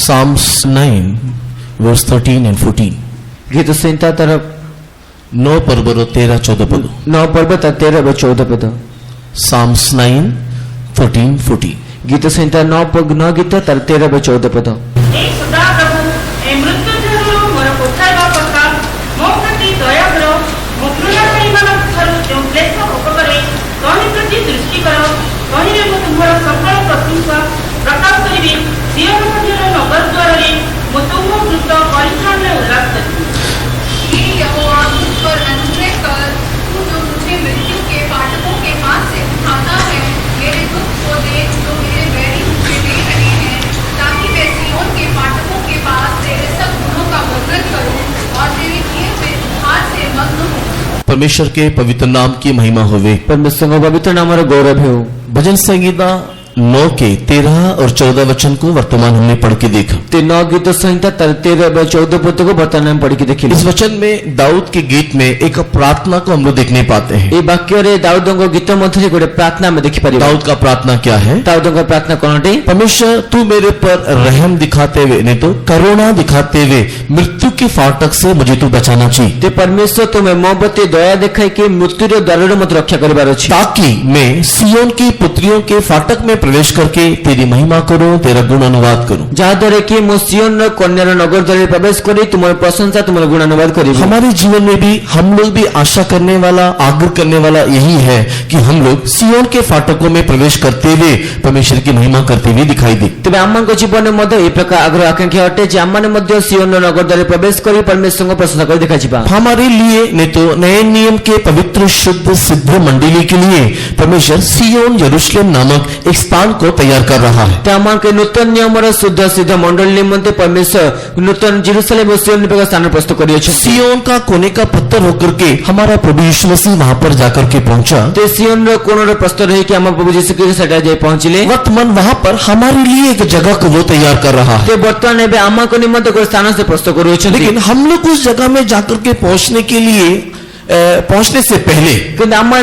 Psalms 9 verse 13 and 14. गीत संहिता तरफ 9 पर्वत 13 14 पद. 9 पर्वत 13 व 14 पद. Psalms 9 13 14. गीत संहिता 9 गीत 13 व 14 पद. परमेश्वर के पवित्र नाम की महिमा होवे. परमेश्वर का पवित्र नाम और गौरव हो. भजन संगीता 9 के 13 और 14 वचन को वर्तमान हमने पढ़ के देखा. 9 गीत संहिता 13 व 14 पद को वर्तमान में पढ़ के देखिए. इस वचन में दाऊद के गीत में एक प्रार्थना को हम लोग देखने पाते हैं. ये वाक्य रे दाऊद को गीत मध्य गोटे प्रार्थना में देखि परिबा. दाऊद का प्रार्थना क्या है? दाऊद का प्रार्थना कोनटे? परमेश्वर तू मेरे पर रहम दिखाते हुए नहीं तो करुणा दिखाते हुए मृत्यु के फाटक से मुझे तू बचाना चाहिए. ते परमेश्वर तुम्हें मो प्रति दया दिखाई के मृत्यु रे द्वार मत रक्षा करिबार अछि, ताकि मैं सिय्योन की पुत्रियों के फाटक में प्रवेश करके तेरी महिमा करूं, तेरा गुण अनुवाद करूं. जहाद्वारा कि मो सिय्योन कन्या नगर द्वार प्रवेश करी तुम्हारी प्रशंसा तुम्हारा गुण अनुवाद करी. हमारे जीवन में भी हम लोग भी आशा करने वाला, आग्रह करने वाला यही है कि हम लोग सिय्योन के फाटकों में प्रवेश करते हुए परमेश्वर की महिमा करते हुए दिखाई दे. तबे आम जीवन में मध्य एक प्रकार आग्रह आकांक्षा अटे जे आम मध्य सिय्योन नगर द्वार प्रवेश करी परमेश्वर को प्रशंसा कर दिखा जिबा. हमारे लिए नहीं तो नए नियम के पवित्र शुद्ध सिद्ध मंडली के लिए परमेश्वर सिय्योन यरूशलेम नामक एक स्थान को तैयार कर रहा है. आम के नूतन नियम शुद्ध सिद्ध मंडल निमंते परमेश्वर नूतन जेरूशलेम सिय्योन पर स्थान प्रस्तुत करिए. सिय्योन का कोने का पत्थर होकर के हमारा प्रभु यीशु मसीह वहां पर जाकर के पहुंचा. ते सिय्योन रो कोन प्रस्तुत है कि हम प्रभु यीशु के सेटा जाय पहुंचले. वर्तमान वहां पर हमारे लिए एक जगह को वो तैयार कर रहा है. ते वर्तमान एबे आमा को निमंते को स्थान से प्रस्तुत करियो छ. लेकिन हम लोग उस जगह में जाकर के पहुंचने के लिए पहुंचने से पहले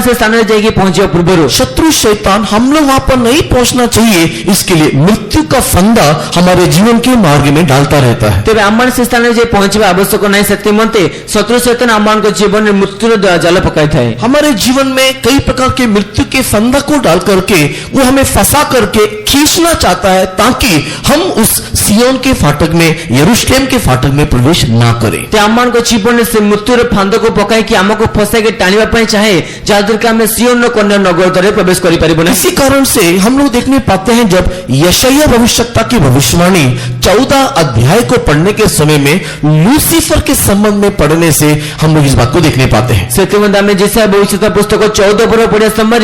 से स्थान जाएगी पहुंचे पूर्व शत्रु शैतान हम लोग वहां पर नहीं पहुंचना चाहिए, इसके लिए मृत्यु का फंदा हमारे जीवन के मार्ग में डालता रहता है. तेरे आम से स्थान जाए पहुंचे आवश्यक नहीं सकते मनते शत्रु शैतान आम को जीवन में मृत्यु जाल पकाई था. हमारे जीवन में कई प्रकार के मृत्यु के फंदा को डाल करके वो हमें फंसा करके खींचना चाहता है ताकि हम उस सिय्योन के फाटक में, यरूशलेम के फाटक में प्रवेश ना करें. आम को जीवन से मृत्यु फंद को पकाई कि आम को फंसा के टाणिबा पई चाहे जहाद्वारा कि हमें सिय्योन कन्या नगर द्वार प्रवेश करि परिबो ना. इसी कारण से हम लोग देखने पाते हैं जब यशायाह भविष्यवक्ता की भविष्यवाणी 14 अध्याय को पढ़ने के समय में लूसीफर के संबंध में पढ़ने से हम लोग इस बात को देखने पाते हैं. सेतमंदा में जैसे भविष्यवक्ता पुस्तक 14 पर पढ़े समय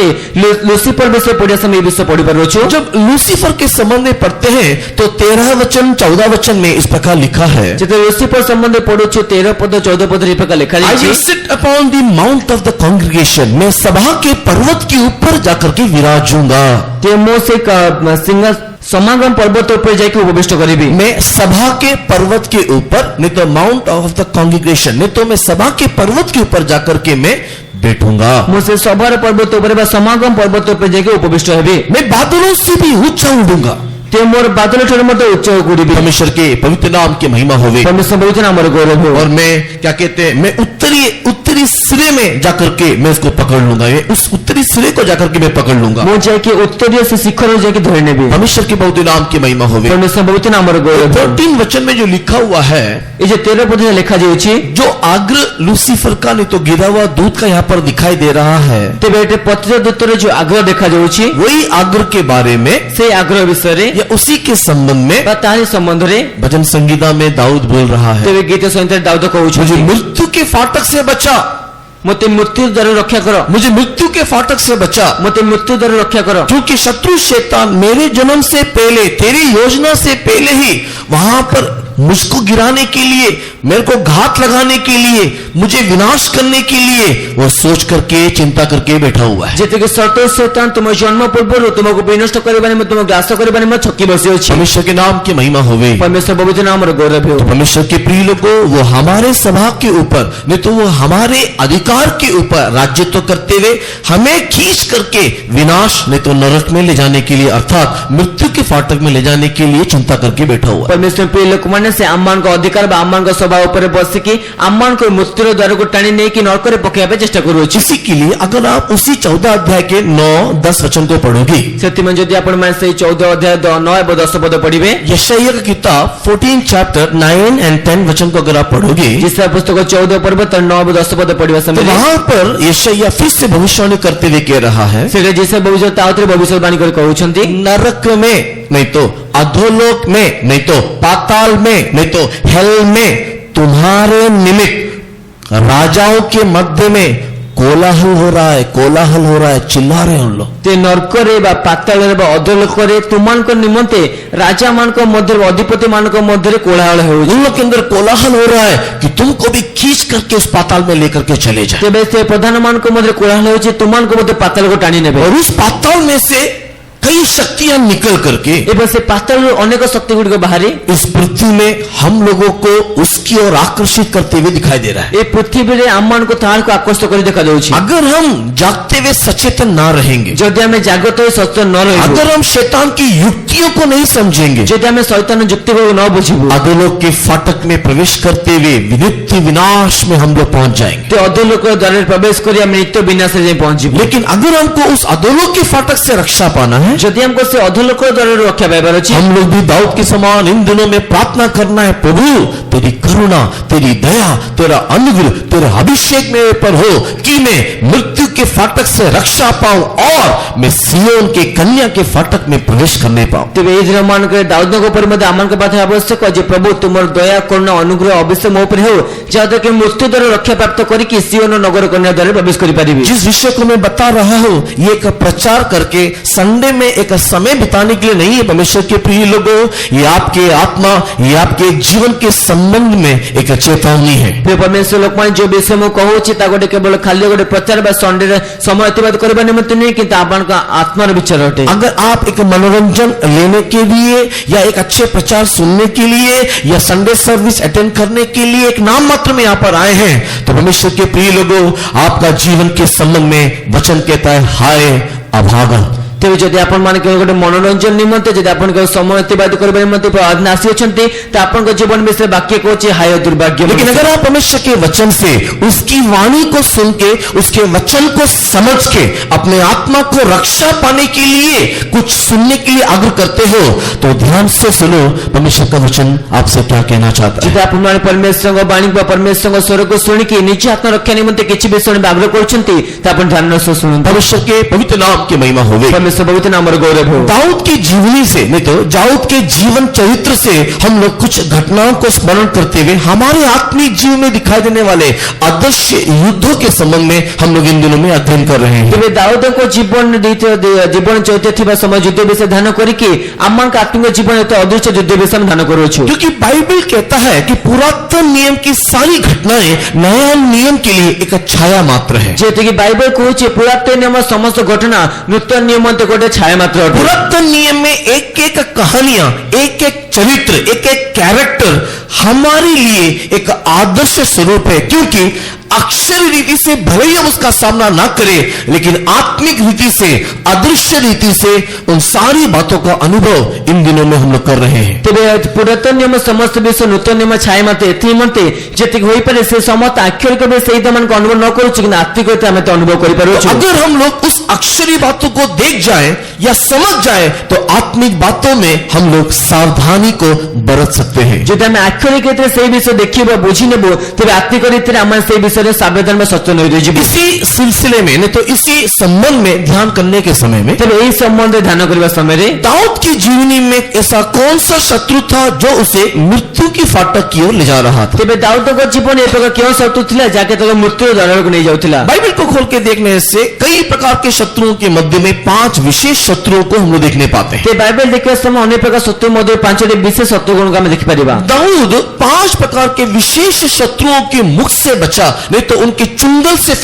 लूसीफर विषय पढ़े समय विषय पढ़ी पर रोचो. जब लूसीफर के संबंध में पढ़ते हैं तो 13 वचन 14 वचन में इस प्रकार लिखा है. जब लूसीफर संबंध पढ़ो 13 पद 14 पद इस प्रकार लिखा है. I will sit upon the mount of the congregation. मैं सभा के पर्वत के ऊपर जाकर के विराजूंगा. ते मोसे का सिंह समागम पर्वत पर जाके उपविष्ट करीबी. मैं सभा के पर्वत के ऊपर, नहीं तो माउंट ऑफ द कांग्रेगेशन, नहीं तो मैं सभा के पर्वत के ऊपर जाकर के मैं बैठूंगा. मुझसे सभा पर्वत पर समागम पर्वत पर जाके उपविष्ट हेबी. मैं बादलों से भी ऊंचा उड़ूंगा. ते मोर बादल ठोर मत उच्च गुड़ीबी. परमेश्वर के पवित्र नाम की महिमा होवे. परमेश्वर पवित्र नाम और गौरव हो. और मैं क्या कहते हैं, मैं उत्तरी सिरे में जाकर के मैं उसको पकड़ लूंगा. उस उत्तरी सिरे को जाकर के मैं पकड़ लूंगा. वो जाके उत्तरीय से शिखर जाके धरने भी. परमेश्वर के पवित्र नाम की महिमा होवे. परमेश्वर पवित्र नाम और गौरव. 13 वचन में जो लिखा हुआ है, ये जो 13 पद में लिखा जाउछि, जो आग्रह लूसीफर का नहीं तो गिरा हुआ दूत का यहाँ पर दिखाई दे रहा है. ते बेटे पत्र दूत रे जो आग्रह देखा जाउछि, वही आग्रह के बारे में, से आग्रह विषय रे या उसी के संबंध में तारी संबंध रे भजन संगीता में दाऊद बोल रहा है. तेरे गीत संहिता दाऊद कहउछि, मुझे मृत्यु के फाटक से बचा. मते मृत्यु द्वारा रक्षा करो. मुझे मृत्यु के फाटक से बचा. मते मृत्यु द्वारा रक्षा करो. क्योंकि शत्रु शैतान मेरे जन्म से पहले, तेरी योजना से पहले ही वहां पर मुझको गिराने के लिए, मेरे को घात लगाने के लिए, मुझे विनाश करने के लिए वो सोच करके चिंता करके बैठा हुआ है। ଯେତିକି ସତ ଶୈତାନ ତୁମ ଜନ୍ମ ପୂର୍ବରୁ ତୁମକୁ ବିନଷ୍ଟ କରିବା ନିମନ୍ତେ ତୁମକୁ ଗ୍ରାସ କରିବା ନିମନ୍ତେ ଛକି ବସିଅଛି। परमेश्वर के नाम की महिमा होवे। परमेश्वर पवित्र नामର गौरव ହେଉ। तो परमेश्वर के प्रिय लोगों, वो हमारे सभा के ऊपर नहीं तो वो हमारे अधिकार के ऊपर राज्यत्व करते हुए हमें खींच करके विनाश नहीं तो नरक में ले जाने के लिए अर्थात मृत्यु के फाटक में ले जाने के लिए चिंता करके बैठा हुआ है। परमेश्वर प्रिय ଲୋକମାନେ ସେ ଆମମାନଙ୍କ ଅଧିକାର ବା ଆମମାନଙ୍କ ସଭା ଉପରେ ବସିକି ଆମମାନଙ୍କୁ ମୃତ୍ୟୁର ଦ୍ୱାରକୁ ଟାଣି ନେଇକି ନରକରେ ପକାଇବା ପାଇଁ ଚେଷ୍ଟା କରୁଅଛି। इसी के लिए अगर आप उसी 14 अध्याय के 9-10 वचन को पढ़ोगे, ସେଥିପାଇଁ ଯଦି ଆପଣମାନେ ସେଇ 14 ଅଧ୍ୟାୟ 9 ଏବଂ 10 ପଦ ପଢିବେ, यशायाह की किताब 14 चैप्टर 9 and 10 वचन को अगर आप पढ़ोगे जिसका पुस्तक 14 पर्व 9 ଏବଂ 10 पद पढ़िବା तो ସମୟରେ वहां पर यशायाह फिर से भविष्यवाणी करते हुए कह रहा है, ସେଟା ଯିସା ଭବିଷ୍ୟତ ଆଉଥରେ ଭବିଷ୍ୟବାଣୀ କରି କହୁଛନ୍ତି, नरक में नहीं तो अधोलोक में नहीं तो पाताल में नहीं तो हेल में तुम्हारे निमित्त राजाओं के मध्य में कोलाहल हो रहा है, कोलाहल हो रहा है, चिल्ला रहे हैं उन लोग। ते नरकरे ବା ପାତାଳରେ ବା ଅଧୋଲୋକରେ ତୁମମାନଙ୍କ ନିମନ୍ତେ ରାଜାମାନଙ୍କ ମଧ୍ୟରେ ଅଧିପତି ମାନଙ୍କ ମଧ୍ୟରେ କୋଳାହଳ ହେଉଛି। उन लोग के अंदर कोलाहल हो रहा है कि तुमको भी खींच करके उस पाताल में लेकर के चले जाए, ତେବେ ସେ ପ୍ରଧାନମାନଙ୍କ ମଧ୍ୟରେ କୋଳାହଳ ହେଉଛି ତୁମମାନଙ୍କୁ ମଧ୍ୟ ପାତାଳକୁ ଟାଣି ନେବେ। और उस पाताल में से कई शक्तियां निकल करके ଏବଂ ସେ ପାତାଳରୁ ଅନେକ ଶକ୍ତି ଗୁଡ଼ିକ ବାହାରି इस पृथ्वी में हम लोगों को उसकी ओर आकर्षित करते हुए दिखाई दे रहा है। ଏ ପୃଥିବୀରେ ଆମମାନଙ୍କୁ ତାହାକୁ ଆକର୍ଷିତ କରି ଦେଖାଯାଉଛି। अगर हम जागते हुए सचेतन ना रहेंगे, ଯଦି ଆମେ ଜାଗ୍ରତ ହୋଇ ସଚେତନ ନ ରହିବୁ, अगर हम शैतान की युक्तियों को नहीं समझेंगे, ଯଦି ଆମେ ଶୈତାନ ଯୁକ୍ତିକୁ ନ ବୁଝିବୁ, अधोलोक के फाटक में प्रवेश करते हुए नित्य विनाश में हम लोग पहुंच जाएंगे। ते ଅଧୋଲୋକ ଦ୍ୱାରରେ ପ୍ରବେଶ କରି ଆମେ ନିତ୍ୟ ବିନାଶରେ ଯାଇ ପହଞ୍ଚିବୁ। लेकिन अगर हमको उस अधोलोक के फाटक से रक्षा पाना है, ଯଦି ଆମକୁ ସେ ଅଧୋଲୋକ ଦ୍ୱାରରୁ ରକ୍ଷା ପାଇବାର ଅଛି, हम लोग भी दाऊद के समान इन दिनों में प्रार्थना करना है, प्रभु तेरी करुणा, तेरी दया, तेरा अनुग्रह, तेरा अभिषेक मेरे पर हो कि मैं मृत्यु के फाटक से रक्षा पाऊं और मैं सियोन के कन्या के फाटक में प्रवेश करने पाऊं। ତେବେ ଏଇ ଦିନ ମାନଙ୍କରେ ଦାଉଦଙ୍କ ଉପରେ ମଧ୍ୟ ଆମମାନଙ୍କ ପାଖରେ ଆବଶ୍ୟକ ଯେ ପ୍ରଭୁ ତୁମର ଦୟା କରୁଣା ଅନୁଗ୍ରହ ଅବଶ୍ୟ ମୋ ଉପରେ ହେଉ, ଯାହାଦ୍ୱାରା କି ମୃତ୍ୟୁ ଦ୍ୱାରା ରକ୍ଷା ପ୍ରାପ୍ତ କରିକି ସିଓନ ନଗର କନ୍ୟା ଦ୍ୱାରା ପ୍ରବେଶ କରିପାରିବି। जिस विषय को मैं बता रहा हूं ये एक प्रचार करके संडे में एक समय बिताने के लिए नहीं है। परमेश्वर के प्रिय लोगों, ये आपके आत्मा, ये आपके जीवन के संबंध में एक चेतावनी है। प्रिय परमेश्वर ଲୋକମାନେ ଯୋଉ ବିଷୟ ମୁଁ କହୁଛି ତା ଗୋଟେ କେବଳ ଖାଲି ଗୋଟେ ପ୍ରଚାର ବା ସଣ୍ଡେରେ ସମୟ ଅତିବାହିତ କରିବା ନିମନ୍ତେ ନୁହେଁ, କିନ୍ତୁ ଆପଣଙ୍କ ଆତ୍ମାର ବିଚାର ଅଟେ। अगर आप एक मनोरंजन लेने के लिए या एक अच्छे प्रचार सुनने के लिए या संडे सर्विस अटेंड करने के लिए एक नाम मात्र में यहाँ पर आए हैं, तो परमेश्वर के प्रिय लोगों, आपका जीवन के संबंध में वचन कहता है हाय अभागा। ତେବେ ଯଦି ଆପଣମାନେ କେବଳ ଗୋଟେ ମନୋରଞ୍ଜନ ନିମନ୍ତେ ଯଦି ଆପଣ କେବଳ ସମୟ ଅତିବାହିତ କରିବା ନିମନ୍ତେ ଆସିଅଛନ୍ତି, ତ ଆପଣଙ୍କ ଜୀବନ ବିଷୟରେ ବାକ୍ୟ କହୁଛି ହାୟ ଦୁର୍ଭାଗ୍ୟ। लेकिन अगर आप परमेश्वर के वचन से उसकी वाणी को सुन के उसके वचन को समझ के अपने आत्मा को रक्षा पाने के लिए कुछ सुनने के लिए आग्रह करते हो, तो ध्यान से सुनो परमेश्वर का वचन आपसे क्या कहना चाहता है। ଯଦି ଆପଣମାନେ ପରମେଶ୍ୱରଙ୍କ ବାଣୀ ବା ପରମେଶ୍ୱରଙ୍କ ସ୍ୱରକୁ ଶୁଣିକି ନିଜ ଆତ୍ମରକ୍ଷା ନିମନ୍ତେ କିଛି ବିଷୟ ଆଗ୍ରହ କରୁଛନ୍ତି, ତ ଆପଣ ଧ୍ୟାନର ସହ ଶୁଣନ୍ତୁ। परमेश्वर के पवित्र नाम की महिमा होवे। पवित्र नामर गौरव हो। दाऊद की जीवनी से नहीं तो दाऊद के जीवन चरित्र से हम लोग कुछ घटनाओं को स्मरण करते हुए हमारे आत्मिक जीवन में दिखाई देने वाले अदृश्य युद्धों के संबंध में हम लोग इन दिनों में अध्ययन कर रहे हैं। ତେବେ ଦାଉଦଙ୍କ ଜୀବନ ଚରିତ୍ର ଥିବା ସମୟ ଯୁଦ୍ଧ ବିଷୟ ଧ୍ୟାନ କରିକି ଆମମାନଙ୍କ ଆତ୍ମିକ ଜୀବନ ଏକ ଅଦୃଶ୍ୟ ଯୁଦ୍ଧ ବିଷୟ ଆମେ ଧ୍ୟାନ କରୁଅଛୁ। क्योंकि बाइबल कहता है कि पुरातन नियम की सारी घटनाएं नया नियम के लिए एक छाया मात्र है। ଯେତିକି ବାଇବଲ କହୁଛି ପୁରାତନ ନିୟମ ସମସ୍ତ ଘଟଣା ନୂତନ ନିୟମ ଗୋଟେ ଛାୟା ମାତ୍ର ଅଟେ। पुरातन नियम में एक एक कहानियां, एक एक चरित्र, एक एक कैरेक्टर हमारे लिए एक आदर्श स्वरूप है, क्योंकि अक्षर रीति से भले ही हम उसका सामना ना करें, लेकिन आत्मिक रीति से, अदृश्य रीति से उन सारी बातों का अनुभव इन दिनों में हम लोग कर रहे हैं। ତେବେ ପୁରାତନ ନିୟମ ସମସ୍ତ ବିଷୟ ନୂତନ ନିୟମ ଛାୟା ମାତ୍ର ଏଥି ନିମନ୍ତେ ଯେତିକି ହୋଇପାରେ ସେ ସମସ୍ତ ଆକ୍ଷରିକ ବି ସେଇ ମାନଙ୍କୁ ଅନୁଭବ ନ କରୁଛୁ, କିନ୍ତୁ ଆତ୍ମିକ ଆମେ ତ ଅନୁଭବ କରିପାରୁଛୁ। अगर हम लोग उस अक्षरी बातों को देख जाए या समझ जाए, तो आत्मिक बातों में हम लोग सावधानी को बरत सकते हैं। ଯଦି ଆମେ ଆକ୍ଷରିକ ରୀତିରେ ସେଇ ବିଷୟ ଦେଖିବା ବୁଝି ନେବୁ, ତେବେ ଆତ୍ମିକ ରୀତିରେ ଆମେ ସେଇ ବିଷୟ ବିଷୟରେ ସାବଧାନ ବା ସଚେତନ ହୋଇ ରହିଯିବୁ। इसी सिलसिले में नहीं तो इसी संबंध में ध्यान करने के समय में ତେବେ ଏହି ସମ୍ବନ୍ଧରେ ଧ୍ୟାନ କରିବା ସମୟରେ दाऊद की जीवनी में ऐसा कौन सा शत्रु था जो उसे मृत्यु की फाटक की ओर ले जा रहा था? ତେବେ ଦାଉଦଙ୍କ ଜୀବନ ଏ ପ୍ରକାର କେଉଁ ଶତ୍ରୁ ଥିଲା ଯାହାକି ତାକୁ ମୃତ୍ୟୁର ଦ୍ୱାରକୁ ନେଇ ଯାଉଥିଲା? बाइबल को खोल के देखने से कई प्रकार के शत्रुओं के मध्य में 5 विशेष शत्रुओं को हम लोग देखने पाते हैं। ते ବାଇବେଲ ଦେଖିବା ସମୟ ଅନେକ ପ୍ରକାର ଶତ୍ରୁ ମଧ୍ୟରୁ 5ଟି ବିଶେଷ ଶତ୍ରୁଗୁଣକୁ ଆମେ ଦେଖିପାରିବା। दाऊद 5 प्रकार के विशेष शत्रुओं के मुख से बचा, नहीं तो उनके चुंगल से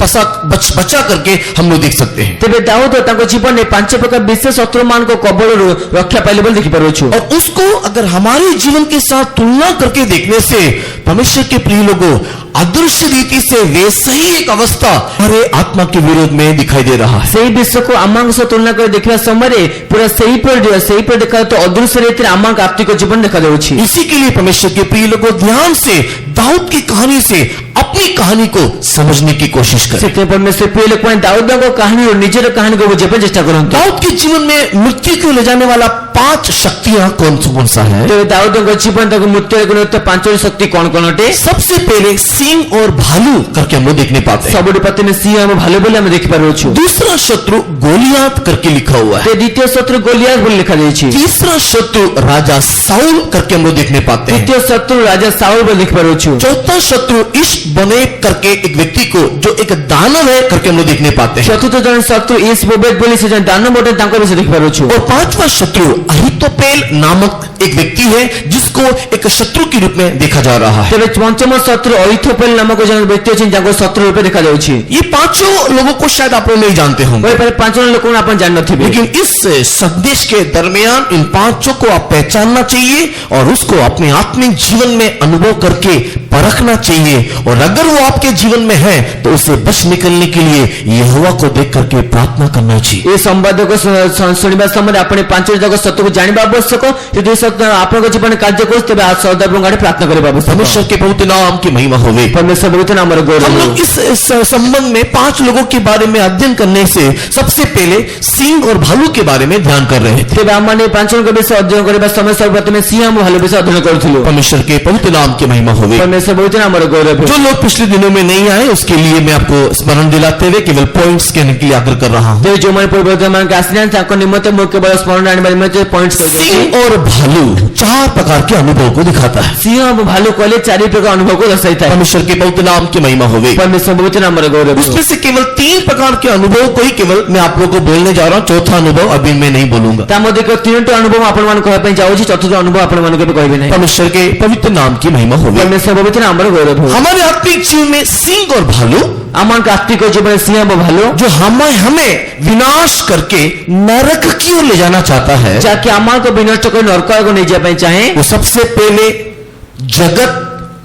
बचा करके हम लोग देख सकते हैं। ତେବେ ଦାଉଦ ତାଙ୍କ ଜୀବନରେ 5 ପ୍ରକାର ବିଶେଷ ଶତ୍ରୁମାନଙ୍କ କବଳରୁ ରକ୍ଷା ପାଇଲେ ବୋଲି ଦେଖିପାରୁଛୁ। और उसको अगर हमारे जीवन के साथ तुलना करके देखने से परमेश्वर के प्रिय लोगों आदर्श रीति से वैसा ही एक अवस्था हमारे आत्मा के विरोध में दिखाई दे रहा है। ସେହି ବିଷୟକୁ ଆମଙ୍କ ସହ ତୁଳନା କରି ଦେଖିବା ସମୟରେ ପୁରା ସେହିପରି ଦେଖାଯାଉଥିବା ଅଦୃଶ୍ୟ ରୀତିରେ ଆମଙ୍କ ଆତ୍ମିକ ଜୀବନ ଦେଖାଯାଉଛି। इसी के लिए परमेश्वर के प्रिय लोगों ध्यान से दाऊद की कहानी से अपनी कहानी को समझने की कोशिश करें। ସେଥିପାଇଁ ପରମେଶ୍ୱର ପ୍ରିୟ ଲୋକମାନେ ଦାଉଦଙ୍କ କାହାଣୀରୁ ନିଜର କାହାଣୀକୁ ବୁଝିବା ପାଇଁ ଚେଷ୍ଟା କରନ୍ତୁ। दाऊद के जीवन में मृत्यु को ले जाने वाला 5 शक्तियां कौन सा है? ତେବେ ଦାଉଦଙ୍କ ଜୀବନ ତାକୁ ମୃତ୍ୟୁକୁ ନେଉଥିବା 5ଟି ଶକ୍ତି କଣ କଣ ଅଟେ? सबसे पहले सिंह और भालू करके हम लोग देखने पाते हैं। ସବୁଠୁ ପ୍ରଥମେ ସିଂହ ଏବଂ ଭାଲୁ ବୋଲି ଆମେ ଦେଖିପାରୁଛୁ। दूसरा शत्रु गोलियात करके लिखा हुआ है। ते ଦ୍ୱିତୀୟ ଶତ୍ରୁ ଗୋଲିଆତ ବୋଲି ଲେଖାଯାଇଛି। तीसरा शत्रु राजा साउल करके हम लोग देखने पाते हैं। ତୃତୀୟ ଶତ୍ରୁ ରାଜା ସାଉଲ ବୋଲି ଦେଖିପାରୁଛୁ। चौथा शत्रु इश बने करके एक व्यक्ति को जो एक दानव है करके हम लोग देखने पाते हैं। ଚତୁର୍ଥ ଜଣ ଶତ୍ରୁ ଇସ୍ ବୋବେତ ବୋଲି ସେ ଜଣେ ଦାନବ ଅଟେ ତାଙ୍କ ବିଷୟରେ ଦେଖିପାରୁଛୁ। और पांचवा शत्रु अहितोपेल नामक एक व्यक्ति है जिसको एक शत्रु के रूप में देखा जा रहा है। ତେବେ ପଞ୍ଚମ ଶତ୍ରୁ ଅହିତୋପେଲ ନାମକ ଜଣେ ବ୍ୟକ୍ତି ଅଛନ୍ତି ଯାହାଙ୍କୁ ଶତ୍ରୁ ରୂପେ ଦେଖାଯାଉଛି। ये 5 लोगों को शायद आप लोग नहीं जानते होंगे, ହୋଇପାରେ 5 ଜଣ ଲୋକଙ୍କୁ ଆପଣ ଜାଣିନଥିବେ। लेकिन इस संदेश के दरमियान इन 5 को आप पहचानना चाहिए और उसको अपने आत्मिक जीवन में अनुभव करके परखना चाहिए। और अगर वो आपके जीवन में है तो उसे बच निकलने के लिए यहोवा को देख करके प्रार्थना करना चाहिए। ଏ ସମ୍ବାଦକୁ ଶୁଣିବା ସମୟରେ ଆପଣ 5ଟି ଯାକ ସତ୍ୟକୁ ଜାଣିବା ଆବଶ୍ୟକ। ଯଦି ସତ୍ୟ ଆପଣଙ୍କ ଜୀବନରେ କାର୍ଯ୍ୟ କରୁଛି ତେବେ ସଦାପ୍ରଭୁଙ୍କ ଆଡ଼େ ପ୍ରାର୍ଥନା କରିବା ଆବଶ୍ୟକ। परमेश्वर के पवित्र नाम की महिमा होवे। परमेश्वर पवित्र नामର ଗୌରବ। हम लोग इस संबंध में 5 लोगों के बारे में अध्ययन करने से सबसे पहले सिंह और भालू के बारे में ध्यान कर रहे थे। ତେବେ ଆମମାନେ 5 ଜଣଙ୍କ ବିଷୟ ଅଧ୍ୟୟନ କରିବା ସମୟ ସର୍ବପ୍ରଥମେ ସିଂହ ଏବଂ ଭାଲୁ ବିଷୟ ଅଧ୍ୟୟନ କରୁଥିଲୁ। परमेश्वर के पवित्र नाम की महिमा होवे। परमेश्वर पवित्र नामର ଗୌରବ। जो लोग पिछले दिनों में नहीं आए उसके लिए मैं आपको स्मरण दिलाते हुए केवल पॉइंट्स कहने के लिए आग्रह कर रहा हूँ। ତେବେ ଯେଉଁମାନେ ପୂର୍ବତନମାନଙ୍କୁ ଆସିନାହାନ୍ତି ତାଙ୍କ ନିମନ୍ତେ ମୁଁ କେବଳ ସ୍ମରଣ ଆଣିବା ନିମନ୍ତେ ପଏଣ୍ଟସ୍ କହିଦେଉଛି। सिंह और भालू 4 प्रकार के अनुभव को दिखाता है। ସିଂହ ଏବଂ ଭାଲୁ କହିଲେ 4 ପ୍ରକାର ଅନୁଭବକୁ ଦର୍ଶାଇଥାଏ। परमेश्वर के पवित्र नाम की महिमा होवे। परमेश्वर पवित्र नामର ଗୌରବ। उसमें से केवल 3 प्रकार के अनुभव को ही केवल मैं आप लोगों को बोलने जा रहा हूँ। चौथा अनुभव अभी मैं नहीं बोलूंगा। ତା ମଧ୍ୟରେ କେବଳ 3ଟି ଅନୁଭବ ଆପଣମାନଙ୍କୁ କହିବା ପାଇଁ ଯାଉଛି। ଚତୁର୍ଥ ଅନୁଭବ ଆପଣମାନଙ୍କୁ ଏବେ କହିବି ନାହିଁ। परमेश्वर के पवित्र नाम की महिमा होवे। परमेश्वर पवित्र नामର ଗୌରବ। हमारे आत्मिक जीवन में सिंह और भालू ଆମଙ୍କ ଆତ୍ମିକ ଜୀବନରେ ସିଂହ ଏବଂ ଭାଲୁ जो हमें विनाश करके नरक की ओर ले जाना चाहता है, ଯାହାକି ଆମକୁ ବିନଷ୍ଟ କରି ନରକ ଆଡ଼କୁ ନେଇଯିବା ପାଇଁ ଚାହେଁ। वो सबसे पहले जगत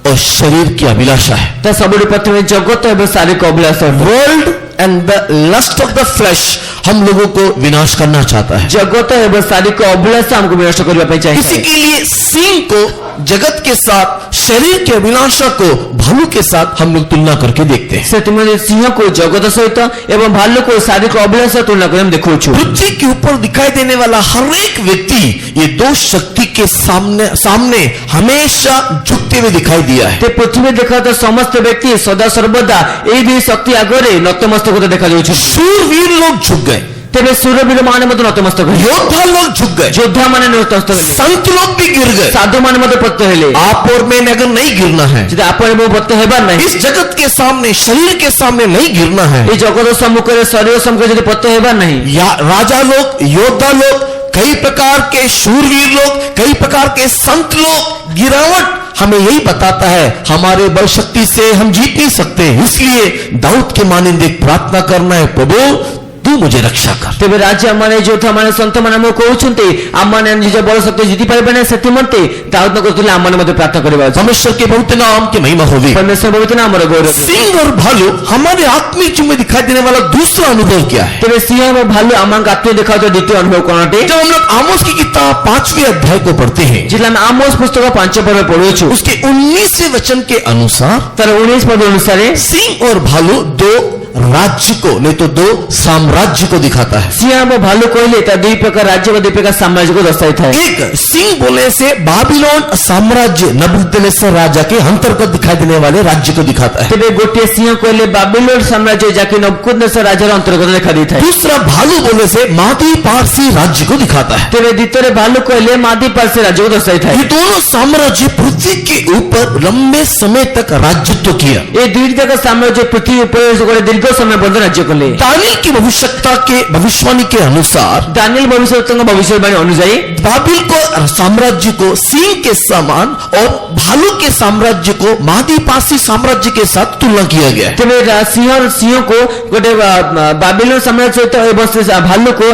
और शरीर की अभिलाषा है। ତା ସବୁଠୁ ପ୍ରଥମେ ଜଗତ ଏବଂ ଶାରୀରିକ ଅଭିଳାଷ। World and the lust of the flesh हम लोगों को विनाश करना चाहता है। ଜଗତ ଏବଂ ଶାରୀରିକ ଅଭିଳାଷ ଆମକୁ ବିନଷ୍ଟ କରିବା ପାଇଁ ଚାହେଁ। इसी के लिए सिंह को जगत के साथ, शरीर के अभिलाषा को भालू के साथ हम लोग तुलना करके देखते हैं। ସେଥିମଧ୍ୟରେ ସିଂହକୁ ଜଗତ ସହିତ ଏବଂ ଭାଲୁକୁ ଶାରୀରିକ ଅଭିଳାଷ ତୁଳନା କରି ଆମେ ଦେଖୁଛୁ। पृथ्वी के ऊपर दिखाई देने वाला हर एक व्यक्ति ये 2 शक्ति के सामने हमेशा झुकते हुए दिखाई दिया है। ते पृथ्वी ଦେଖାଯାଉଥିବା ସମସ୍ତ ବ୍ୟକ୍ତି ସଦା ସର୍ବଦା ଏହି ଦୁଇ ଶକ୍ତି ଆଗରେ ନତମସ୍ତକ ଦେଖାଯାଉଛନ୍ତି। शूरवीर लोग झुक गए, ତେବେ ଶୂରବୀର ମାନେ ମଧ୍ୟ ନତମସ୍ତକ ହେଲେ। योद्धा लोग झुक गए, ଯୋଦ୍ଧା ମାନେ ନତମସ୍ତକ ହେଲେ। संत लोग भी गिर गए। ସାଧୁ ମାନେ ମଧ୍ୟ ପତିତ ହେଲେ। आप और मैं अगर नहीं गिरना है, ଯଦି ଆପଣ ଏବଂ ପତିତ ହେବାର ନାହିଁ, इस जगत के सामने, शरीर के सामने नहीं गिरना है, ଏହି ଜଗତ ସମ୍ମୁଖରେ ଶରୀର ସମ୍ମୁଖରେ ଯଦି ପତିତ ହେବାର ନାହିଁ, या राजा लोग, योद्धा लोग, कई प्रकार के शूरवीर लोग, कई प्रकार के संत लोग, गिरावट हमें यही बताता है हमारे बल शक्ति से हम जीत नहीं सकते। इसलिए दाऊद के मानिंदे प्रार्थना करना है, प्रभु तू मुझे रक्षा कर। ତେବେ ରାଜା ମାନେ ଯୋଦ୍ଧା ମାନେ ସନ୍ଥ ମାନେ ଆମକୁ କହୁଛନ୍ତି ଆମମାନେ ନିଜ ବଳ ଶକ୍ତି ଜିତି ପାରିବେ ନାହିଁ। ସେଥିମନ୍ତେ ଦାଉଦ କହୁଥିଲେ ଆମମାନେ ମଧ୍ୟ ପ୍ରାର୍ଥନା କରିବା ଉଚିତ। परमेश्वर के पवित्र नाम की महिमा होवे। परमेश्वर पवित्र नामର ଗୌରବ। सिंह और भालू हमारे आत्मिक जीवन में दिखाई देने वाला दूसरा अनुभव क्या है? ତେବେ ସିଂହ ଏବଂ ଭାଲୁ ଆମଙ୍କ ଆତ୍ମୀୟ ଦେଖାଉଥିବା ଦ୍ୱିତୀୟ ଅନୁଭବ କ'ଣ ଅଟେ? जब हम लोग आमोस की किताब 5वें अध्याय को पढ़ते हैं, ଯେତେବେଳେ ଆମେ ଆମୋସ ପୁସ୍ତକ 5 ପର୍ବ ପଢୁଛୁ, उसके 19वें वचन के अनुसार ତାର 19 ପଦ ଅନୁସାରେ सिंह और भालू 2 राज्य को नहीं तो दो साम्राज्य को दिखाता है। सिंह एवं भालू कहले ता दुई प्रकार राज्य व दुई प्रकार साम्राज्य को दर्शाई था। एक सिंह बोले से बाबिलोन साम्राज्य नबूकदनेस्सर राजा के अंतर्गत दिखाई देने वाले राज्य को दिखाता है। तेरे गोटे सिंह कहले बाबिलोन साम्राज्य जाके नबूकदनेस्सर राजा अंतर्गत देखा दी था। दूसरा भालू बोले से मादी पारसी राज्य को दिखाता है। तेरे द्वितीय भालू कहले मादी पारसी राज्य को दर्शाई था। ये दोनों साम्राज्य पृथ्वी के ऊपर लंबे समय तक राज्यत्व किया। ये दुई जगह साम्राज्य पृथ्वी ऊपर दीर्घ समय पर्यंत राज्य कले। दानियल की भविष्यवाणी के अनुसार, दानियल भविष्यवाणी अनुसार बाबिल को साम्राज्य को सिंह के समान और भालू के साम्राज्य को मादी पारसी साम्राज्य के साथ तुलना किया गया है। तेरे सिंह को गोटे बाबिलोन साम्राज्य सहित भालू को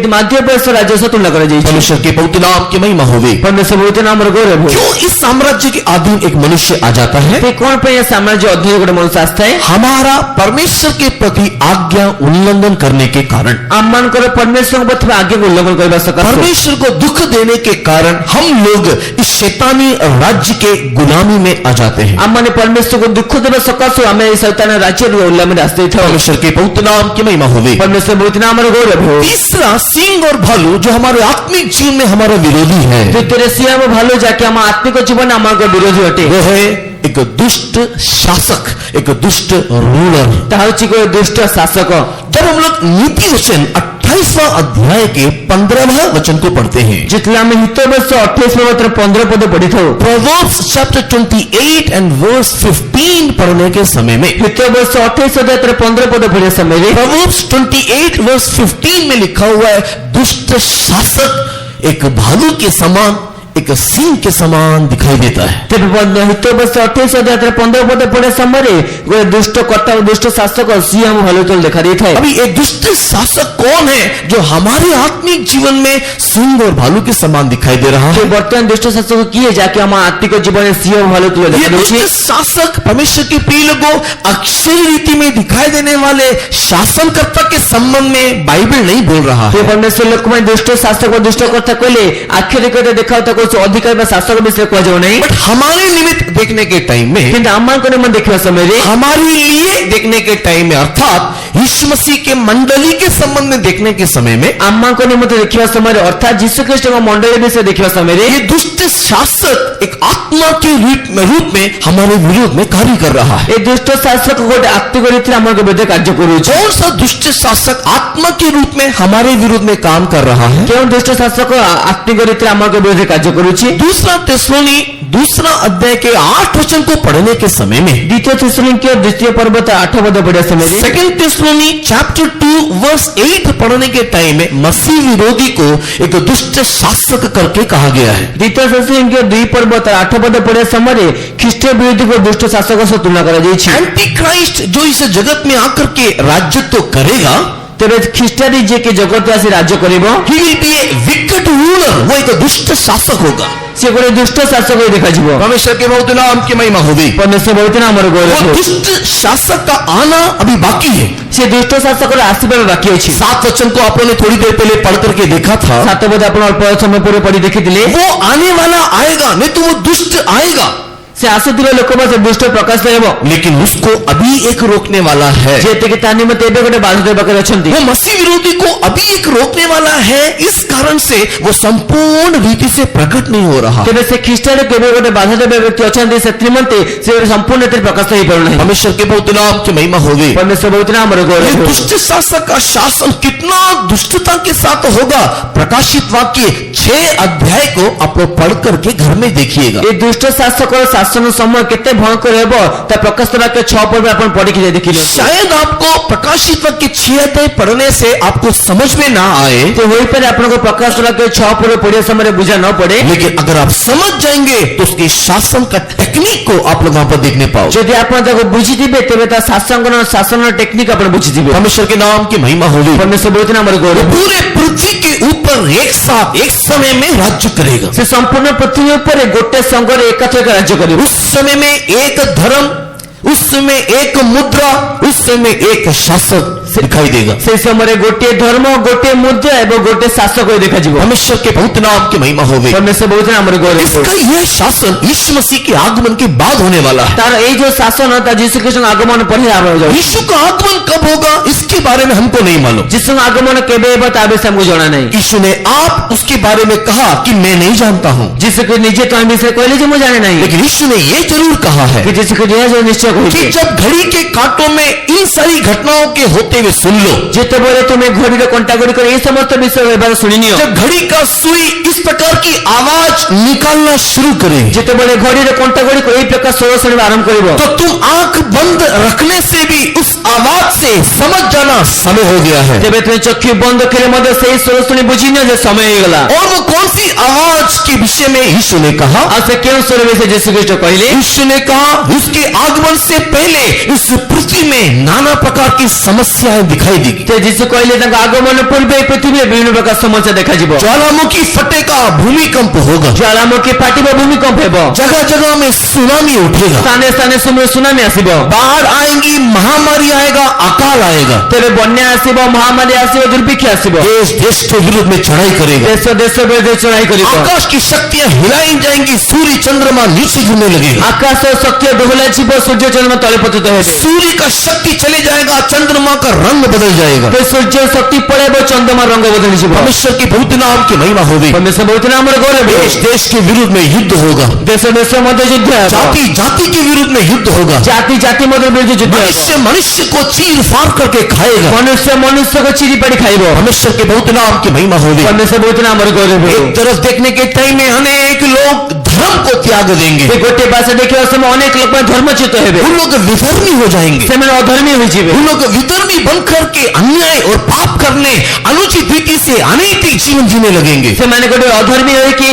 मध्य पारसी राज्य से तुलना कर परमेश्वर के पवित्र नाम की महिमा होवे। परमेश्वर पवित्र नाम गौरव हो। क्यों इस साम्राज्य के अधीन एक मनुष्य आ जाता है? ते कौन पे यह साम्राज्य अधीन गोटे मनुष्य आस्था है? हमारा परमेश्वर के प्रति आज्ञा उल्लंघन करने के कारण, आम्मान करो परमेश्वर को प्रति आज्ञा उल्लंघन करबा सका परमेश्वर को दुख देने के कारण हम लोग इस शैतानी राज्य के गुलामी में आ जाते हैं। आम्माने परमेश्वर को दुख देबा सकाशे हमें शैतान राज्य गुलामी में आस्ते था। परमेश्वर के पवित्र नाम की महिमा होवे। परमेश्वर पवित्र नाम गौरव हो। तीसरा, सिंह और भालू जो हमारे आत्मिक जीवन में हमारा विरोधी है, तो तेरे सिंह और भालू जाके हम आत्मिक जीवन हमारे विरोधी हटे। वो है एक दुष्ट शासक, एक दुष्ट रूलर। ताहुची को दुष्ट शासक। जब हम लोग नीति वचन 28वां अध्याय के 15वां वचन को पढ़ते हैं, जितला में हितोबस 28 15 पद पढ़ी थो। Proverbs chapter 28 and verse 15 पढ़ने के समय में, हितोबस 28 15 पद पढ़े समय में Proverbs 28 verse 15 में लिखा हुआ है, दुष्ट शासक एक भालू के समान, एक सिंह के समान दिखाई देता है। हितोबस 28 15 पद पढ़े समय गोटे दुष्ट कर्ता दुष्ट शासक सिंह भालू तो देखा देता है। अभी एक दुष्ट शासक कौन है जो हमारे आत्मिक जीवन में सिंह और भालू के समान दिखाई दे रहा है? वर्तमान दुष्ट शासक किए जाके हम आत्मिक जीवन में सिंह भालू तो ये दुष्ट शासक परमेश्वर के प्रिय लोगों अक्षर रीति में दिखाई देने वाले शासनकर्ता के संबंध में बाइबल नहीं बोल रहा है। परमेश्वर लोक में दुष्ट शासक और दुष्ट कर्ता कहले आखिर कहते देखा कुछ अधिकार शासक विषय कह जाओ नहीं, बट हमारे निमित्त देखने के टाइम में, किंतु आम्मान को मन देखने समय हमारे लिए देखने के टाइम में, अर्थात यीशु मसीह के मंडली के संबंध में देखने के समय में, आम्मान को निमित्त देखने समय अर्थात यीशु ख्रिस्ट का मंडली विषय देखने समय ये दुष्ट शासक एक आत्मा के रूप में हमारे विरोध में कार्य कर रहा है। ये दुष्ट शासक गोटे आत्मिक रीति हमारे विरुद्ध कार्य करू। कौन सा दुष्ट शासक आत्मा के रूप में हमारे विरोध में काम कर रहा है? क्यों दुष्ट शासक आत्मिक रीति हमारे विरुद्ध कार्य करू? दूसरा थिस्सलुनी 2 अध्याय के 8 वचन को पढ़ने के समय में, द्वितीय थिस्सलुनी द्वितीय पर्व 8 पद पढ़े समय, सेकंड थिस्सलुनी चैप्टर 2 वर्स 8 पढ़ने के टाइम में मसीह विरोधी को एक दुष्ट शासक करके कहा गया है। द्वितीय थिस्सलुनी 2 पर्व 8 पद पढ़े समय ख्रिस्ट विरोधी को दुष्ट शासक से तुलना करा जाई छै। एंटी क्राइस्ट जो इस जगत में आकर के राज्यत्व करेगा, तेरे ख्रिस्टानी जे के जगत आसी राज्य करिबो, he will be A wicket ruler, वो एक दुष्ट शासक होगा। से गोटे दुष्ट शासक देखा जीवो। परमेश्वर के बहुत नाम की महिमा होगी। परमेश्वर बहुत नाम गौरव। वो दुष्ट शासक का आना अभी बाकी है। से दुष्ट शासक आसवा बाकी अच्छी। 7 वचन को आपने थोड़ी देर पहले पढ़ करके देखा था। 7 पद आप अल्प समय पूर्व पढ़ी देखी दिले। वो आने वाला आएगा, नहीं तो वो दुष्ट आएगा। से आसुथिबा लोक से दुष्ट प्रकाश हेबो, लेकिन उसको अभी एक रोकने वाला है। जेते के तानी मते एबे गोटे बाधा देबा करे अछंती। वो मसीह विरोधी को अभी एक रोकने वाला है, इस कारण से वो संपूर्ण रीति से प्रकट नहीं हो रहा। तेरे से ख्रिस्टान के एबे गोटे बाधा देबा व्यक्ति अछंती से श्रीमंते से संपूर्ण रीति प्रकाश नहीं पड़ नहीं। परमेश्वर के बहुत नाम की महिमा होगी। परमेश्वर बहुत नाम ये दुष्ट शासक का शासन कितना दुष्टता के साथ होगा, प्रकाशित वाक्य 6 अध्याय को आप लोग पढ़ करके घर में देखिएगा। ये दुष्ट शासक और शासन समय कितने भयंकर हेबो ता प्रकाशित वाक्य 6 पद में अपन पढ़ी के देखिले। शायद आपको प्रकाशित वाक्य 6 अध्याय पढ़ने से आपको समझ में ना आए, तो वही पर आपन को प्रकाशित वाक्य 6 पद पढ़े समय बुझा न पड़े, लेकिन अगर आप समझ जाएंगे तो उसके शासन का टेक्निक को आप लोग वहां पर देखने पाओ। यदि आपन ताको बुझी दिबे तबे ता शासन टेक्निक आपन बुझी दिबे। परमेश्वर के नाम की महिमा होगी। परमेश्वर बहुत नाम गौरव। पूरे पृथ्वी के ऊपर एक साथ एक समय में राज्य करेगा। से संपूर्ण पृथ्वी ऊपर गोटे संघर एकत्र राज्य करेगा। उस समय में एक धर्म, उस समय एक मुद्रा, उस समय एक शासक दिखाई देगा। से समय गोटे धर्म, गोटे मुद्रा एवं गोटे शासक देखा जीव। परमेश्वर के बहुत नाम की महिमा होगी। परमेश्वर बहुत नाम गौरव। इसका यह शासन यीशु मसीह के आगमन के बाद होने वाला है। तार ये जो शासन होता यीशु कृष्ण आगमन पर ही आवे। यीशु का आगमन कब होगा इसके बारे में हमको नहीं मालूम। ଯୀଶୁଙ୍କ ଆଗମନ କେବେ ହେବ ତା ବିଷୟରେ ଆମକୁ ଜଣା ନାହିଁ। यीशु ने आप उसके बारे में कहा कि मैं नहीं जानता हूं, ଯୀଶୁ ନିଜେ ତମ ବିଷୟରେ କହିଲେ ଯେ ମୁଁ ଜାଣେ ନାହିଁ। लेकिन यीशु ने यह जरूर कहा है कि ଯୀଶୁ ନିଶ୍ଚୟ कि କହିଲେ जब घड़ी के कांटों में इन सारी घटनाओं के होते हुए सुन लो, ଯେତେବେଳେ ତୁମେ ଘଡ଼ିର କଣ୍ଟା ଗୁଡ଼ିକର ଏହି ସମସ୍ତ ବିଷୟ ହେବାର ଶୁଣିନିଅ, जब घड़ी का सुई इस प्रकार की आवाज निकालना शुरू करे, ଯେତେବେଳେ ଘଡ଼ିର କଣ୍ଟା ଗୁଡ଼ିକ ଏହି ପ୍ରକାର ସ୍ୱର ଶୁଣିବା ଆରମ୍ଭ କରିବ, तो तुम आंख बंद रखने से भी उस आवाज से समझ जाना समय हो गया है। ତେବେ ତୁମେ ଚକ୍ଷୁ ବନ୍ଦ କଲେ ମଧ୍ୟ ସେହି ସ୍ୱର ଶୁଣି ବୁଝିନିଅ ଯେ ସମୟ ହେଇଗଲା। और वो कौन सी आवाज के विषय में यीशु ने कहा? ଆଉ ସେ କେଉଁ ସ୍ୱର ବିଷୟରେ ଯୀଶୁ ଖ୍ରୀଷ୍ଟ କହିଲେ? यीशु ने कहा उसके आगमन से पहले इस पृथ्वी में नाना प्रकार की समस्याएं दिखाई देगी। ସେ ଯୀଶୁ କହିଲେ ତାଙ୍କ ଆଗମନ ପୂର୍ବେ ଏହି ପୃଥିବୀରେ ବିଭିନ୍ନ ପ୍ରକାର ସମସ୍ୟା ଦେଖାଯିବ। ज्वालामुखी फटेगा, भूमिकंप होगा, ଜ୍ୱାଳାମୁଖୀ ଫାଟିବ, ଭୂମିକମ୍ପ ହେବ, जगह जगह में सुनामी उठेगा, ସ୍ଥାନେ ସ୍ଥାନେ ସୁନାମି ଆସିବ, बाढ़ आएंगी, महामारी आएगा, अकाल आएगा, ତେବେ ବନ୍ୟା ଆସିବ, ମହାମାରୀ ଆସିବ, ଦୁର୍ଭିକ୍ଷ ଆସିବ, देश देश के विरुद्ध में चढ़ाई करेगा, ଦେଶ ଦେଶ ବିରୁଦ୍ଧରେ ଚଢ଼ାଇ କରିବ, आकाश की शक्तियां हिलाई जाएंगी, सूर्य चंद्रमा नीचे गिरने लगेगा, ଆକାଶ ଶକ୍ତି ଦୋହଲା ଯିବ, ସୂର୍ଯ୍ୟ ଚନ୍ଦ୍रमा ତଳେ ପତିତ ହେବେ, सूर्य का शक्ति चले जाएगा, चंद्रमा का रंग बदल जाएगा। ते ସୂର୍ଯ୍ୟ ଶକ୍ତି ପଳେଇବ, ଚନ୍ଦ୍रमा ରଙ୍ଗ ବଦଳିଯିବ। परमेश्वर की बहुत नाम की महिमा होगी। ପରମେଶ୍ୱର ବହୁତ ନାମରେ ଗୌରବ, देश देश के विरुद्ध में युद्ध होगा, ଦେଶ ଦେଶ ମଧ୍ୟ ଯୁଦ୍ଧ ହେବ, जाति जाति के विरुद्ध में युद्ध होगा, ଜାତି ଜାତି ମଧ୍ୟ ବିରୁଦ୍ଧ ଯୁଦ୍ଧ ହେବ, मनुष्य मनुष्य को चीर फाड़ करके खाएगा। ମନୁଷ୍ୟ ମନୁଷ୍ୟକୁ ଚିରି ପାଡ଼ି ଖାଇବ। परमेश्वर के बहुत नाम की महिमा होगी। ପରମେଶ୍ୱର ବହୁତ ନାମରେ ଗୌରବ। एक तरफ देखने के टाइम में अनेक लोग धर्म को त्याग देंगे, ଏ ଗୋଟେ ପାଶ ଦେଖିବା ସମୟ ଅନେକ ଲୋକ ଧର୍ମଚ୍ୟୁତ ହେବେ, उन लोग विधर्मी हो जाएंगे, ସେମାନେ ଅଧର୍ମୀ ହୋଇଯିବେ, उन लोग विधर्मी बनकर के अन्याय और पाप करने, अनुचित रीति से अनैतिक जीवन जीने लगेंगे। ସେମାନେ ଗୋଟେ ଅଧର୍ମୀ ହୋଇକି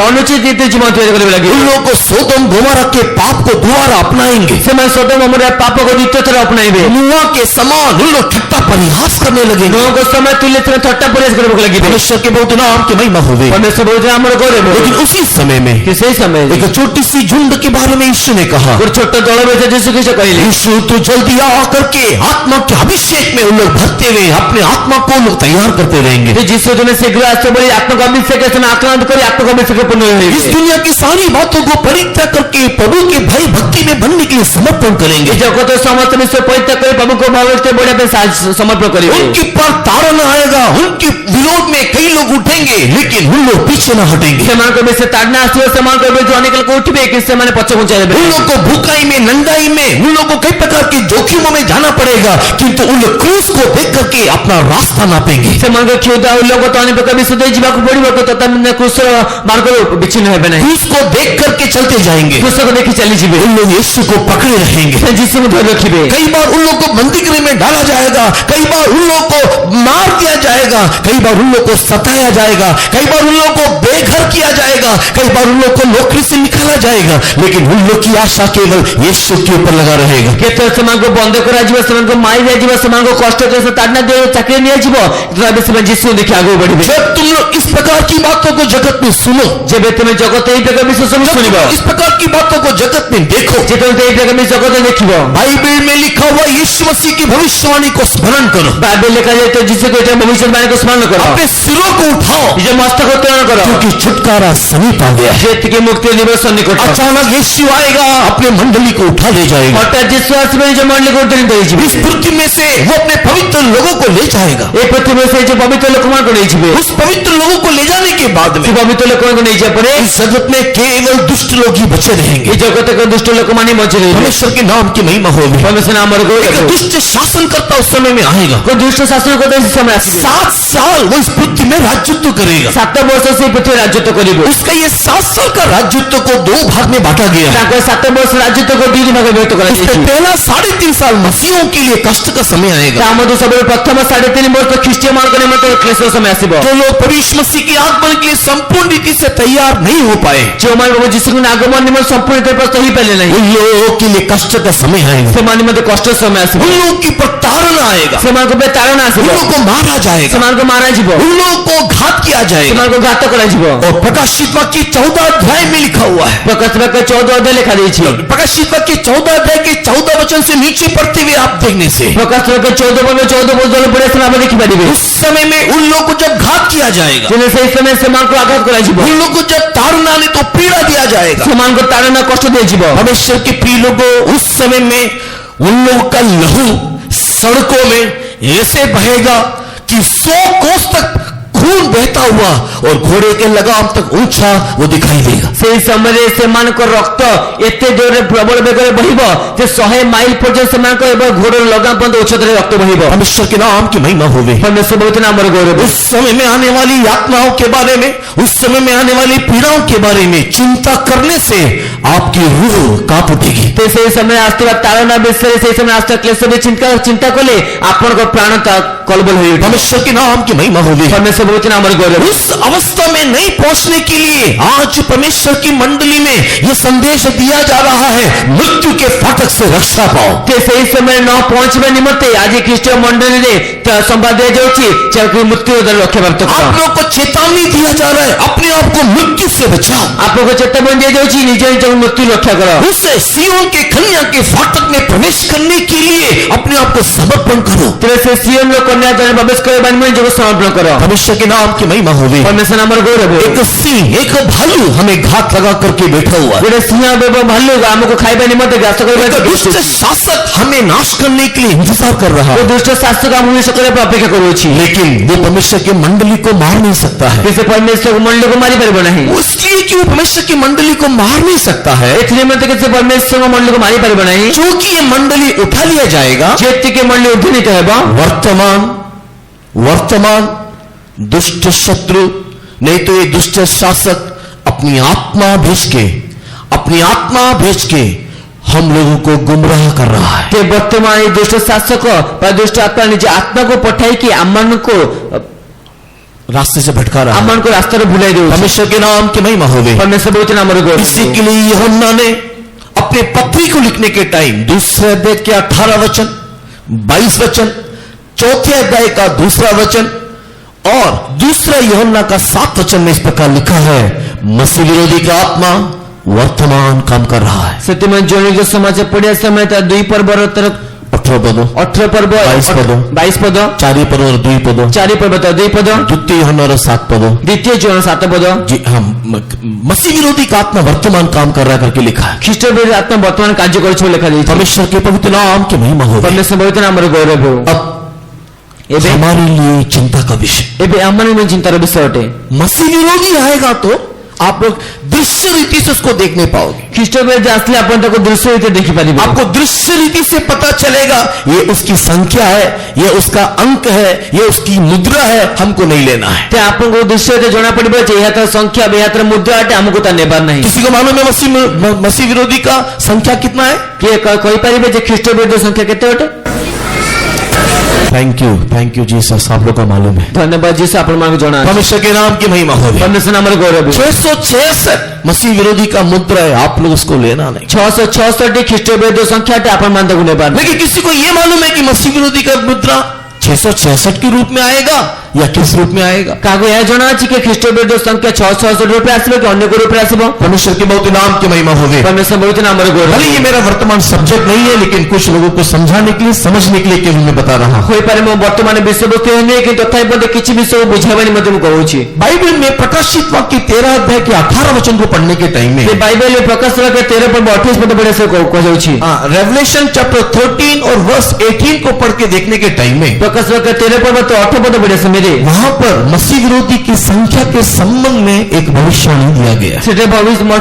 ଅନୁଚିତ ରୀତି ଜୀବନ ତିଆରି କରିବାକୁ ଲାଗିବେ, उन लोगों को सोदम गोमरा के पाप को दोबारा अपनाएंगे, ସେମାନେ ସୋଦମ ଗମୋରା ପାପକୁ ଦ୍ୱିତୀୟ ଥର अपनाइବେ, नूह के समान उन लोग ठट्टा परिहास करने लगेंगे। ନୂଆଙ୍କ ସମୟ ତୁଲ୍ୟ ସେମାନେ ଥଟ୍ଟା ପରିହାସ କରିବାକୁ ଲାଗିବେ। परमेश्वर के बहुत नाम की महिमा होगी। ପରମେଶ୍ୱର ବହୁତ ନାମରେ ଗୌରବ। लेकिन उसी समय में कि ସେହି ସମୟରେ एक छोटी सी झुंड के बारे में यीशु ने कहा, ଗୋଟେ ଛୋଟ ଦଳ ବିଷୟରେ ଯୀଶୁ ଖ୍ରୀଷ୍ଟ କହିଲେ, यीशु तो जल्दी आ करके आत्मा के अभिषेक में उन लोग भरते हुए अपने आत्मा को लोग तैयार करते रहेंगे। ଯେ ଯୀଶୁ ତୁମେ ଶୀଘ୍ର ଆସ ବୋଲି ଆତ୍ମକ ଅଭିଷେକ ସେମାନେ ଆକ୍ରାନ୍ତ କରି ଆତ୍ମକ ଅଭିଷେକ ପୂର୍ଣ୍ଣ इस ହୋଇବେ। दुनिया की सारी बातों को परित्याग करके प्रभु के भय भक्ति में बनने के लिए समर्पण ଏ करेंगे। ଜଗତ ସମସ୍ତ ବିଷୟ ପରିତ୍ୟାଗ କରି ପ୍ରଭୁଙ୍କ ଭାବରେ ବଢିବା ପାଇଁ ସମର୍ପଣ କରିବେ। उनके पर ताड़ना आएगा, उनके विरोध में कई लोग उठेंगे, लेकिन उन लोग पीछे न हटेंगे। ସେମାନଙ୍କ ବିଷୟରେ ତାଡନା ଆସିବ, ସେମାନଙ୍କ ବିରୁଦ୍ଧରେ ଅନେକ ଲୋକ ଉଠିବେ କିନ୍ତୁ ସେମାନେ ପଛ ଘୁଞ୍ଚା ଦେବେ। उन लोग को भूखाई में, नंगाई में, उन लोग को कई प्रकार के जोखिमों में जाना पड़ेगा, किंतु उन लोग क्रूस को देख करके अपना रास्ता नापेंगे। ସେମାନଙ୍କ କ୍ଷୁଧା ଲୋକ ତ ଅନେକ ପ୍ରକାର ବିଷୟ ଦେଇ ଯିବାକୁ ପଡିବ, ତଥାପି କୃଷର ମାର୍ଗରୁ ବିଚ୍ଛିନ୍ନ ହେବେ ନାହିଁ, क्रूस को देख करके चलते जाएंगे। କୃଷକ ଦେଖି ଚାଲିଯିବେ, उन लोग यीशु को पकड़े रहेंगे। ସେ ଯୀଶୁଙ୍କୁ ଧରି ରଖିବେ। कई बार उन लोग को बंदीगृह में डाला जाएगा, कई बार उन लोग को मार दिया जाएगा, कई बार उन लोग को सताया जाएगा, कई बार उन लोग को बेघर किया जाएगा, कई बार उन लोग को नौकरी से निकाला जाएगा, लेकिन उन लोग की आशा केवल यीशु के ऊपर लगा रहेगा। କେତେବେଳେ ସେମାନଙ୍କୁ ବନ୍ଦ କରାଯିବ, ସେମାନଙ୍କୁ ମାରି ଦିଆଯିବ, ସେମାନଙ୍କୁ କଷ୍ଟ କରି ତାଡନା ଦିଆ ଚାକିରି ନିଆଯିବ, ତଥାପି ସେମାନେ ଯୀଶୁଙ୍କୁ ଦେଖି ଆଗକୁ ବଢିବେ। जब तुम लोग इस प्रकार की बातों को जगत में सुनो, ଯେବେ ତୁମେ ଜଗତ ଏଇ ପ୍ରକାର ବିଷୟ ସବୁ जब तुम ଶୁଣିବ, लोग इस प्रकार की बातों को जगत में देखो, ଯେତେବେଳେ ଏଇ ପ୍ରକାର ବିଷୟ ଜଗତ ଦେଖିବ, बाइबल में लिखा हुआ यीशु मसीह की भविष्यवाणी को स्मरण करो, ବାଇବେଲ ଲେଖାଯାଇଥିବା ଯୀଶୁ ଖ୍ରୀଷ୍ଟ ଭବିଷ୍ୟବାଣୀକୁ ସ୍ମରଣ କର, अपने सिरों को उठाओ, ନିଜ ମସ୍ତକ ଉତ୍ତୋଳନ କର, क्योंकि छुटकारा समीप आ गया है। ଯେତିକି ମୁକ୍ତି ନିବେଶ ନିକଟ। अचानक यीशु आएगा, अपने मंडली को उठा ले जाएगा, ହଠାତ୍ ଯୀଶୁ ଆସିବେ, ନିଜ ମଣ୍ଡଳୀକୁ ଉତ୍ତୋଳିତ ହେଇଯିବେ। इस पृथ्वी में से वो अपने पवित्र लोगों को ले जाएगा। ଏ ପୃଥିବୀରେ ସେ ଯୋଉ ପବିତ୍ର ଲୋକମାନଙ୍କୁ ନେଇଯିବେ, उस पवित्र लोगों को ले जाने के बाद में ସେ ପବିତ୍ର ଲୋକମାନଙ୍କୁ ନେଇଯିବା ପରେ इस जगत में केवल दुष्ट लोग ही बचे रहेंगे। ଏ ଜଗତକ ଦୁଷ୍ଟ ଲୋକମାନେ ମଝିରେ ରହିବେ। परमेश्वर के नाम की महिमा होगी। ପରମେଶ୍ୱର ନାମର एक ଗୌରବ। दुष्ट शासनकर्ता उस समय में आएगा, କୋଉ ଦୁଷ୍ଟ ଶାସନ କଥା ସେ ସମୟ ଆସିବେ। 7 साल वो इस पृथ्वी में राजत्व करेगा। 7 ବର୍ଷ ସେ ପୃଥିବୀ ରାଜତ୍ୱ କରିବ। उसका ये 7 साल का राजत्व को 2 भाग में बांटा गया है। ତାଙ୍କ 7 ବର୍ଷ ରାଜତ୍ୱକୁ 2 ଭାଗରେ ବିଭକ୍ତ उसमें କରାଯାଇଛି। पहला 3.5 साल मसीहों के लिए कष्ट का समय आएगा। ତା ମଧ୍ୟରୁ ସବୁବେଳେ ପ୍ରଥମ 3.5 ବର୍ଷ ଖ୍ରୀଷ୍ଟିୟମାନଙ୍କ ନିମନ୍ତେ କ୍ଲେଶର ସମୟ ଆସିବ। जो लोग प्रभु मसीह के आगमन के लिए संपूर्ण रीति से तैयार नहीं हो पाए, ଯେଉଁମାନେ ପ୍ରଭୁ ଯୀଶୁଙ୍କ ଆଗମନ ନିମନ୍ତେ ସମ୍ପୂର୍ଣ୍ଣ ରୂପେ ପ୍ରସ୍ତୁତ ହେଇପାରିଲେ ନାହିଁ, उन लोगों के लिए कष्ट का समय आएगा। ସେମାନେ ନିମନ୍ତେ କଷ୍ଟ ସମୟ ଆସିବ। उन लोगों की प्रताड़ना आएगा, ସେମାନଙ୍କ ଉପରେ ତାଡ଼ନା उन ଆସିବ, लोगों को मारा जाएगा, ସେମାନଙ୍କୁ ମାରାଯିବ, उन लोगों को घात किया जाएगा। ସେମାନଙ୍କୁ ଘାତ କରାଯିବ। और प्रकाशित वाक्य 14 अध्याय में लिखा हुआ है, ପ୍ରକାଶ ବାକ୍ୟ 14 ଅଧ୍ୟାୟ ଲେଖା ଦେଇଛି। प्रकाशित वाक्य 14 अध्याय के 14 वचन से नीचे पढ़ते हुए आप देखने से ପ୍ରକାଶ ବାକ୍ୟ 14 ବର୍ଷ ପଡ଼େ ସେମାନେ ଆମେ ଦେଖିପାରିବେ। उस समय में उन लोगों को जब घात किया जाएगा, ଦିନେ ସେହି ସମୟ ସେମାନଙ୍କୁ ଆଘାତ କରାଯିବ, उन लोगों को जब ताड़ना नहीं तो पीड़ा दिया जाएगा। ସେମାନଙ୍କୁ ତାଡ଼ନା କଷ୍ଟ ଦିଆଯିବ। परमेश्वर के प्रिय लोगों, उस समय में उन लोगों का लहू सड़कों में ऐसे बहेगा कि 100 कोस तक खून बहता हुआ और घोड़े के लगाम तक ऊंचा वो दिखाई देगा। ସେହି ସମୟରେ ସେମାନଙ୍କ ରକ୍ତ ଏତେ ଜୋରରେ ପ୍ରବଳ ବେଗରେ ବହିବ ଯେ 100 ମାଇଲ ପର୍ଯ୍ୟନ୍ତ ସେମାନଙ୍କ ଏବଂ ଘୋଡ଼ର ଲଗାମ ପର୍ଯ୍ୟନ୍ତ ଉଚ୍ଚତାରେ ରକ୍ତ ବହିବ। परमेश्वर के नाम की महिमा होवे। परमेश्वर ବହୁତ ନାମର ଗୌରବ। उस समय में आने वाली यातनाओं के बारे में, उस समय में आने वाली पीड़ाओं के बारे में चिंता करने से आपकी रूह कांप उठेगी। ତ ସେହି ସମୟରେ ଆସୁଥିବା ତାଳନା ବିଷୟରେ, ସେହି ସମୟରେ ଆସୁଥିବା କ୍ଲେଶ ବିଷୟରେ ଚିନ୍ତା କଲେ ଆପଣଙ୍କ ପ୍ରାଣ କଲବଲ ହୋଇ ଉଠିବ। परमेश्वर के नाम की महिमा होवे। परमेश्वर ବହୁତ ନାମର ଗୌରବ। उस अवस्था में नहीं पहुंचने के लिए आज परमेश्वर की मंडली में यह संदेश दिया जा रहा है, मृत्यु के फाटक से रक्षा पाओ। ते ସେହି ସମୟରେ ନ ପହଞ୍ଚିବା ନିମନ୍ତେ ଆଜି ଖ୍ରୀଷ୍ଟୀୟ ମଣ୍ଡଳୀରେ ସମ୍ବାଦ ଦିଆଯାଉଛି ଯେ ମୃତ୍ୟୁ ଦ୍ୱାରା ରକ୍ଷା ପ୍ରାପ୍ତ କର। आप लोग को चेतावनी दिया जा रहा है, अपने आप को मृत्यु से बचाओ। ଆପଣଙ୍କୁ ଚେତାବନୀ ଦିଆଯାଉଛି ନିଜ ନିଜକୁ ମୃତ୍ୟୁ ରକ୍ଷା କର। उस सियोन के कन्या के फाटक में प्रवेश करने के लिए अपने आप को समर्पण करो। ତେବେ ସେ ସିଓନର କନ୍ୟା ଦ୍ୱାରା ପ୍ରବେଶ କରିବା ନିମନ୍ତେ ନିଜକୁ ସମର୍ପଣ କର। परमेश्वर के नाम की महिमा होवे। परमेश्वर नामର ଗୌରବ। एक सिंह, एक भालू हमें घात लगा करके बैठा हुआ है। ଗୋଟେ ସିଂହ ଏବଂ ଭାଲୁ ଆମକୁ ଖାଇବା ନିମନ୍ତେ ଗ୍ରାସ କରିବା एक दुष्ट शासक हमें नाश करने के लिए इंतजार कर रहा ଓ है, ଦୁଷ୍ଟ ଶାସକ ଆମକୁ ବିନାଶ କରିବା ପାଇଁ ଅପେକ୍ଷା କରୁଅଛି। लेकिन वो परमेश्वर की मंडली को मार नहीं सकता है। ସେ ପରମେଶ୍ୱର ମଣ୍ଡଳୀକୁ ମାରିପାରିବ ନାହିଁ। वो इसलिए कि वो परमेश्वर की मंडली को मार नहीं सकता है ଏଥିନିମନ୍ତେ କି ସେ ପରମେଶ୍ୱରଙ୍କ ମଣ୍ଡଳୀକୁ ମାରିପାରିବ ନାହିଁ। क्योंकि ये मंडली उठा लिया जाएगा। ଯେତିକି ମଣ୍ଡଳୀ ଉଦ୍ଧୀନିତ ହେବ, वर्तमान दुष्ट शत्रु, नहीं तो ये दुष्ट शासक अपनी आत्मा भेज के हम लोगों को गुमराह कर रहा है। ସେ ବର୍ତ୍ତମାନ ଏଇ ଦୁଷ୍ଟ ଶାସକ ବା ଦୁଷ୍ଟ ଆତ୍ମା ନିଜ ଆତ୍ମାକୁ ପଠାଇକି ଆମମାନଙ୍କୁ रास्ते से भटका रहा है। ଆମମାନଙ୍କୁ ରାସ୍ତାରେ ଭୁଲାଇ ଦେଉଛି। परमेश्वर के नाम की महिमा होवे। परमेश्वर ବହୁତ ନାମର ଗୌରବ। इसी के लिए यूहन्ना ने अपने पत्री को लिखने के टाइम दूसरे अध्याय के 18 वचन, 22 वचन, चौथे अध्याय का 2 वचन और दूसरा यूहन्ना का 7 वचन में इस प्रकार लिखा है, मसीह विरोधी का आत्मा वर्तमान काम कर रहा है। ସେଥିପାଇଁ ଜନୈକ ସମାଜ ପଢିବା ସମୟ ତା 2 ପର୍ବର 18 पद, 18 पर्व 22 पद, 22 पद, 4 पद और 2 पद, 4 पर्व ତ 2 पद, द्वितीय यूहन्ना 7 पद। ଦ୍ୱିତୀୟ ଜନ 7 ପଦ। जी हम मसीह विरोधी का आत्मा वर्तमान काम कर रहा है करके लिखा है। ଖ୍ରୀଷ୍ଟ ବିରୋଧୀ ଆତ୍ମା ବର୍ତ୍ତମାନ କାର୍ଯ୍ୟ କରୁଛି ବୋଲି ଲେଖାଯାଇଛି। परमेश्वर के पवित्र नाम की महिमा हो। परमेश्वर ବହୁତ ନାମର ଗୌରବ ହେଉ। अब ଏବେ हमारे लिए चिंता का विषय, ଏବେ ଆମମାନଙ୍କ ଚିନ୍ତାର ବିଷୟ ଅଟେ। मसीह विरोधी आएगा तो आप लोग दृश्य रीति से उसको देख नहीं पाओगे। ଖ୍ରୀଷ୍ଟ ବିରୋଧୀ ଆସିଲେ ଆପଣ ତାକୁ ଦୃଶ୍ୟ ରୀତି ଦେଖିପାରିବେ। आपको दृश्य रीति से पता चलेगा ये उसकी संख्या है, ये उसका अंक है, ये उसकी मुद्रा है, हमको नहीं लेना है। ते ଆପଣଙ୍କୁ ଦୃଶ୍ୟ ରୀତି ଜଣା ପଡିବ ଯେ ଏହା ତାର ସଂଖ୍ୟା ଏହା ତାର ମୁଦ୍ରା ଅଟେ, ଆମକୁ ତା ନେବାର ନାହିଁ। किसी को मालूम है मसीह विरोधी का संख्या कितना है? କିଏ କହିପାରିବେ ଯେ ଖ୍ରୀଷ୍ଟ ବିରୋଧୀ ସଂଖ୍ୟା କେତେ ଅଟେ? थैंक यू जीसस, आप लोग का मालूम है। ଧନ୍ୟବାଦ ଯୀଶୁ, ଆପଣମାନଙ୍କୁ ଜଣା ଅଛି। परमेश्वर के नाम की महिमा हो। परमेश्वर नामର ଗୌରବ। 666 मसीह विरोधी का मुद्रा है, आप लोग उसको लेना नहीं। 666 ଖ୍ରୀଷ୍ଟ ବିରୋଧୀ ସଂଖ୍ୟା ଅଟେ, ଆପଣମାନେ ତାକୁ ନେବାର ନାହିଁ। लेकिन किसी को यह मालूम है कि मसीह विरोधी का मुद्रा 666 के रूप में आएगा या किस रूप में आएगा? କାହାକୁ ଏହା ଜଣା ଅଛି କି ଖ୍ରୀଷ୍ଟ ବିରୋଧୀ ସଂଖ୍ୟା 666 ରୂପରେ ଆସିବ କି ଅନ୍ୟ କୋଉ ରୂପରେ ଆସିବ? परमेश्वर के बहुत नाम की महिमा होवे। परमेश्वर ବହୁତ ନାମର ଗୌରବ। भले ये मेरा वर्तमान सब्जेक्ट नहीं है, लेकिन कुछ लोगों को समझाने के लिए, समझने के लिए केवल मैं बता रहा हूँ। ହୋଇପାରେ ମୁଁ ବର୍ତ୍ତମାନ ବିଷୟବସ୍ତୁ ନୁହେଁ, କିନ୍ତୁ ତଥାପି ମଧ୍ୟ କିଛି ବିଷୟକୁ ବୁଝାଇବା ନିମନ୍ତେ ମୁଁ କହୁଛି। बाइबल में प्रकाशित वाक्य 13 अध्याय के 18 वचन को पढ़ने के टाइम में ସେ ବାଇବେଲରେ ପ୍ରକାଶ ବାକ୍ୟ 13 पर्व 28 पद पढ़े से କୁହାଯାଉଛି। रेवलेशन चैप्टर 13 और वर्स 18 को पढ़ के देखने के टाइम में ପ୍ରକାଶ ବାକ୍ୟ 13 पर्व तो 8 पद पढ़े ସମୟରେ वहां पर मसीह विरोधी की संख्या के संबंध में एक भविष्यवाणी दिया गया। ସେଟା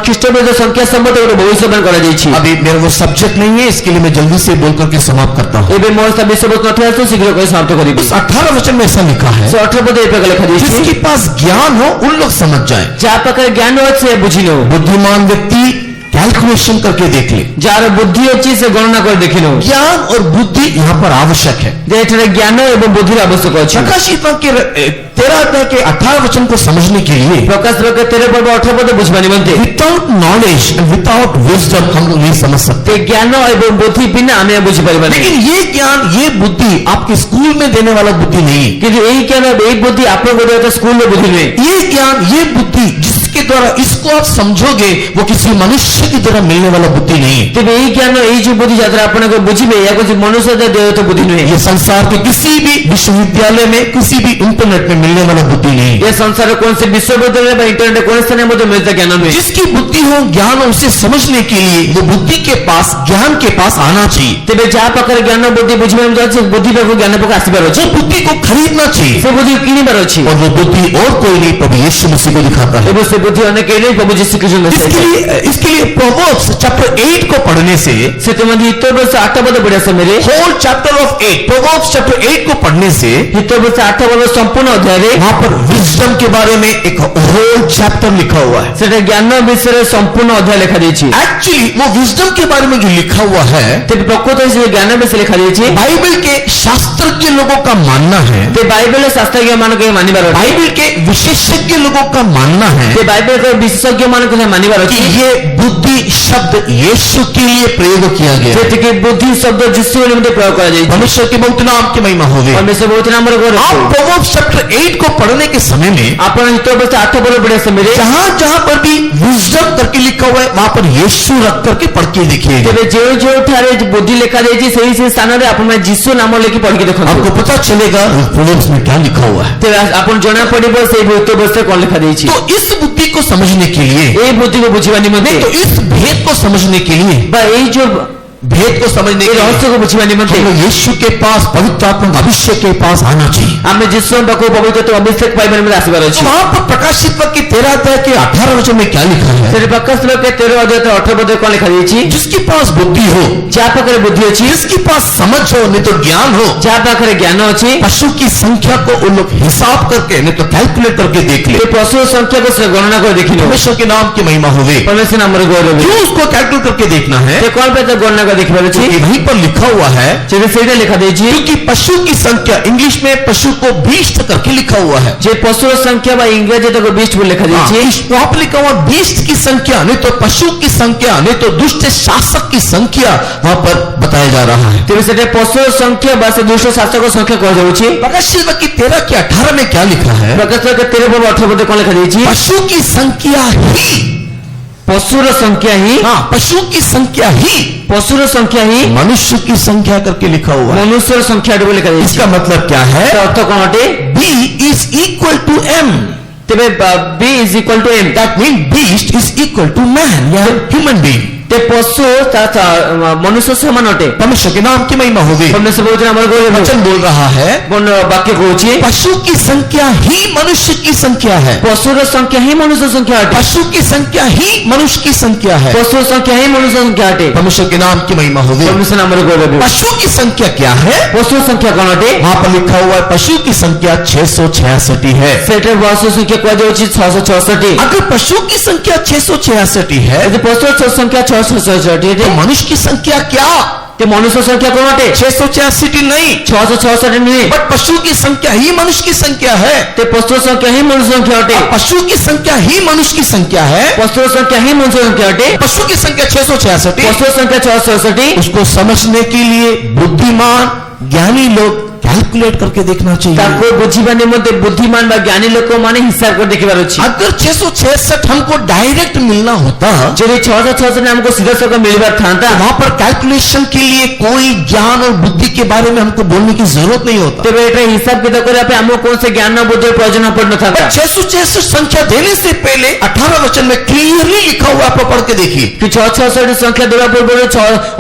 ଖ୍ରୀଷ୍ଟ ବିରୋଧୀ ସଂଖ୍ୟା ସମ୍ବନ୍ଧରେ ଗୋଟେ ଭବିଷ୍ୟବାଣୀ କରାଯାଇଛି। अभी मेरा वो सब्जेक्ट नहीं है, इसके लिए मैं जल्दी से बोल करके समाप्त करता हूँ। ଏବେ ମୋର ତା ବିଷୟବସ୍ତୁ ନଥିବା ହେତୁ ଶୀଘ୍ର କରି ସମାପ୍ତ କରିବି। इस 18 वचन में ऐसा लिखा है, ସେ 18 पद ଏ ପ୍ରକାର ଲେଖାଯାଇଛି। जिसके पास ज्ञान हो उन लोग समझ जाए। ଯାହା ପାଖରେ ଜ୍ଞାନ ଅଛି ସେ ବୁଝି ନେଉ। बुद्धिमान व्यक्ति कैलकुलेशन करके देख ले। ଯାହାର ବୁଦ୍ଧି ଅଛି ସେ ଗଣନା କରି ଦେଖି ନେଉ। ज्ञान और बुद्धि यहाँ पर आवश्यक है। ଯେ ଏଠାରେ ଜ୍ଞାନ ଏବଂ ବୁଦ୍ଧିର ଆବଶ୍ୟକ ଅଛି। प्रकाशित वाक्य 13 अध्याय के 18 वचन को समझने के लिए ପ୍ରକାଶ ବାକ୍ୟ 13 पर्व 18 पद ବୁଝିବା ନିମନ୍ତେ without knowledge and without wisdom हम लोग नहीं समझ सकते। ते ଜ୍ଞାନ ଏବଂ ବୁଦ୍ଧି ବିନା ଆମେ ବୁଝିପାରିବା ନାହିଁ। लेकिन ये ज्ञान, ये बुद्धि आपके स्कूल में देने वाला बुद्धि नहीं। କିନ୍ତୁ ଏହି ଜ୍ଞାନ ଏହି ବୁଦ୍ଧି ଆପଣଙ୍କ ଦେହରେ ସ୍କୁଲରେ ବୁଦ୍ଧି ନୁହେଁ। ये ज्ञान, ये बुद्धि जिसके जिसके द्वारा इसको आप समझोगे वो किसी मनुष्य की तरह मिलने वाला बुद्धि नहीं है। ତେବେ ଏଇ ଜ୍ଞାନ ଏଇ ଯୋଉ ବୁଦ୍ଧି ଯାତ୍ରା ଆପଣଙ୍କ ବୁଝିବେ ଏହା କିଛି ମନୁଷ୍ୟ ଦେହତ ବୁଦ୍ଧି ନୁହେଁ। ये संसार के किसी भी विश्वविद्यालय में, किसी भी इंटरनेट में मिलने वाला बुद्धि नहीं है। ଏ ସଂସାର କୌଣସି ବିଶ୍ୱବିଦ୍ୟାଳୟ ବା ଇଣ୍ଟରନେଟ କୌଣସି ସ୍ଥାନରେ ମଧ୍ୟ ମିଳିତ ଜ୍ଞାନ ନୁହେଁ। जिसकी बुद्धि हो, ज्ञान हो, उसे समझने के लिए वो बुद्धि के पास, ज्ञान के पास आना चाहिए। ତେବେ ଯାହା ପାଖରେ ଜ୍ଞାନ ବୁଦ୍ଧି ବୁଝିବାକୁ ଯାଉଛି ବୁଦ୍ଧି ପାଖକୁ ଜ୍ଞାନ ପାଖକୁ ଆସିବାର ଅଛି। जो बुद्धि को खरीदना चाहिए ସେ ବୁଦ୍ଧି କିଣିବାର ଅଛି और वो बुद्धि और कोई नहीं, प्रभु यीशु मसीह को दिखाता है। ଏବଂ ସେ ବୁଦ୍ଧି ଅନ୍ୟ କେହି ନାହିଁ, ପ୍ରଭୁ ଯୀଶୁ ଖ୍ରୀଷ୍ଟ इसके लिए प्रोवर्ब्स चैप्टर 8 को पढ़ने से, ସେଥିମଧ୍ୟ ହିତୋପଦେଶ 8 ପଦ ପଢିବା ସମୟରେ whole chapter of 8, proverbs chapter 8 को पढ़ने से ହିତୋପଦେଶ 8 ପଦ ସମ୍ପୂର୍ଣ୍ଣ ଅଧ୍ୟାୟରେ वहां पर विजडम के बारे में एक होल चैप्टर लिखा हुआ है। ସେଟା ଜ୍ଞାନ ବିଷୟରେ ସମ୍ପୂର୍ଣ୍ଣ ଅଧ୍ୟାୟ ଲେଖାଯାଇଛି। एक्चुअली वो विजडम के बारे में जो लिखा हुआ है, ତେବେ ପ୍ରକୃତରେ ସେ ଜ୍ଞାନ ବିଷୟରେ ଲେଖାଯାଇଛି। बाइबल के शास्त्रज्ञ लोगों का मानना है, ते ବାଇବେଲ ଶାସ୍ତ୍ରଜ୍ଞ ମାନଙ୍କୁ ମାନିବାର ଅଛି। बाइबल के विशेषज्ञ लोगों का मानना है ते ବାଇବେଲ ବିଶେଷଜ୍ଞ ମାନଙ୍କୁ ମାନିବାର कि ଅଛି ये बुद्धि शब्द यीशु के लिए प्रयोग किया गया है। ଯେତିକି ବୁଦ୍ଧି ଶବ୍ଦ ଯୀଶୁ ନିମନ୍ତେ ପ୍ରୟୋଗ କରାଯାଇଛି। परमेश्वर के बहुत नाम की महिमा होवे। परमेश्वर ବହୁତ ନାମର ଗୌରବ। आप प्रोवर्ब्स चैप्टर 8 को पढ़ने के समय में ଆପଣ ହିତୋପଦେଶ 8 ପଦ ପଢିବା ସମୟରେ जहां जहां पर भी विजडम करके लिखा हुआ है वहां पर यीशु रख करके पढ़ के देखिएगा। ତେବେ ଯେଉଁଠାରେ ବୁଦ୍ଧି ଲେଖାଯାଇଛି ସେହି ସ୍ଥାନରେ ଆପଣମାନେ ଯୀଶୁ ନାମ ଲେଖି ପଢିକି ଦେଖନ୍ତୁ। आपको पता चलेगा प्रोवर्ब्स में क्या लिखा हुआ है। ତେବେ ଆପଣ ଜଣା ପଡିବ ସେହି ହିତୋପଦେଶରେ କଣ ଲେଖାଯାଇଛି। तो इस बुद्धि को समझने के लिए, ଏହି ବୁଦ୍ଧିକୁ ବୁଝିବା ନିମନ୍ତେ तो इस भेद को समझने के लिए, ବା ଏଇ ଯୋଉ भेद को समझने ଏ के लिए ରହସ୍ୟକୁ ବୁଝିବା ନିମନ୍ତେ हमें यीशु के पास, पवित्र आत्मा अभिषेक के पास आना चाहिए। ଆମେ ଯୀଶୁଙ୍କ ପାଖକୁ ପବିତ୍ର ଅଭିଷେକ ପାଇବା ନିମନ୍ତେ ଆସିବାର तो ଅଛି। वहां पर प्रकाशित वाक्य 13 अध्याय के 18 वचन में क्या लिखा है? ସେଠି ପ୍ରକାଶ ବାକ୍ୟ 13 ଅଧ୍ୟାୟ 18 ପଦରେ କଣ ଲେଖାଯାଇଛି। जिसके पास बुद्धि हो, ଯାହା ପାଖରେ ବୁଦ୍ଧି ଅଛି, जिसके पास समझ हो, नहीं तो ज्ञान हो, ଯାହା ପାଖରେ ଜ୍ଞାନ ଅଛି, पशु की संख्या को उन लोग हिसाब करके, नहीं तो कैलकुलेट करके देख ले। ସେ ପଶୁର ସଂଖ୍ୟାକୁ ସେ ଗଣନା କରି ଦେଖିନେବ। परमेश्वर के नाम की महिमा होवे। परमेश्वर ନାମର ଗୌରବ। क्यों उसको कैलकुलेट करके देखना है? ସେ କଣ ପାଇଁ ତା ଗଣନା କରି ଦେଖିବାର ଅଛି। क्योंकि वहीं पर लिखा हुआ है, ସେଠି ସେଇଟା ଲେଖାଯାଇଛି क्योंकि पशु की संख्या, इंग्लिश में पशु को 20 करके लिखा हुआ है। ଯେ ପଶୁର ସଂଖ୍ୟା ବା ଇଂରାଜୀ ତାକୁ 20 ବୋଲି ଲେଖାଯାଇଛି। वहां पर लिखा हुआ 20 की संख्या, नहीं तो पशु की संख्या, नहीं तो दुष्ट शासक की संख्या वहां पर बताया जा रहा है। ତେବେ ସେଠି ପଶୁର ସଂଖ୍ୟା ବା ସେ ଦୁଷ୍ଟ ଶାସକ ସଂଖ୍ୟା କୁହାଯାଉଛି। प्रकाशित वाक्य 13 के 18 में क्या लिखा है? ପ୍ରକାଶ ବାକ୍ୟ 13 ପଦ 18 ପଦରେ କଣ ଲେଖାଯାଇଛି। पशु की संख्या ही, ପଶୁର ସଂଖ୍ୟା ହିଁ, पशु की संख्या ही ପଶୁର ସଂଖ୍ୟା ହିଁ मनुष्य की संख्या करके लिखा हुआ है। ମନୁଷ୍ୟର ସଂଖ୍ୟା ବୋଲି ଲେଖାଯାଇଛି। इसका मतलब क्या है? ତାର ଅର୍ଥ କଣ ଅଟେ। B is equal to M. ତେବେ B is equal to M, That means beast is equal to man, या human being. ते ପଶୁ ମନୁଷ୍ୟ ସମାନ ଅଟେ। परमेश्वर के नाम की महिमा होगी। परमेश्वर ବହୁତ ନାମର ଗୌରବ। वचन बोल रहा है, ବାକ୍ୟ କହୁଛି पशु की संख्या ही मनुष्य की संख्या है। ପଶୁର ସଂଖ୍ୟା ହିଁ ମନୁଷ୍ୟ ସଂଖ୍ୟା ଅଟେ। पशु की संख्या ही मनुष्य की संख्या है। ପଶୁର ସଂଖ୍ୟା ହିଁ ମନୁଷ୍ୟ ସଂଖ୍ୟା ଅଟେ। परमेश्वर के नाम की महिमा होगी। परमेश्वर ନାମର ଗୌରବ। पशु की संख्या क्या है? ପଶୁର ସଂଖ୍ୟା କଣ ଅଟେ। वहां पर लिखा हुआ है पशु की संख्या 666 है। ସେଠାରେ ପଶୁ ସଂଖ୍ୟା କୁହାଯାଉଛି 666। अगर पशु की संख्या 666 है ଯଦି ପଶୁର ସଂଖ୍ୟା 666 तो मनुष्य की संख्या क्या? ते मनुष्य संख्या कौन अटे। 666 नहीं, 666 नहीं, बट पशु की संख्या ही मनुष्य की संख्या है। ते पशु संख्या ही मनुष्य संख्या अटे। पशु की संख्या ही मनुष्य की संख्या है। पशु संख्या ही मनुष्य संख्या अटे। पशु की संख्या 666, पशु संख्या 666। उसको समझने के लिए बुद्धिमान ज्ञानी लोग कैलकुलेट करके देखना चाहिए। ताको बुझिबा निमंते बुद्धिमान बा ज्ञानी लोक माने हिसाब कर देखिबार अछि। अगर 666 हमको डायरेक्ट मिलना होता, यदि 666 हमको सीधा सीधा मिलबार थांता, वहां पर कैलकुलेशन के लिए कोई ज्ञान और बुद्धि के बारे में हमको बोलने की जरूरत नहीं होता। तबे एटा हिसाब किताब करे पे हमको कौन से ज्ञान और बुद्धि प्रयोजन पड़ न था। 666 संख्या देने से पहले 18 वचन में क्लियरली लिखा हुआ, आप पढ़ के देखिए कि 666 संख्या देबा पूर्व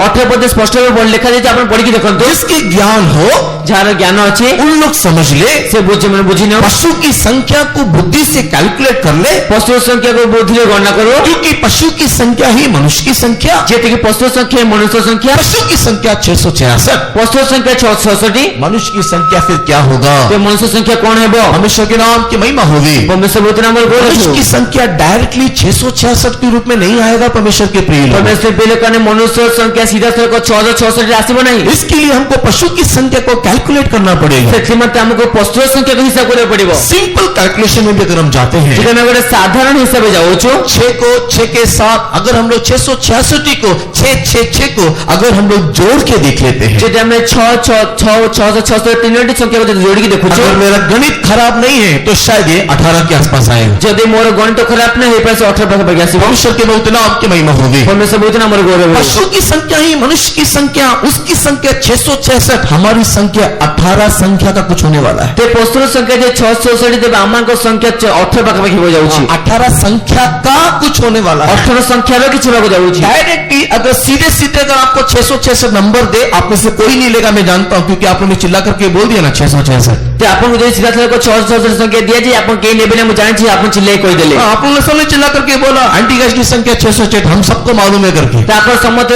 18 पद स्पष्ट रूप लिखा जाय, आपण पढ़ी के देखंतु। जिसके ज्ञान हो, जार ज्ञान अछि, उन लोग समझ ले, से बुझे मन बुझी न। पशु की संख्या को बुद्धि से कैलकुलेट कर ले, पशु संख्या को बुद्धि से गणना करो, क्योंकि पशु की संख्या ही मनुष्य की संख्या। जेते कि पशु संख्या मनुष्य संख्या, पशु की संख्या 666, पशु संख्या 666, मनुष्य की संख्या फिर क्या होगा? तो मनुष्य संख्या कौन है? परमेश्वर के नाम की महिमा होगी। परमेश्वर बहुत नाम मनुष्य की संख्या डायरेक्टली 666 के रूप में नहीं आएगा। परमेश्वर के प्रिय लोग, परमेश्वर पहले कहने मनुष्य संख्या सीधा सीधा 666 आसीबो नहीं। इसके लिए हमको पशु की संख्या को कैलकुलेट करना पड़ेगा। ସେଥିମତେ ଆମକୁ ପସ୍ତୁର ସଂଖ୍ୟାକୁ ହିସାବ କରିବାକୁ ପଡିବ। सिंपल कैलकुलेशन में भी अगर हम जाते हैं, ଯଦି ଆମେ ଗୋଟେ ସାଧାରଣ ହିସାବରେ ଯାଉଛୁ 6 को 6 के साथ अगर हम लोग 666 को 666 को अगर हम लोग जोड़ के देख लेते हैं, ଯଦି ଆମେ 666 ତିନୋଟି ସଂଖ୍ୟାକୁ ଯଦି ଯୋଡ଼ିକି ଦେଖୁଛୁ, अगर मेरा गणित खराब नहीं है तो शायद ये 18 के आसपास आएगा। ଯଦି ମୋର ଗଣିତ ଖରାପ ନା ହେଇପାରେ 18 ପାଖାପାଖି ଆସିବ। मनुष्य के बहुत नाम की महिमा होगी। ପରମେଶ୍ୱର ବହୁତ ନାମର ଗୌରବ ହେବ। पशु की संख्या ही मनुष्य की संख्या, उसकी संख्या 666, हमारी संख्या 18 संख्या का कुछ होने वाला है। ते ପସ୍ତୁର ସଂଖ୍ୟା ଯେ 666 ଦେବେ ଆମମାନଙ୍କ ସଂଖ୍ୟା 18 ପାଖାପାଖି हो ଯାଉଛି। 18 संख्या का कुछ होने वाला है। 18 ସଂଖ୍ୟାର କିଛି ହେବାକୁ ଯାଉଛି। डायरेक्टली अगर सीधे सीधे अगर आपको 666 नंबर दे, आप में से कोई नहीं लेगा, मैं जानता हूं, क्योंकि आपने चिल्ला करके बोल दिया ना 666। ते ଆପଣଙ୍କୁ ଯଦି ସିଧାସଳଖ 666 ସଂଖ୍ୟା ଦିଆଯାଏ ଆପଣ କେହି ନେବେ ନା, ମୁଁ ଜାଣିଛି ଆପଣ ଚିଲ୍ଲାଇ କହିଦେଲେ। आप लोगों ने सबने चिल्ला करके बोला एंटीक्राइस्ट की संख्या 666, हम सबको मालूम है करके। ते ଆପଣ ସମସ୍ତେ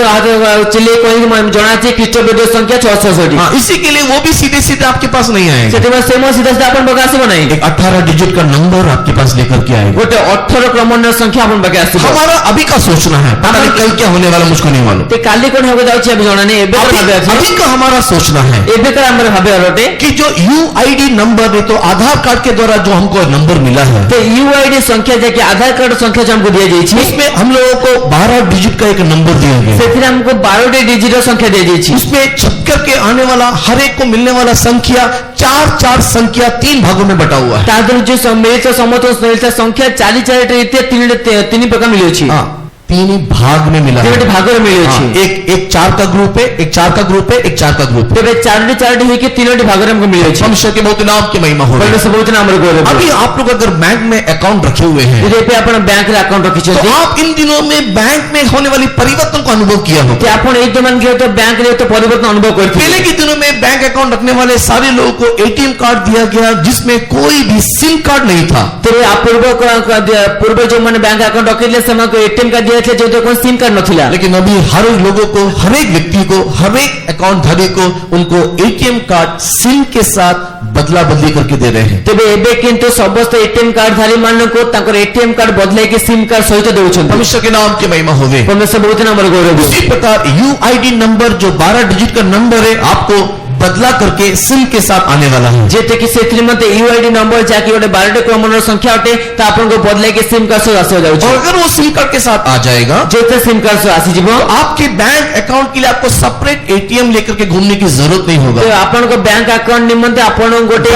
ଚିଲ୍ଲାଇ କହିକି ମୁଁ ଜଣାଛି ଖ୍ରୀଷ୍ଟ ବିରୋଧୀ ସଂଖ୍ୟା 666। हाँ, इसी के लिए वो भी सीधे सीधे आपके पास नहीं आएगा। ସେଥିପାଇଁ ସେ ମୋ ସିଧା ସିଧା ଆପଣ ପାଖେ ଆସିବ ନାହିଁ। एक 18 डिजिट का नंबर आपके पास लेकर के आएगा। ଗୋଟେ 18 କ୍ରମର ସଂଖ୍ୟା ଆପଣ ପାଖେ ଆସିବ। हमारा अभी का सोचना है, पता नहीं कल क्या होने वाला मुझको नहीं मालूम। ते କାଲି କଣ ହେବାକୁ ଯାଉଛି ଏବେ ଜଣା ନାହିଁ। ଏବେ अभी का हमारा सोचना है ଏବେ का ଆମର ଭାବିବାର ଅଟେ कि जो UID नंबर है, तो आधार कार्ड के द्वारा जो हमको नंबर मिला है, ते यूआईडी संख्या जे आधार कार्ड संख्या जो हमको दिया जाइए, उसमें हम लोगों को 12 डिजिट का एक नंबर दिया गया। ସେଥିରେ हमको 12 डिजिट संख्या दिया जाइए। उसमें छप करके आने वाला हर एक को मिलने वाला संख्या 4 संख्या 3 भागों में बटा हुआ है। तादर जो मिलित समस्त मिलित संख्या 4 रीते 3 प्रकार मिली। हाँ, 3 भाग में मिला है। भाग में मिली। हाँ, एक 4 का ग्रुप है, एक 4 का ग्रुप है, एक 4 का ग्रुप है। 4 होकर 3 भाग में हमको मिली। मनुष्य के बहुत नाम की महिमा हो रही है। बहुत नाम गौरव। अभी आप लोग अगर बैंक में अकाउंट रखे हुए हैं, अपना बैंक अकाउंट रखी, तो आप इन दिनों में बैंक में होने वाली परिवर्तन को अनुभव किया हो। तो बैंक तो परिवर्तन अनुभव कर। पहले के दिनों में बैंक अकाउंट रखने वाले सारे लोगों को ATM कार्ड दिया गया, जिसमें कोई भी सिम कार्ड नहीं था। पूर्व जो मैंने बैंक अकाउंट रखे ATM कार्ड दिया जो तो कोई सिम कार्ड नथिला। लेकिन अभी हर एक लोगों को, हर एक व्यक्ति को, हर एक अकाउंट धारी को उनको ATM कार्ड सिम के साथ बदला बदली करके दे रहे हैं। तेबे एबे किंतु समस्त ATM कार्ड धारी मान को ताकर ATM कार्ड बदले के सिम कार्ड सहित देउछन। मनुष्य के नाम की महिमा होवे। परमेश्वर बहुत नाम गौरव। इसी प्रकार UID नंबर जो 12 डिजिट का नंबर है, आपको बदला करके सिम के साथ आने वाला है। जेते कि सेथि मते UID नंबर जाके गोटे 12 क्रमर संख्या अटे त आपन को बदले के सिम कार्ड से आसे जाउ। और अगर वो सिम कार्ड के साथ आ जाएगा, जेते सिम कार्ड से आसी जीवो, तो आपके बैंक अकाउंट के लिए आपको सेपरेट ATM लेकर के घूमने की जरूरत नहीं होगा। तो आपन को बैंक अकाउंट निमंते आपन गोटे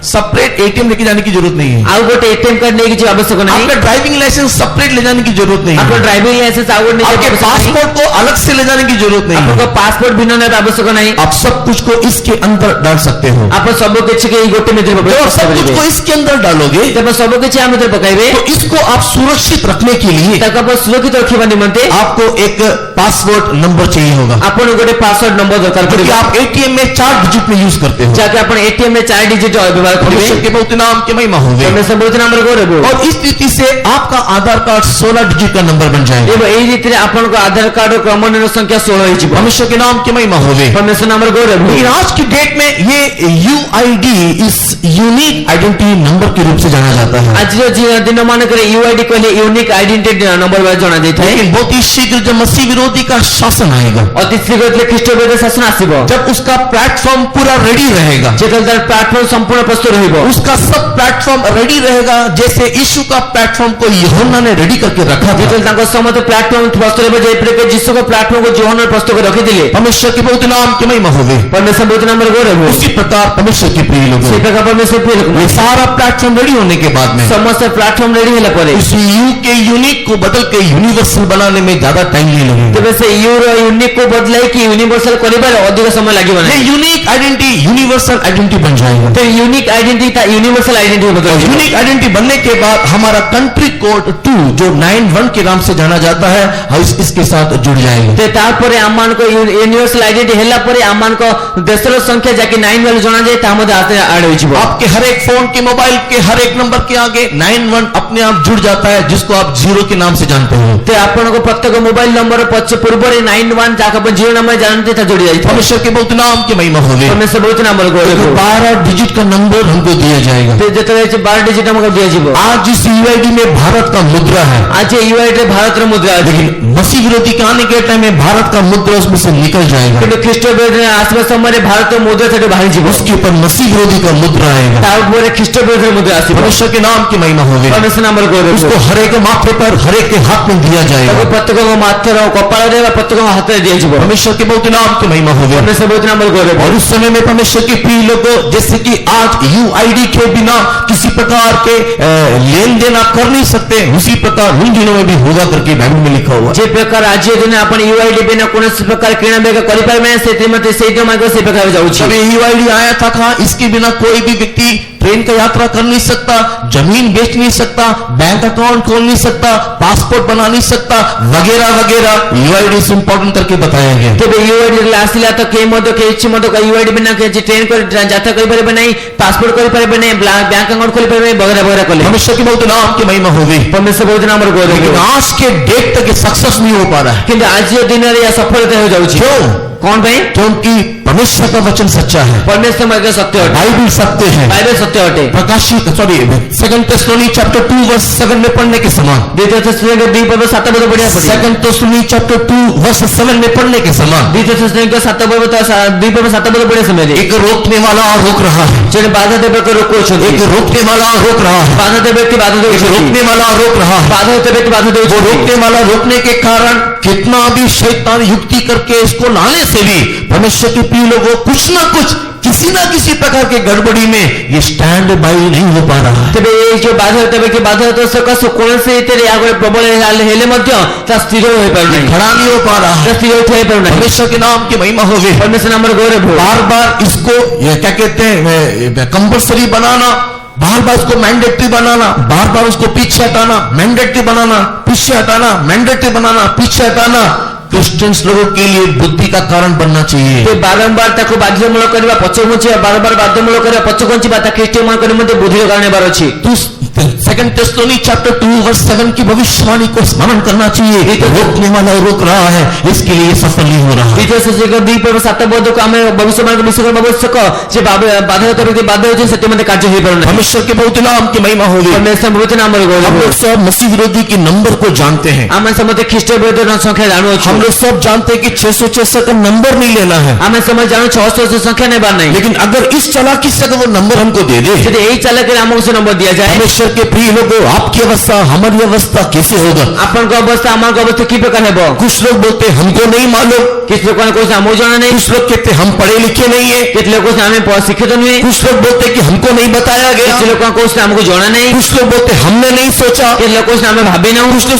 सेपरेट ATM लेके जाने की जरूरत नहीं है। आउ गोटे ATM कार्ड लेके जो आवश्यक नहीं। आपका ड्राइविंग लाइसेंस सेपरेट ले जाने की जरूरत नहीं है। आपको ड्राइविंग लाइसेंस आउ नहीं। आपके पासपोर्ट को अलग से ले जाने की जरूरत नहीं है। आपको पासपोर्ट भिन्न नहीं आवश्यक नहीं। आप सब कुछ को इसके अंदर डाल सकते हो। आप सब कुछ के गोटे में जब सब कुछ को इसके अंदर डालोगे, जब सब कुछ हम इधर पकाइबे, तो इसको आप सुरक्षित रखने के लिए तक आप सुरक्षित रखिबा निमंते आपको एक पासवर्ड नंबर चाहिए होगा। आपन गोटे पासवर्ड नंबर दरकार क्योंकि पड़े। आप ATM में 4 डिजिट में यूज करते हो। जाके अपन ATM में 4 डिजिट व्यवहार परमेश्वर करिवे। के बहुत नाम की महिमा होगी। परमेश्वर बहुत नाम गौरव। और इस रीति से आपका आधार कार्ड 16 डिजिट का नंबर बन जाएगा। एवं एई रीति आपन को आधार कार्ड क्रमर संख्या 16 होई जीव। परमेश्वर के नाम की महिमा होगी। परमेश्वर नाम गौरव। लेकिन आज की डेट में ये UID इस यूनिक आइडेंटिटी नंबर के रूप से जाना जाता है। आज जो दिन मान करे UID कहले यूनिक आइडेंटिटी नंबर बा जाना जाय थाए। लेकिन बहुत ही शीघ्र जब मसीह विरोधी का शासन आएगा, अति शीघ्र ख्रीष्ट विरोधी शासन आसीबो, जब उसका प्लेटफॉर्म पूरा रेडी रहेगा, जेतल दर प्लेटफॉर्म संपूर्ण प्रस्तुत रहइबो, उसका सब प्लेटफॉर्म रेडी रहेगा, जैसे यीशु का प्लेटफॉर्म को यूहन्ना ने रेडी करके रखा था। जेतल ताको समस्त प्लेटफॉर्म प्रस्तुत रहइबो, जे प्रकार यीशु को प्लेटफॉर्म को यूहन्ना प्रस्तुत कर रखि दिले। परमेश्वर के बहुत नाम की महिमा होगी। परमेश्वर बहुत नाम गौरव। उसी प्रकार परमेश्वर के प्रिय लोगों, से प्रकार परमेश्वर प्रिय लोग, ये सारा प्लेटफॉर्म रेडी होने के बाद में समस्त प्लेटफॉर्म रेडी होला परे इस यू के यूनिक को बदल के यूनिवर्सल बनाने में ज्यादा टाइम नहीं लगेगा। तबे से यूनिक को बदलाई कि यूनिवर्सल करिबार अधिक समय लागिबो ये नहीं। यूनिक आइडेंटिटी यूनिवर्सल आइडेंटिटी बन जाएगा। तो यूनिक आइडेंटिटी ता यूनिवर्सल आइडेंटिटी बदल जाएगी। यूनिक आइडेंटिटी बनने के बाद हमारा कंट्री कोड 2 जो 91 के नाम से जाना जाता है, इसके साथ जुड़ जाएगा। ते तारपरे आमान को यूनिवर्सल आइडेंटिटी हेला परे आमान को देशर संख्या जाके 9 वाले जाना जाए ता मते आते ऐड होई छिबो। आपके हर एक फोन के मोबाइल के हर एक नंबर के आगे 91 अपने आप जुड़ जाता है, जिसको आप 0 के नाम से जानते हो। ते आपन को प्रत्येक मोबाइल नंबर पूर्व 91 जाके अपन 0 नंबर जानते ता जोड़ी जाई। परमेश्वर के बहुत नाम की महिमा होगी। परमेश्वर बहुत नाम ଗୌରବ 12 डिजिट का नंबर हमको दिया जाएगा। ଯେତେବେଳେ 12 ଡିଜିଟ୍ ଆମକୁ ଦିଆଯିବ। आज जिस यूआईडी में भारत का मुद्रा है, ଆଜି UID ରେ ଭାରତର ମୁଦ୍ରା ଅଛି, लेकिन मसीह विरोधी के आने के टाइम में भारत का मुद्रा उसमें से निकल जाएगा। କିନ୍ତୁ ଖ୍ରୀଷ୍ଟ ବିରୋଧୀ ଆସିବା ସମୟରେ ଭାରତର ମୁଦ୍ରା ସେଠୁ ବାହାରିଯିବ। उसके ऊपर मसीह विरोधी का मुद्रा आएगा। ତା ଉପରେ ଖ୍ରୀଷ୍ଟ ବିରୋଧୀ ମୁଦ୍ରା ଆସିବ। परमेश्वर के नाम की महिमा होगी। ପରମେଶ୍ୱର ନାମର ଗୌରବ। उसको हर एक माथे पर, हर एक के हाथ में दिया ତାକୁ जाएगा। ପ୍ରତ୍ୟେକ ମାଥର କପାଳରେ ବା ପ୍ରତ୍ୟେକ ହାତରେ ଦିଆଯିବ। परमेश्वर के बहुत नाम की महिमा होगी। ପରମେଶ୍ୱର ବହୁତ ନାମର ଗୌରବ। और उस समय में परमेश्वर के प्रिय लोगों, जैसे कि आज यूआईडी के बिना किसी प्रकार के लेन देन आप कर नहीं सकते, उसी प्रकार उन दिनों में भी होगा करके बाइबल में लिखा हुआ। जे प्रकार आज दिन आपण UID बिना कौनसी प्रकार किणा बेगा करि पारबे से मते से जो मार्ग से प्रकार जाउछि। जब यूआईडी आया था इसके बिना कोई भी व्यक्ति ट्रेन का यात्रा कर नहीं सकता, जमीन बेच नहीं सकता, बैंक अकाउंट खोल नहीं सकता, पासपोर्ट बना नहीं सकता, वगैरह वगैरह यूआईडी से इंपॉर्टेंट करके बताया गया। तेबे UID आसिला तो के मदो के इच्छा मदो का UID बिना के ट्रेन को यात्रा करि पारबे नहीं, पासपोर्ट करि पारबे नहीं, बैंक अकाउंट खोलि पारबे वगैरह वगैरह कले। परमेश्वर के बहुत नाम की महिमा होगी। परमेश्वर बहुत नाम लेकिन गौरव। आज के डेट तक ये सक्सेस नहीं हो पा रहा है। किंतु आज दिन रे सफलता हो जाउछि। क्यों? कौन भाई? क्योंकि परमेश्वर का वचन सच्चा है, परमेश्वर मार्ग सत्य अटे, बाइबल सत्य है, बाइबल सत्य अटे। प्रकाशित सेकंड टेस्टोनी चैप्टर 2 वर्स 7 में पढ़ने के समान, द्वितीय थिस्सलुनीके 2 पद 7 पद पढ़िया पड़ी। सेकंड टेस्टोनी चैप्टर 2 वर्स 7 में पढ़ने के समान, द्वितीय थिस्सलुनीके 7 पद 2 पद 7 पद पढ़िया समय रे एक रोकने वाला और रोक रहा है, जेने बाधा देबे को रोको छथि। एक रोकने वाला और रोक रहा है, बाधा देबे व्यक्ति बाधा देबे एक रोकने वाला और रोक रहा है। बाधा देबे व्यक्ति बाधा देबे वो रोकने वाला रोकने के कारण कितना भी शैतान युक्ति करके इसको लाने से भी परमेश्वर के प्रिय लोगों कुछ ना कुछ किसी ना किसी प्रकार के गड़बड़ी में ये स्टैंड बाई नहीं हो पा रहा है। तेबे ए जो बाधा देबे कि बाधा तो सकस कोन से तेरे आगे प्रबल हेले मध्य ता स्थिर होई पार नहीं, खड़ा नहीं हो पा रहा है। स्थिर होई पार नहीं। परमेश्वर के नाम की महिमा होगी। परमेश्वर नाम गौरव हो। बार बार इसको ये क्या कहते हैं कंपल्सरी बनाना, बार बार उसको मैंडेटरी बनाना, बार बार उसको पीछे हटाना, मैंडेटरी बनाना, पीछे हटाना, मैंडेटरी बनाना, पीछे हटाना, क्रिश्चियंस लोगों के लिए बुद्धि का कारण बनना चाहिए। ते बारंबार ताको बाध्यमूलक करबा पछघुंची बारंबार बाध्यमूलक करबा पछघुंची बात ख्रीष्टियन मान करे मध्ये बुद्धि कारण हेबार अछि। सेकंड टेस्टोनी चैप्टर 2 वर्स 7 की भविष्यवाणी को स्मरण करना चाहिए। रोकने वाला रोक रहा है, इसके लिए सफल नहीं हो रहा। द्वितीय थिस्सलुनीके 2 पद 7 पद को हमें भविष्यवाणी को विश्वास करबा आवश्यक जे बाधा देबे व्यक्ति बाधा होछि सत्य मध्ये कार्य होई पार नहीं। परमेश्वर के बहुत नाम की महिमा होगी। परमेश्वर बहुत नाम गौरव। हम लोग सब मसीह विरोधी के नंबर को जानते हैं। आमे समते ख्रीष्ट विरोधी संख्या जानो अछि। हम लोग सब जानते हैं कि 666 का नंबर नहीं लेना है। आमे समझ जानो 666 संख्या नहीं बार नहीं। लेकिन अगर इस चालाकी से अगर वो नंबर हमको दे दे, यदि यही चालक के हमको से नंबर दिया जाए, परमेश्वर के प्रिय लोगों, आपकी अवस्था हमारी अवस्था कैसे होगा? अपन को अवस्था हमार को अवस्था की प्रकार है? कुछ लोग बोलते हमको नहीं मालूम, किस लोगों ने कुछ हमको जाना नहीं, कुछ लोग कहते हम पढ़े लिखे नहीं है, किस लोगों से हमें शिक्षित नहीं, कुछ लोग बोलते कि हमको नहीं बताया गया, किस लोगों को हमको जाना नहीं, कुछ लोग बोलते हमने नहीं सोचा, किस लोगों से हमें भाभी ना, कुछ लोग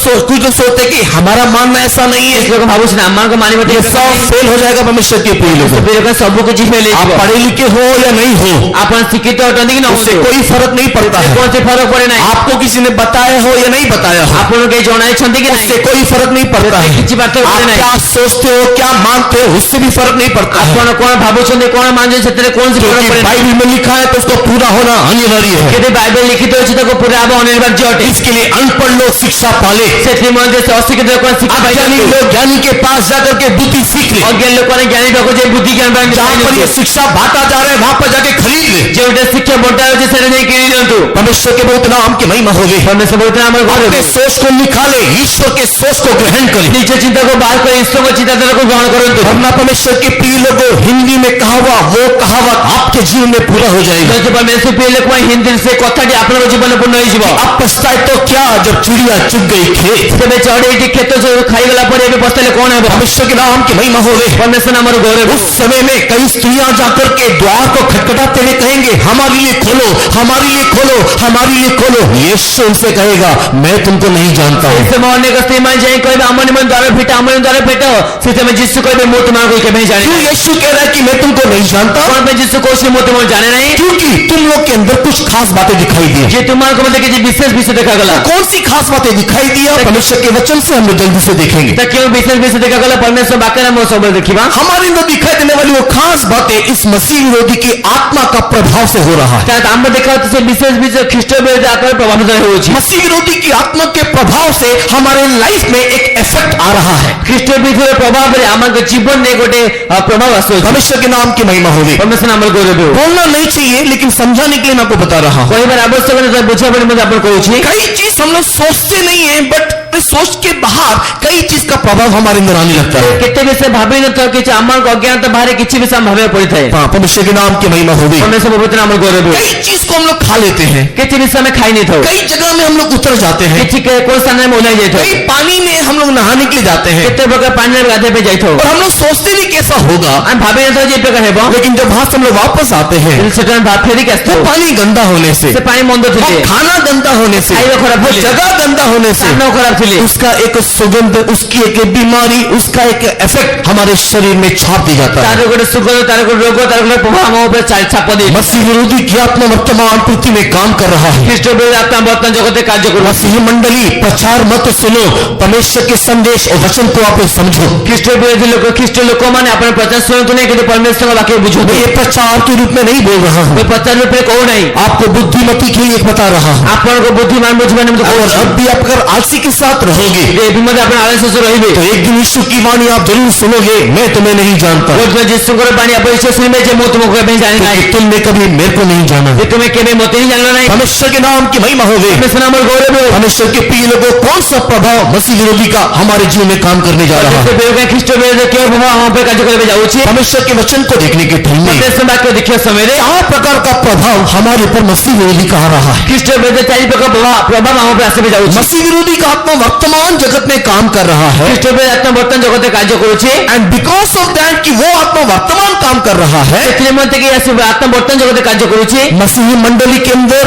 सोचते कि हमारा मानना ऐसा नहीं है। किस लोग भावो से हमार को मानी मत सब फेल हो जाएगा। परमेश्वर के प्रिय लोगों, सब कुछ फेल आप पढ़े लिखे हो या नहीं हो, अपन शिक्षित अटंदी ना उससे कोई फर्क नहीं पड़ता है। कौन से फर्क पड़े ना, आपको किसी ने बताया हो या नहीं बताया हो, आपको कहीं जनाई छंदी कि उससे कोई फर्क नहीं पड़ता है। किसी बात आप क्या सोचते हो, क्या मानते हो, उससे भी फर्क नहीं पड़ता है। आपको कौन भावो छंदी कौन मान जे तेरे कौन से फर्क पड़े। बाइबल में लिखा है तो उसको पूरा होना अनिवार्य है। यदि बाइबल लिखित होछि तो पूरा अब अनिवार्य अटे। इसके लिए अनपढ़ लोग शिक्षा पाले, सेठी मध्ये से अशिक्षित लोग शिक्षा पाए, अज्ञानी लोग ज्ञानी के पास जाकर के बुद्धि सीख ले। अज्ञानी लोग ने ज्ञानी लोग जे बुद्धि ज्ञान बांट जहाँ पर ये शिक्षा बांटा जा रहा है वहां पर जाके खरीद ले। जो शिक्षा बंटा है से नहीं किनी जंतु। परमेश्वर के बहुत नाम की महिमा होगी। परमेश्वर बहुत नाम अपने सोच को निकाले, ईश्वर के सोच को ग्रहण करे, नीचे चिंता को बाहर कर ईश्वर को चिंताधारा को ग्रहण करो। वरना परमेश्वर के प्रिय लोगों, हिंदी में कहावा वो कहावत आपके जीवन में पूरा हो जाएगा। जो परमेश्वर प्रिय लोग हिंदी से कथाटी आपन जीवन पूर्ण हो जीव। अब पछताए तो क्या जब चिड़िया चुग गई खेत, तबे चढ़े खेत से खाई गला पर एबे पछताले कौन है? परमेश्वर के नाम की महिमा होगी। परमेश्वर नाम गौरव। उस समय में कई स्त्रियां जाकर के द्वार को खटखटाते हुए कहेंगे हमारे लिए खोलो, हमारे लिए खोलो, हमारे लिए खोलो। यीशु उनसे कहेगा मैं तुमको नहीं जानता हूं। इस समय अनेक स्त्री मान जाए कहबे हमन मन द्वार फिटा, हमन द्वार फिटा। इस समय यीशु कहबे मैं तुम्हारा कोई कभी जाने क्यों यीशु कह रहा है कि मैं तुमको नहीं जानता? कौन पे यीशु को से मैं तुमको जाने नहीं? क्योंकि तुम लोग के अंदर कुछ खास बातें दिखाई दी। जे तुम्हारे को मतलब कि विशेष विषय देखा गला। कौन सी खास बातें दिखाई दी? परमेश्वर के वचन से हम लोग जल्दी से देखेंगे। तो क्यों विशेष विषय देखा गला? परमेश्वर वाक्य में सब देखिबा। हमारे अंदर दिखाई देने वाली वो खास बातें इस मसीह विरोधी की आत्मा का प्रभाव प्रभाव से हो रहा है। ତାହେଲେ ଆମେ ଦେଖା ସେ ବିଶେଷ ବିଶେଷ ଖ୍ରୀଷ୍ଟ ବିରୋଧୀ ଆକାର ପ୍ରଭାବିତ ହେଉଛି। मसीह विरोधी की आत्मा के प्रभाव से हमारे लाइफ में एक इफेक्ट आ रहा है। ଖ୍ରୀଷ୍ଟ ବିରୋଧୀର ପ୍ରଭାବରେ ଆମ ଜୀବନରେ ଗୋଟେ ପ୍ରଭାବ ଆସୁଛି। परमेश्वर के नाम की महिमा होगी। परमेश्वर नामର ଗୌରବ ହେଉ। बोलना नहीं चाहिए, लेकिन समझाने के लिए मैं आपको बता रहा हूँ। କହିବାର ଆବଶ୍ୟକ ନାହିଁ, ବୁଝିବା ପାଇଁ ମଧ୍ୟ ଆପଣ କହୁଛି। कई चीज हम लोग सोचते नहीं है, बट सोच के बाहर कई चीज का प्रभाव हमारे अंदर आने लगता है। କେତେ ବିଷୟ ଭାବି ନଥାଉ, କିଛି ଆମର ଅଜ୍ଞାନତା ବାହାରେ କିଛି ବିଷୟ ଆମ ଭାବିବାକୁ ପଡିଥାଏ। हाँ, परमेश्वर के नाम की महिमा होगी। परमेश्वर पवित्र नामର ଗୌରବ ହେଉ। कई चीज को हम लोग खा लेते हैं, କିଛି ବିଷୟ ଆମେ ଖାଇ ନେଇଥାଉ, कई जगह में हम लोग उतर जाते हैं, କିଛି କୋଉ ସ୍ଥାନରେ ଆମେ ଓହ୍ଲାଇ ଯାଇଥାଉ, कई पानी में हम लोग नहाने के लिए जाते हैं, କେତେ ପ୍ରକାର ପାଣିରେ ଗାଧୋଇବା ପାଇଁ ଯାଇଥାଉ। और हम लोग सोचते नहीं कैसा होगा, ଆମେ ଭାବି ନଥାଉ ଯେ ଏ ପ୍ରକାର ହେବ, लेकिन जब वहां से हम लोग वापस आते हैं ସେଟା ଆମେ ଫେରିକି वो ଆସିଥାଉ। पानी गंदा होने से, ସେ ପାଣି ମନ୍ଦ वो ଥିଲେ, खाना गंदा होने से, ଖାଇବା ଖରାପ वो ଥିଲେ, जगह गंदा होने से, ସ୍ଥାନ ଖରାପ ଥିଲେ, उसका एक सुगंध, उसकी एक बीमारी, उसका एक इफेक्ट हमारे शरीर में छाप दी जाता है। ତାର ଗୋଟେ ସୁଗନ୍ଧ, ତାର ଗୋଟେ ରୋଗ, ତାର ଗୋଟେ ପ୍ରଭାବ ଆମ ଉପରେ ଛାପ ଦିଏ। मसीह विरोधी की आत्मा वर्तमान पृथ्वी में काम कर रहा है। ଖ୍ରୀଷ୍ଟ ବିରୋଧୀ ଆତ୍ମା ବର୍ତ୍ତମାନ ଜଗତରେ କାର୍ଯ୍ୟ କରୁଛି। मसीह मंडली, प्रचार मत सुनो, परमेश्वर के संदेश और वचन को आप समझो। ଖ୍ରୀଷ୍ଟ ବିରୋଧୀ ଲୋକ, ଖ୍ରୀଷ୍ଟ ଲୋକମାନେ ଆପଣ ପ୍ରଚାର ଶୁଣନ୍ତୁ ନାହିଁ, କିନ୍ତୁ परमेश्वरଙ୍କ ବାକ୍ୟ ବୁଝନ୍ତୁ। मैं ये प्रचार के रूप में नहीं बोल रहा हूँ, ମୁଁ ପ୍ରଚାର ରୂପରେ କହୁନାହିଁ, आपको बुद्धिमती के लिए बता रहा हूँ। ଆପଣଙ୍କ ବୁଦ୍ଧିମାନ ବୁଝିବା ନିମନ୍ତେ अगर କହୁଛି। अब भी आप अगर आलसी के साथ रहोगे ଏବେ ମଧ୍ୟ ଆପଣ ଆଳସ୍ୟ ରହିବେ, तो एक दिन यीशु की वाणी आप जरूर सुनोगे, मैं तुम्हें नहीं जानता, ଗୋଟେ ଯୀଶୁଙ୍କର ବାଣୀ ଆପଣ ନିଶ୍ଚୟ ଶୁଣିବେ ଯେ ମୁଁ ତୁମକୁ କେବେ ଜାଣି ନାହିଁ, क्योंकि तुमने कभी मेरे को नहीं जाना। ଯେ ତୁମେ କେବେ ମୋତେ ହିଁ ଜାଣିଲ ନାହିଁ। परमेश्वर के नाम की महिमा होगी। परमेश्वर नामର ଗୌରବ ହେଉ। परमेश्वर के प्रिय लोगों, कौन सा प्रभाव मसीह विरोधी का हमारे जीवन में काम करने जा रहा है? ଖ୍ରୀଷ୍ଟ ବିରୋଧୀ କେଉଁ ପ୍ରଭାବ ଆମ ଉପରେ କାର୍ଯ୍ୟ କରିବାକୁ ଯାଉଛି? परमेश्वर के वचन को देखने के टाइम में परमेश्वर ବାକ୍ୟ ଦେଖିବା ସମୟରେ 4 प्रकार का प्रभाव हमारे ऊपर मसीह विरोधी का आ रहा है। ଖ୍ରୀଷ୍ଟ ବିରୋଧୀ 4 ପ୍ରକାର ପ୍ରଭାବ ଆମ ଉପରେ ଆସିବାକୁ ଯାଉଛି। मसीह विरोधी का आत्मा वर्तमान जगत में काम कर रहा है, ଖ୍ରୀଷ୍ଟ ବିରୋଧୀ ଆତ୍ମା ବର୍ତ୍ତମାନ ଜଗତରେ କାର୍ଯ୍ୟ କରୁଛି। एंड बिकॉज ऑफ दैट कि वो आत्मा वर्तमान काम कर रहा है, ସେଥିନିମନ୍ତେ କି ଆତ୍ମା ବର୍ତ୍ତମାନ ଜଗତରେ କାର୍ଯ୍ୟ କରୁଛି। मसीह मंडली के अंदर,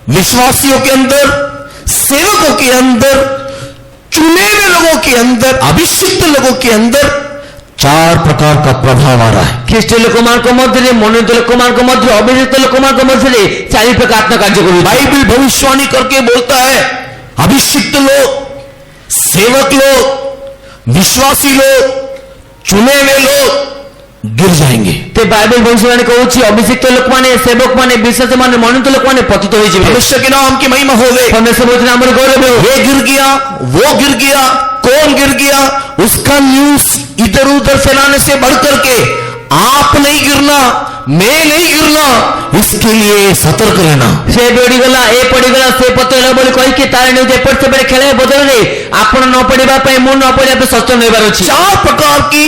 विश्वासियों के अंदर, सेवकों के अंदर, चुने हुए लोगों के अंदर, अभिषिक्त लोगों के अंदर 4 प्रकार का प्रभाव आ रहा है। ଖ୍ରୀଷ୍ଟ ଲୋକମାନଙ୍କ ମଧ୍ୟରେ, ମନୋନୀତ ଲୋକମାନଙ୍କ ମଧ୍ୟରେ, ଅଭିଷିକ୍ତ ଲୋକମାନଙ୍କ ମଧ୍ୟରେ 4 ପ୍ରକାର ଆତ୍ମା କାର୍ଯ୍ୟ କରୁଛି। बाइबल भविष्यवाणी करके बोलता है, अभिषिक्त लोग, सेवक लोग, विश्वासी लोग, चुने हुए लोग गिर जाएंगे। ते बाइबल भविष्यवाणी कହୁଛି ଅଭିଷିକ୍ତ ଲୋକମାନେ, ସେବକ ମାନେ, ବିଶ୍ୱାସୀ ମାନେ, ମନୋନୀତ ଲୋକମାନେ ପତିତ ହୋଇଯିବେ। परमेश्वर के नाम की महिमा हो गई। परमेश्वर बोलते नामର ଗୌରବ ହେଉ। ये गिर गया, वो गिर गया, कौन गिर गया, उसका न्यूज इधर उधर फैलाने से बढ़ करके आप नहीं गिरना, मैं नहीं गिरना, इसके लिए सतर्क रहना। ସେ ପଡ଼ିଗଲା, ଏ ପଡ଼ିଗଲା, ସେ ପତିଗଲା ବୋଲି କହିକି ତାର ନ୍ୟୁଜ ଏପଟ ସେପଟ ଖେଳାଇବା ବଦଳରେ ଆପଣ ନ ପଡ଼ିବା ପାଇଁ, ମୁଁ ନ ପଡ଼ିବା ପାଇଁ ସଚେତନ ରହିବାର ଅଛି। 4 प्रकार की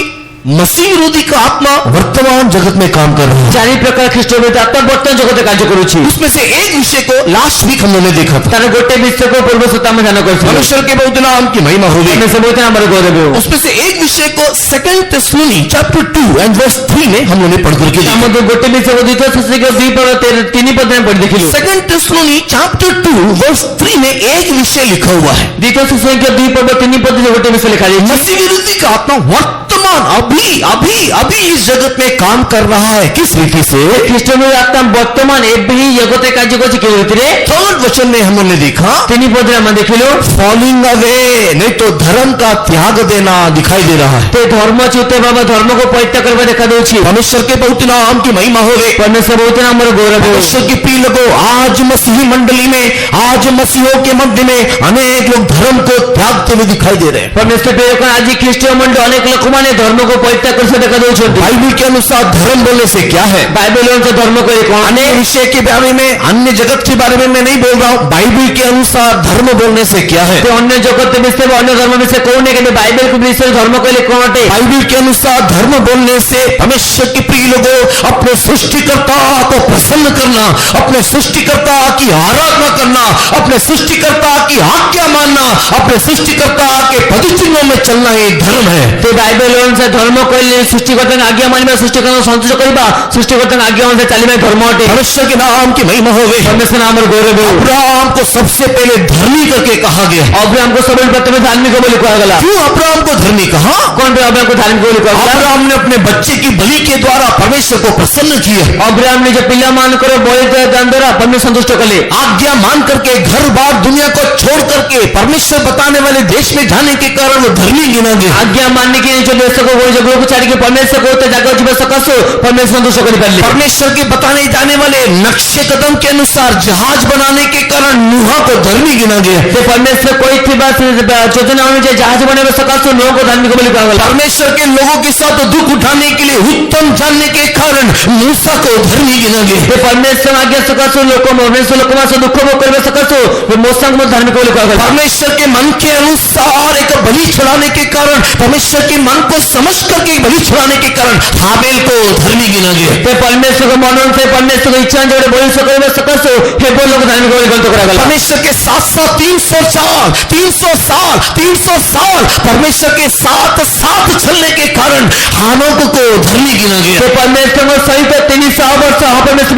मसीह विरोधी का आत्मा वर्तमान जगत में काम कर रहा है। 4 ପ୍ରକାର ଖ୍ରୀଷ୍ଟ ବିରୋଧୀ ଆତ୍ମା ବର୍ତ୍ତମାନ ଜଗତରେ କାର୍ଯ୍ୟ କରୁଛି। उसमें से एक विषय को लास्ट वीक हम लोगों ने देखा था। ତାର ଗୋଟେ ବିଷୟକୁ ପୂର୍ବ ସପ୍ତାହ ଆମେ ଧ୍ୟାନ କରିଥିଲୁ। परमेश्वर के बहुत नाम की महिमा हो गई। परमेश्वर बोलते नामର ଗୌରବ ହେଉ। उसमें से एक विषय को 2 थिस्सलुनी चैप्टर 2 एंड वर्स 3 में हम लोगों ने पढ़ करके ତା देखा। ମଧ୍ୟରୁ ଗୋଟେ ବିଷୟକୁ ଦ୍ୱିତୀୟ ଶତାବ୍ଦୀର 2-3 ପଦରେ ଆମେ ପଢ଼ି ଦେଖିଲୁ। 2 थिस्सलुनी चैप्टर 2 वर्स 3 में एक विषय लिखा हुआ है। ଦ୍ୱିତୀୟ ଶତାବ୍ଦୀର 2-3 ପଦରେ ଗୋଟେ ବିଷୟ ଲେଖା ଯାଇଛି। मसीह विरोधी का आत्मा वर्तमान अभी अभी अभी इस जगत में काम कर रहा है। किस रीति से? ଖ୍ରୀଷ୍ଟ ବିରୋଧୀ ଆତ୍ମା ବର୍ତ୍ତମାନ ଏବେ ହିଁ ଜଗତରେ କାର୍ଯ୍ୟ କରୁଛି। କେଉଁ ରୀତିରେ? 3rd वचन में हम लोगों ने देखा, 3 ପଦରେ ଆମେ ଦେଖିଲୁ फॉलिंग अवे, नहीं तो धर्म का त्याग देना दिखाई दे रहा है। ते ଧର୍ମଚ୍ୟୁତ ଭାବ, ଧର୍ମକୁ ପରିତ୍ୟାଗ କରିବା ଦେଖା ଦେଉଛି। परमेश्वर के बहुत नाम की महिमा हो गई। परमेश्वर बोलते नामର ଗୌରବ ହେଉ। परमेश्वर की प्रिय लोगों, आज मसीही मंडली में, आज मसीहों के मध्य में अनेक लोग धर्म को त्यागते हुए दिखाई दे रहे हैं। परमेश्वर प्रिय लोक, ଆଜି ଖ୍ରୀଷ୍ଟୀୟ ମଣ୍ଡଳୀ ଅନେକ ଲୋକମାନେ ଧର୍ମକୁ ପରିତ୍ୟାଗ କରି ଦେଖା ଦେଉଛନ୍ତି। बाइबल के अनुसार धर्म बोलने से क्या है? ବାଇବେଲ ଅନୁସାରେ ଧର୍ମ କହିଲେ କଣ? अन्य विषय के बारे में, अन्य जगत के बारे में मैं नहीं बोल रहा हूँ। बाइबल के अनुसार धर्म बोलने से क्या है? ସେ ଅନ୍ୟ ଜଗତ ବିଷୟ, ଅନ୍ୟ ଧର୍ମ ବିଷୟ କହୁନି, କିନ୍ତୁ ବାଇବେଲକୁ ବିଷୟରେ ଧର୍ମ କହିଲେ କଣ ଅଟେ? बाइबल के अनुसार धर्म बोलने से परमेश्वर के प्रिय लोगों, अपने सृष्टिकर्ता को प्रसन्न करना, अपने सृष्टिकर्ता की आराधना करना, अपने सृष्टिकर्ता की आज्ञा मानना, अपने सृष्टिकर्ता के पदचिन्हों में चलना ये धर्म है। ସେ ବାଇବେଲ ଅନୁସାରେ ଧର୍ମ କହିଲେ ସୃଷ୍ଟିକର୍ତ୍ତାଙ୍କ ଆଜ୍ଞା ମାନିବା, ସୃଷ୍ଟିକର୍ତ୍ତାଙ୍କୁ ସନ୍ତୁଷ୍ଟ କରିବା, ସୃଷ୍ଟିକର୍ତ୍ତାଙ୍କ ଆଜ୍ଞା ଅନୁସାରେ ଚାଲିବା ଧର୍ମ ଅଟେ। परमेश्वर के नाम की महिमा हो गई। परमेश्वर नामର गौरव ହେଉ। अब्राहम को सबसे पहले धर्मी करके कहा गया। ଅବ୍ରାହ୍ମକୁ ସବୁବେଳେ ପ୍ରଥମେ ଧାର୍ମିକ ବୋଲି କୁହାଗଲା। क्यों अब्राहम को धर्मी कहा? କଣ ପାଇଁ ଅବ୍ରାହ୍ମକୁ ଧାର୍ମିକ ବୋଲି କୁହାଗଲା? अब्राहम ने अपने बच्चे की बलि के द्वारा परमेश्वर को प्रसन्न किया। ଅବ୍ରାହ୍ମ ନିଜ ପିଲାମାନଙ୍କର ବଳି ଦାନ ଦ୍ୱାରା परमेश्वर ସନ୍ତୁଷ୍ଟ କଲେ। आज्ञा मान करके घर बार दुनिया को छोड़ करके परमेश्वर बताने वाले देश में जाने के कारण वो धर्मी गिना गया। ଆଜ୍ଞା ମାନିକି ନିଜ ଦେଶ को निज गृह को छाड़ी परमेश्वर को जगह जीव सकाशु परमेश्वर संतुष्ट कर पारे परमेश्वर के बताने जाने वाले नक्शे कदम के अनुसार जहाज बनाने के कारण नूह को धर्मी गिना गया। तो परमेश्वर कोई थी बात योजना अनुसार जहाज बनाने सकाशु नूह को धार्मिक बोली कहा गया। परमेश्वर के लोगों के साथ दुख उठाने के लिए उत्तम जानने के कारण मूसा को धर्मी गिना गया। तो परमेश्वर आज्ञा सकाशु लोग परमेश्वर लोग मास दुख को कर सकाशु मूसा को धार्मिक बोली कहा गया। परमेश्वर के मन के अनुसार एक बलि चढ़ाने के कारण परमेश्वर के मन को समझ करके बलि चढ़ाने के कारण हाबेल को धर्मी गिना गया। तो परमेश्वर को मन से परमेश्वर को इच्छा जोड़े बोली सकाशु हे बोल लोग धार्मिक बोली गलत करा गया। परमेश्वर के साथ साथ 300 साल परमेश्वर के साथ चलने के कारण हानोक को धर्मी गिना गया। तो परमेश्वर को सही पे 300 वर्ष परमेश्वर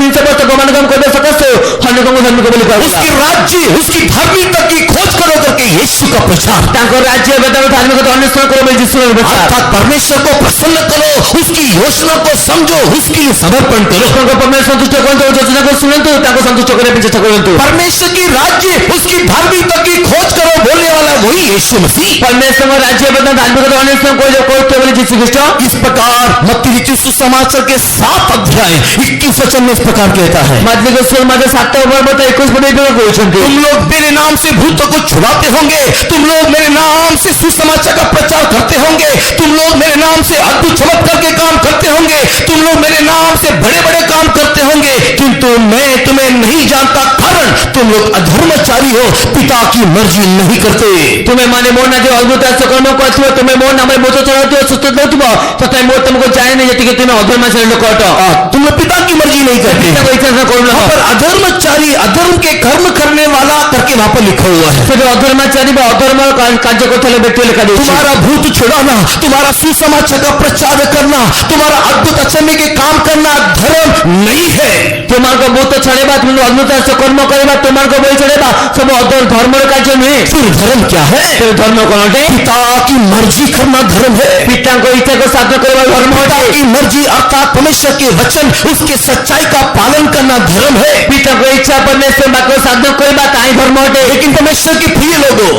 300 वर्ष गमन कर सकाशु हानोक को धार्मिक बोली कहा गया। उसके राज्य उसकी धार्मिकता की खोज करो करके यीशु का प्रचार ताको राज्य बताओ धार्मिक तो अन्वेषण करो बोल यीशु का प्रचार अर्थात परमेश्वर को प्रसन्न करो, उसकी योजना को समझो, उसके लिए समर्पण करो। ताको परमेश्वर संतुष्ट करतो योजना को सुनंतु ताको संतुष्ट करे चेष्टा करंतु। परमेश्वर की राज्य उसकी धार्मिकता की खोज करो बोलने वाला वही यीशु मसीह। परमेश्वर का राज्य बताओ धार्मिक तो अन्वेषण को बोले यीशु ख्रिस्ट। इस प्रकार मत्ती लिखित सुसमाचार के 7 अध्याय 21 वचन में इस प्रकार कहता है, मत्ती के सुसमाचार 7 अध्याय 21 पद में कहते तुम लोग मेरे नाम से भूतों को छुड़ाते होंगे, तुम लोग मेरे नाम से सुसमाचार का प्रचार करते होंगे, तुम लोग मेरे नाम से अद्भुत चमत्कार के काम करते होंगे, तुम लोग मेरे नाम से बड़े बड़े काम करते होंगे, किंतु मैं तुम्हें नहीं जानता, कारण तुम लोग अधर्मचारी हो, पिता की मर्जी नहीं करते। तुम्हें माने मोर ना जो अद्भुत कर्म करथिबो तुम्हें मोर नाम मोत चढ़ाते हो सुस्त होतिबो तथा मोर तुमको जाने नहीं जति के तुम्हें अधर्मचारी लोग कहतो तुम लोग पिता की मर्जी नहीं करते। पिता को इच्छा न करो पर अधर्मचारी अधर्म के कर्म करने वाला करके वहां पर लिखा हुआ है। फिर अधर्मचारी व अधर्म कार्य को थले व्यक्ति लिखा दिया। तुम्हारा भूत छुड़ाना, तुम्हारा सुसमाचार का प्रचार करना, तुम्हारा अद्भुत अचम्भे के काम करना धर्म नहीं है। तुम्हारे भूत छड़ेबा तुम अद्भुत कर्म करेबा तुम्हारे बलि चढ़ेबा सब धर्म कार्य नुहे। फिर धर्म क्या है? फिर धर्म कौन है? पिता की मर्जी करना धर्म है। पिता को इच्छा को साधन करना धर्म पिता है। की मर्जी अर्थात परमेश्वर के वचन उसके सच्चाई का पालन करना धर्म है। पिता को इच्छा परमेश्वर बात साधन करबा ताई धर्म है। लेकिन परमेश्वर के प्रिय लोगों,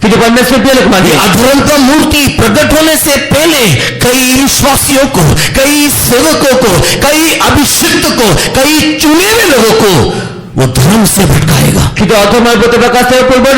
कि परमेश्वर प्रिय लोग मानिए अधर्म का मूर्ति प्रकट होने से पहले कई विश्वासियों को, कई सेवकों को, कई अभिषिक्त को, कई चुने हुए लोगों को वो धर्म से भटकाएगा। कि अधर्म प्रकाश पूर्व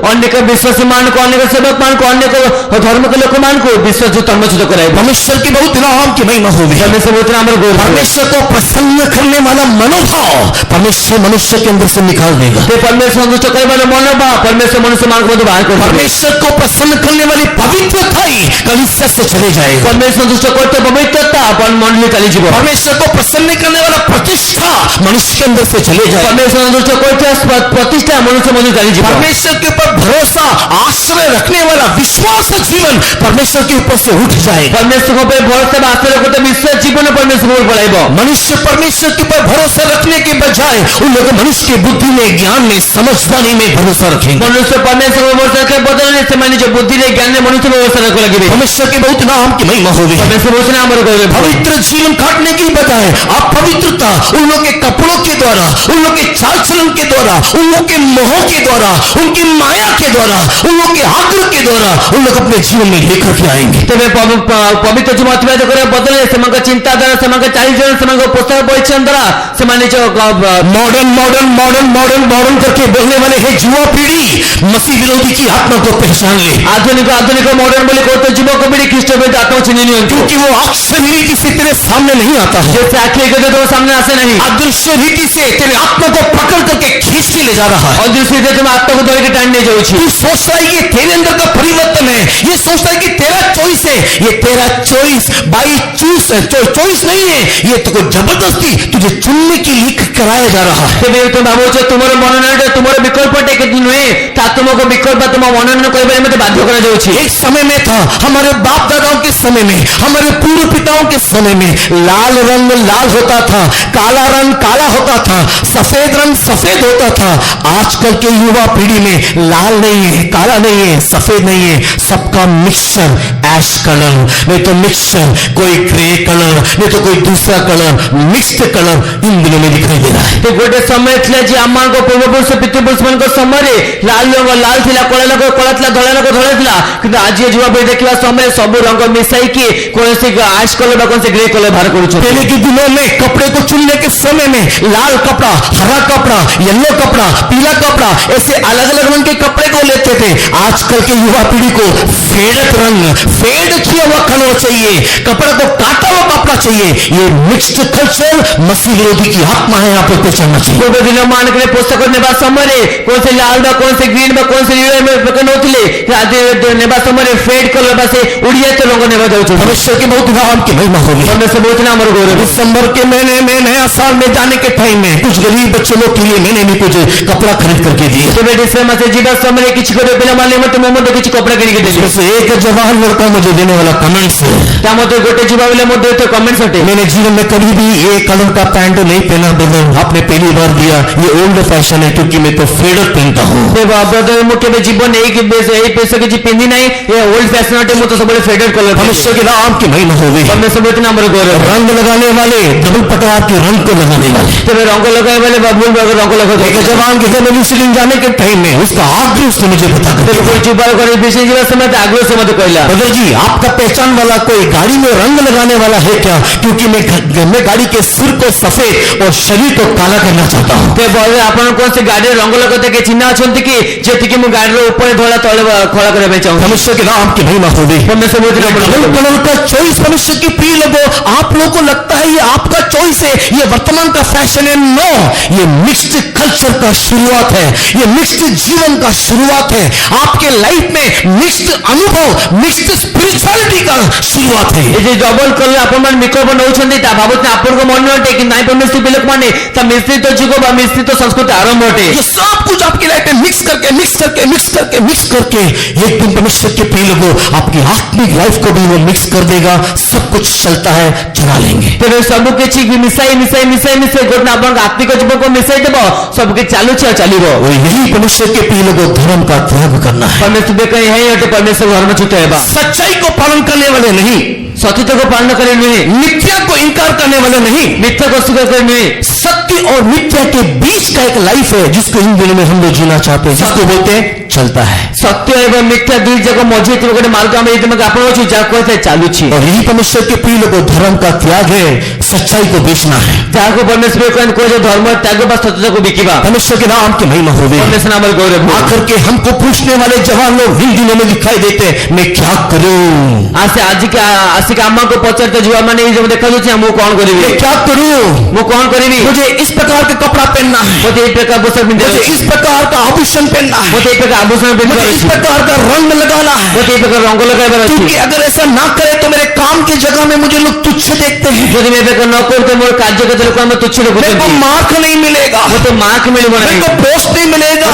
अनेक विश्वासी मान को, अनेक सेवक मान को, अनेक धर्म के लोक मान को विश्वास धर्मच्युत कराए। परमेश्वर की बहुत नाम की महिमा होगी। परमेश्वर को प्रसन्न करने वाला मनोभाव परमेश्वर मनुष्य के अंदर से निकाल देगा। परमेश्वर संतुष्ट करने वाला मनोभाव परमेश्वर मनुष्य मान को बाहर कर। परमेश्वर को प्रसन्न करने वाली पवित्रता ही कलीसिया से चले जाएगा। परमेश्वर संतुष्ट करते पवित्रता अपन मंडली चली जीव। परमेश्वर को प्रसन्न करने वाला प्रतिष्ठा मनुष्य के अंदर से चले जाए। संतुष्ट करते प्रतिष्ठा मनुष्य मनुष्य चली जीव। परमेश्वर के ऊपर भरोसा आश्रय रखने वाला विश्वास जीवन परमेश्वर के ऊपर से उठ जाए। परमेश्वर को भरोसा आश्रय करते विश्वास जीवन परमेश्वर को बढ़ाइबो। मनुष्य परमेश्वर के ऊपर भरोसा रखने के बजाय उन लोग मनुष्य की बुद्धि में, ज्ञान में, समझदारी में भरोसा रखेंगे। मनुष्य परमेश्वर को भरोसा के बदले से माने जो बुद्धि ने, ज्ञान ने मनुष्य को भरोसा रखने लगे। परमेश्वर के बहुत नाम की महिमा होगी। परमेश्वर बहुत नाम रखोगे। पवित्र जीवन काटने की बजाय अपवित्रता उन लोग के कपड़ों के द्वारा, उन लोग के चाल चलन के द्वारा, उन लोग के मोह के द्वारा, उनकी माया के द्वारा, उन लोग के आग्रह के द्वारा उन लोग अपने जीवन में लेकर के आएंगे। तबे पवित्र जीवन अतिबाहित करे बदले सेमान चिंता द्वारा, सेमान चालीचरण, सेमान पुस्तक परिचय द्वारा सेमाने जो मॉडर्न करके बोलने वाले है युवा पीढ़ी मसीह विरोधी की आत्मा को पहचान ले। आधुनिक मॉडर्न बोले को युवक पीढ़ी ख्रिस्ट विरोधी आत्मा चिन्ह नहीं, क्योंकि वो अक्षर रीति से तेरे सामने नहीं आता है। जैसे आखिरी के तो सामने आसे नहीं, अदृश्य रीति से तेरे आत्मा को पकड़ करके खींच के ले जा रहा है। अदृश्य रीति तुम आत्मा को धोने के टाइम नहीं जाओ। तू सोचता है कि तेरे अंदर का परिवर्तन है, ये सोचता है कि तेरा चॉइस है, ये तेरा चॉइस बाई चूस है, चॉइस नहीं है, ये तो जबरदस्ती तुझे चुनने के लिए कराया जा रहा है। तुम भावो तुम्हारे मनोनयन तुम्हारे विकल्प नुहे तुमको विकल्प तुम मनोनयन कर बाध्य करा जाउछि। एक समय में था, हमारे बाप दादाओं के समय में, हमारे पूर्व पिताओं के समय में लाल रंग लाल होता था, काला रंग काला होता था, सफेद सफेद रंग सफेद होता था, आजकल के युवा पीढ़ी में लाल नहीं है, काला नहीं है, सफेद नहीं है, सबका मिक्सचर, ऐश कलर नहीं तो मिक्सचर, कोई ग्रे कलर नहीं तो कोई दूसरा कलर, मिक्स्ड कलर इन दिनों में दिखाई दे रहा है। तो गोटे समय थिला जे आमान को पूर्वपुरुष पितृपुरुष मान को समय लाल रंग लाल थिला, कला रंग कला थिला, धला रंग धला थिला, किंतु आज ये युवा पीढ़ी देखिबा समय सब रंग मिसाई कि कौन से ऐश कलर बा कौन से ग्रे कलर बाहर करू। पहले के दिनों में कपड़े को चुनने के समय में लाल कपड़ा, हरा कपड़ा, येलो कपड़ा, पीला कपड़ा, ऐसे अलग अलग रंग के कपड़े को लेते थे। आजकल के युवा पीढ़ी को फेडत रंग, फेड किया हुआ कलर चाहिए, कपड़े को काटा हुआ कपड़ा चाहिए। ये मिक्स्ड कल्चर मसीह विरोधी की आत्मा है, यहाँ पे पहचानना चाहिए। पूर्व दिनों मान के पुस्तक नेबा समय कौन से लाल बा कौन से ग्रीन बा कौन से नीले में प्रकट होतिले, आज नेबा समय फेड कलर बा से उड़िया तो रंग नेबा जाउछ। भविष्य की बहुत नाम की महिमा होगी। परमेश्वर बहुत नाम और गौरव। दिसंबर के महीने में नया साल में जाने के टाइम में कुछ गरीब बच्चे लोग के लिए मैंने भी कुछ कपड़ा खरीद करके दिए। तेरे डिसेंबर से जीवा समय किछि को पिला माले मत मोमो किछि कपड़ा किन के देली। जैसे एक जवान लड़का मुझे देने वाला कमेंट्स है, ता मते गोटे जीवा वाले मते तो कमेंट्स हटे। मैंने जीवन में कभी भी ये कलर का पैंट नहीं पहना ब्रदर, आपने पहली बार दिया, ये ओल्ड फैशन है क्योंकि मैं तो फेडर पहनता हूँ। ब्रदर मुके में जीवन एक पैसे के जी पिंदी नहीं, ये ओल्ड फैशन हटे, मु तो सब फेडर कलर। मनुष्य के नाम की महिमा होगी। परमेश्वर बहुत नाम और गौरव। रंग लगाने वाले डबल प्रकार के रंग को लगाने वाले, तेरे रंग लगाए वाले बाबुल बगर रंग लगा एक जवान के घर में सिलिंग जाने के टाइम में उसका आग्रह उसने मुझे बता कर कोई चुपाल करे विषय जीवा समय आग्रह से मत कहला। ब्रदर जी आपका पहचान वाला कोई गाड़ी में रंग लगाने वाला है क्या? क्योंकि मैं गाड़ी के सिर को सफेद और शरीर को काला करना चाहता हूँ। ते बोले आपण कौन से गाड़ी रंग लगते के चिन्ह अछंती कि जेति कि मु गाड़ी रो ऊपर धोला तळे खड़ा करे में चाहूं। मनुष्य के नाम की महिमा होगी। परमेश्वर बहुत नाम कलर का चॉइस मनुष्य की प्रिय लोगों, आप लोगों को लगता है ये आपका चॉइस है, ये वर्तमान का फैशन है? नो, ये मिक्स्ड कल्चर का शुरुआत है, ये मिक्स्ड जीवन का शुरुआत है, आपके लाइफ में मिक्स्ड अनुभव, मिक्स्ड स्पिरिचुअलिटी का शुरुआत है। ये डबल कलर आपण मन मिको बनौछंती ता बाबत आपण को मन नटे कि नाइ परमेश्वर बिलक माने ता मिश्रित जुग बा मिश्रित संस्कृति आरंभ होते। ये सब कुछ आपकी लाइफ में मिक्स करके मिक्स करके मिक्स करके मिक्स करके एक दिन परमेश्वर के प्रिय लोगों आपकी आत्मिक लाइफ को भी वो मिक्स कर देगा। सब कुछ चलता है, चला लेंगे। तेरे सब के चीज मिसाई मिसाई मिसाई मिसाई गोट ना आपण आत्मिक जीवन को मिसाई देबो, सब के चालू छ चलीबो। और यही परमेश्वर के प्रिय लोगों धर्म का त्याग करना है। परमेश्वर बे कहीं है तो परमेश्वर धर्म छूटे है बा। सच्चाई को पालन करने वाले नहीं, सत्यता को पालन करे नहीं, मिथ्या को इनकार करने वाले नहीं, मिथ्या को स्वीकार करे नहीं। सत्य और मिथ्या के बीच का एक लाइफ है जिसको इन दिनों में हम लोग जीना चाहते हैं, जिसको बोलते हैं चलता है। सत्य एवं मिथ्या दुई जगह मझे गोटे मार्ग आम ये आपण अच्छी जहाँ कहते चालू और यही परमेश्वर के प्रिय लोगों धर्म का त्याग है, सच्चाई को बेचना है। जहाँ को परमेश्वर कहे धर्म त्याग बा सत्यता को बिकिबा। परमेश्वर के नाम की महिमा होगी। परमेश्वर नाम गौरव आकर के हमको पूछने वाले जवान लोग इन दिनों में दिखाई देते हैं, मैं क्या करूं? आसिक अम्मा को पचारते जुआ मैंने जब देखा जो मु कौन करी, मैं क्या करूं? मु कौन करी, मुझे इस प्रकार का कपड़ा पहनना है, मुझे एक प्रकार पोशाक मुझे इस प्रकार का आभूषण पहनना है, मुझे एक प्रकार आभूषण मुझे इस प्रकार का रंग लगाना है, मुझे एक प्रकार रंग लगाए। क्योंकि अगर ऐसा ना करे तो मेरे काम की जगह में मुझे लोग तुच्छ देखते हैं। यदि मैं प्रकार न करते मोर कार्य के लोग मैं तुच्छ मेरे को मार्क नहीं मिलेगा, मुझे मार्क मिलेगा मेरे को पोस्ट नहीं मिलेगा,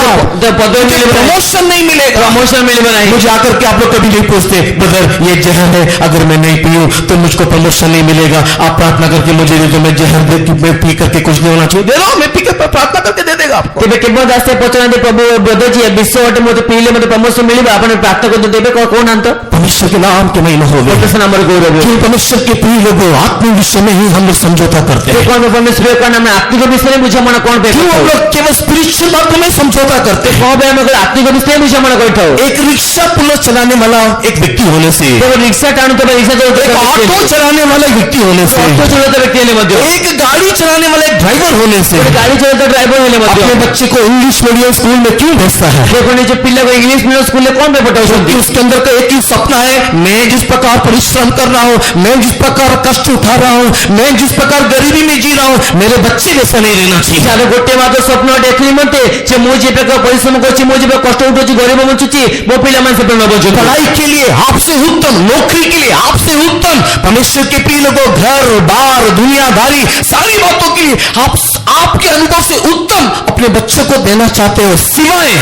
पदवी मिलेगा, प्रमोशन नहीं मिलेगा, प्रमोशन मिलेगा नहीं। मुझे आकर के आप लोग कभी नहीं पूछते ब्रदर ये जहर है, अगर मैं नहीं पीऊं तो मुझको प्रमोशन नहीं मिलेगा, आप प्रार्थना करके मुझे दे दो, मैं जहर मैं पी करके कुछ नहीं होना चाहिए, दे दो, मैं पी कर प्रार्थना करके दे देगा आपको। तेरे केवल दास पचारे प्रभु ब्रदर जी विश्व हटे मत पीले मत प्रमोशन मिलेगा, आपने प्रार्थना करते देवे कौन अंत परमेश्वर के नाम के महिमा होगी। परमेश्वर नाम गौरव क्यों परमेश्वर के प्रिय लोगों आत्मिक विषय में ही हम लोग समझौता करते हैं। कौन परमेश्वर का नाम आत्मिक विषय में बुझा मन कौन पे क्यों हम लोग केवल स्पिरिचुअल बातों में समझौता करते हैं? कौन पे मगर आत्मिक विषय में बुझा मन बैठो। एक रिक्शा पुलिस चलाने वाला एक व्यक्ति होने से, तो रिक्शा टाणु तो रिक्शा एक ऑटो चलाने वाला व्यक्ति होने से, ऑटो चलाते व्यक्ति ने मध्य एक गाड़ी चलाने वाला एक ड्राइवर होने से, गाड़ी चलाते ड्राइवर होने मध्य अपने बच्चे को इंग्लिश मीडियम स्कूल में क्यों भेजता है? देखो नीचे पिल्ले को इंग्लिश मीडियम स्कूल में कौन पे पटाओ? उसके अंदर का एक ही सपना है, मैं जिस प्रकार परिश्रम कर रहा हूँ, मैं जिस प्रकार कष्ट उठा रहा हूँ, मैं जिस प्रकार गरीबी में जी रहा हूँ, मेरे बच्चे वैसा नहीं रहना चाहिए। चाहे गोटे मात्र स्वप्न देखली मते जे मु जे प्रकार परिश्रम करछि, मु जे कष्ट उठुछि, गरीब बंचुछि, मो पिला मन से न बंचु। पढ़ाई के लिए आपसे उत्तम, नौकरी के लिए आपसे उत्तम, परमेश्वर के प्रिय लोगों घर बार दुनियादारी सारी बातों के लिए आपके अनुभव से उत्तम अपने बच्चों को देना चाहते हो, सिवाय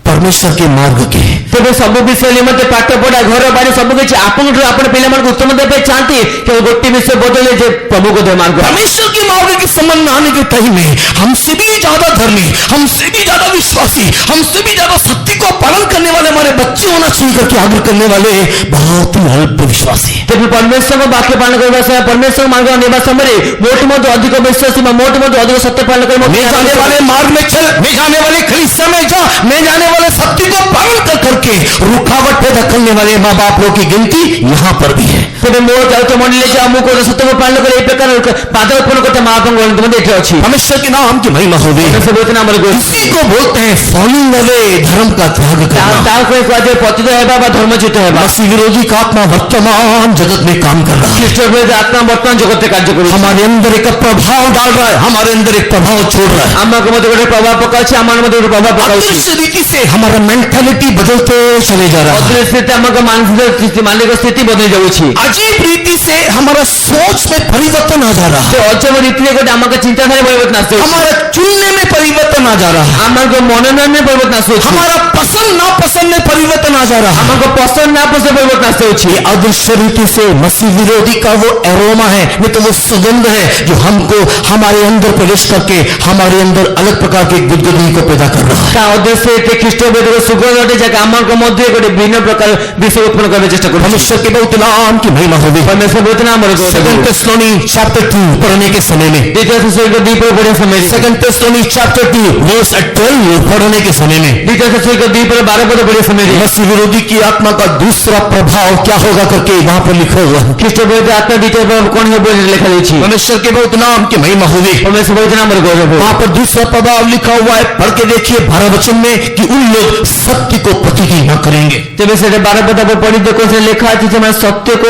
परमेश्वर के मार्ग के। ତେବେ ସବୁ ବିଷୟ ନିମନ୍ତେ ପାଠ ପଢା ଘର ବାଡ଼ି ସବୁ କିଛି ଆପଣଙ୍କଠୁ ଆପଣ ପିଲାମାନଙ୍କୁ ଉତ୍ତମ ଦେବା ପାଇଁ ଚାହାନ୍ତି କେବଳ ଗୋଟିଏ ବିଷୟ ବଦଳେ ଯେ ପ୍ରଭୁକୁ ଦେ ମାର୍ଗ परमेश्वर के मार्ग के संबंध में आने के टाइम में हमसे भी ज्यादा धर्मी, हमसे भी ज्यादा विश्वासी, हमसे भी ज्यादा सत्य को पालन करने वाले हमारे बच्चे होना चाहिए करके आग्रह करने वाले बहुत ही अल्प विश्वासी है। ତେବେ ପରମେଶ୍ୱରଙ୍କ ବାକ୍ୟ ପାଳନ କରିବା ସହ ପରମେଶ୍ୱର ମାର୍ଗ ନେବା ସମୟରେ ମୋଟ ମଧ୍ୟ ଅଧିକ ବିଶ୍ୱାସୀ ବା ମୋଟ ମଧ୍ୟ ଅଧିକ ସତ୍ୟ ପାଳନ କରି मैं जाने वाले मार्ग में चल, मैं जाने वाले कलीसिया में जा, मैं जाने वाले सत्य को पालन कर करके रुकावट पैदा करने वाले माँ बाप लोग की गिनती यहाँ पर भी है। ତେବେ ମୋ ଯାଉଥିବା ମଣ୍ଡଳୀ ଯାହା ମୁଁ କହୁଛି ସତ୍ୟକୁ ପାଳନ କରି ଏ ପ୍ରକାର ବାଧା ଉତ୍ପନ୍ନ କରୁଥିବା ମା ବାପାଙ୍କ ଗଣତି ମଧ୍ୟ ଏଠି ଅଛି परमेश्वर के नाम की महिमा हो गई। ସେ ବହୁତ ନାମରେ इसी को बोलते हैं फॉलिंग अवे, धर्म का त्याग करना। ତାହାକୁ କୁହାଯାଏ ପତିତ ହେବା ବା ଧର୍ମଚ୍ୟୁତ ହେବା मसीह विरोधी का आत्मा वर्तमान जगत में काम कर रहा है, ଖ୍ରୀଷ୍ଟ ବିରୋଧୀ ଆତ୍ମା ବର୍ତ୍ତମାନ ଜଗତରେ କାର୍ଯ୍ୟ କରୁଛି हमारे अंदर एक प्रभाव डाल रहा है, हमारे अंदर एक प्रभाव छोड़ रहा है। ଆମକୁ ମଧ୍ୟ ଗୋଟେ ପ୍ରଭାବ ପକାଉଛି ଆମର ମଧ୍ୟ ଗୋଟେ ପ୍ରଭାବ ପକାଉଛି अदृश्य रीति से हमारा मेंटालिटी बदलते चले जा रहा है। ଅଦୃଶ୍ୟ ସ୍ଥିତି ଆମକୁ ମାନସିକ ସ୍ଥିତି ବଦଳି ଯାଉଛି अजीब रीति से हमारा सोच में परिवर्तन आ जा रहा है, ସେ ଅଜବ ରୀତିରେ ଗୋଟେ ଆମକୁ ଚିନ୍ତାଧାରା ପରିବର୍ତ୍ତନ ଆସୁଛି हमारा चुनने में परिवर्तन आ जा रहा है, ଆମକୁ ମନୋନୟନରେ ପରିବର୍ତ୍ତନ ଆସୁଛି हमारा पसंद नापसंद में परिवर्तन आ जा रहा है। ଆମକୁ ପସନ୍ଦ ନା ପସନ୍ଦ ପରିବର୍ତ୍ତନ ଆସୁଛି ये अदृश्य रीति से मसीह विरोधी का वो एरोमा है, नहीं तो वो सुगंध है जो हमको हमारे अंदर प्रवेश करके हमारे अंदर अलग प्रकार की गुदगुदी को पैदा कर रहा है। ତା ଉଦ୍ଦେଶ୍ୟ ଏତେ ଖ୍ରୀଷ୍ଟ ବିରୋଧୀ ସୁଗନ୍ଧ ଅଟେ ଯାହାକି ଆମଙ୍କ ମଧ୍ୟରେ ଗୋଟେ ଭିନ୍ନ ପ୍ରକାର ବିଷୟ ଉତ୍ପନ୍ନ କରିବାକୁ ଚେଷ୍ଟା କରୁଛି मनुष्य के बहुत नाम की महिमा होगी। ପରମେଶ୍ୱର ବହୁତ ନାମରେ सेकंड टेस्टोनी चैप्टर 2 पढ़ने के समय में, ଦ୍ୱିତୀୟ ଶେଷରେ ଦ୍ୱୀପରେ ପଢିବା ସମୟରେ सेकंड टेस्टोनी चैप्टर 2 वर्स 12 पढ़ने के समय में ଦ୍ୱିତୀୟ ଶେଷରେ ଦ୍ୱୀପରେ 12 ପଦ ପଢିବା ସମୟରେ मसीह विरोधी की आत्मा का दूसरा प्रभाव क्या होगा करके वहां पर लिखा हुआ है। ଖ୍ରୀଷ୍ଟ ବିରୋଧୀ ଆତ୍ମା ଦ୍ୱିତୀୟ ପ୍ରଭାବ କଣ ହେବ ବୋଲି ଲେଖାଯାଇଛି परमेश्वर के बहुत नाम की महिमा होगी। ପରମେଶ୍ୱର ବହୁତ ନାମରେ ଗୌରବ वहां पर दूसरा प्रभाव लिखा हुआ है, पढ़ के देखिए 12 वचन में कि उन लोग सत्य को प्रतिज्ञा करेंगे, ତେବେ ସେଟା 12 ପଦ ପଢି ଦେଖो ସେ ଲେଖା ଅଛି ସେମାନେ ସତ୍ୟକୁ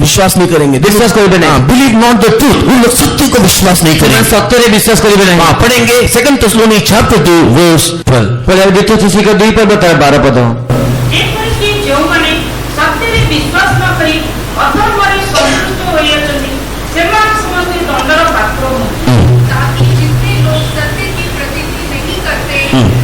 विश्वास नहीं करेंगे, ବିଶ୍ୱାସ କରିବେ ନାହିଁ बिलीव नॉट द ट्रूथ, उन लोग सत्य को विश्वास नहीं ସେମାନେ करेंगे। ସତ୍ୟରେ ବିଶ୍ୱାସ କରିବେ ନାହିଁ हाँ, पढ़ेंगे सेकंड टेस्टोनी चैप्टर 2 वर्स 12। ପଢିବା ଦ୍ୱିତୀୟ ଶେଷରେ 2 ପଦ ତାର 12 ପଦ ଏପରିକି ଯେଉଁମାନେ ସତ୍ୟରେ ବିଶ୍ୱାସ ନ କରି ଅଧର୍ମରେ ସନ୍ତୁଷ୍ଟ ହୋଇଅଛନ୍ତି ସେମାନେ ସମସ୍ତେ ଦଣ୍ଡର ପାତ୍ର ହୁଅନ୍ତି। ताकि जितने लोग सत्य की प्रतिज्ञा नहीं करते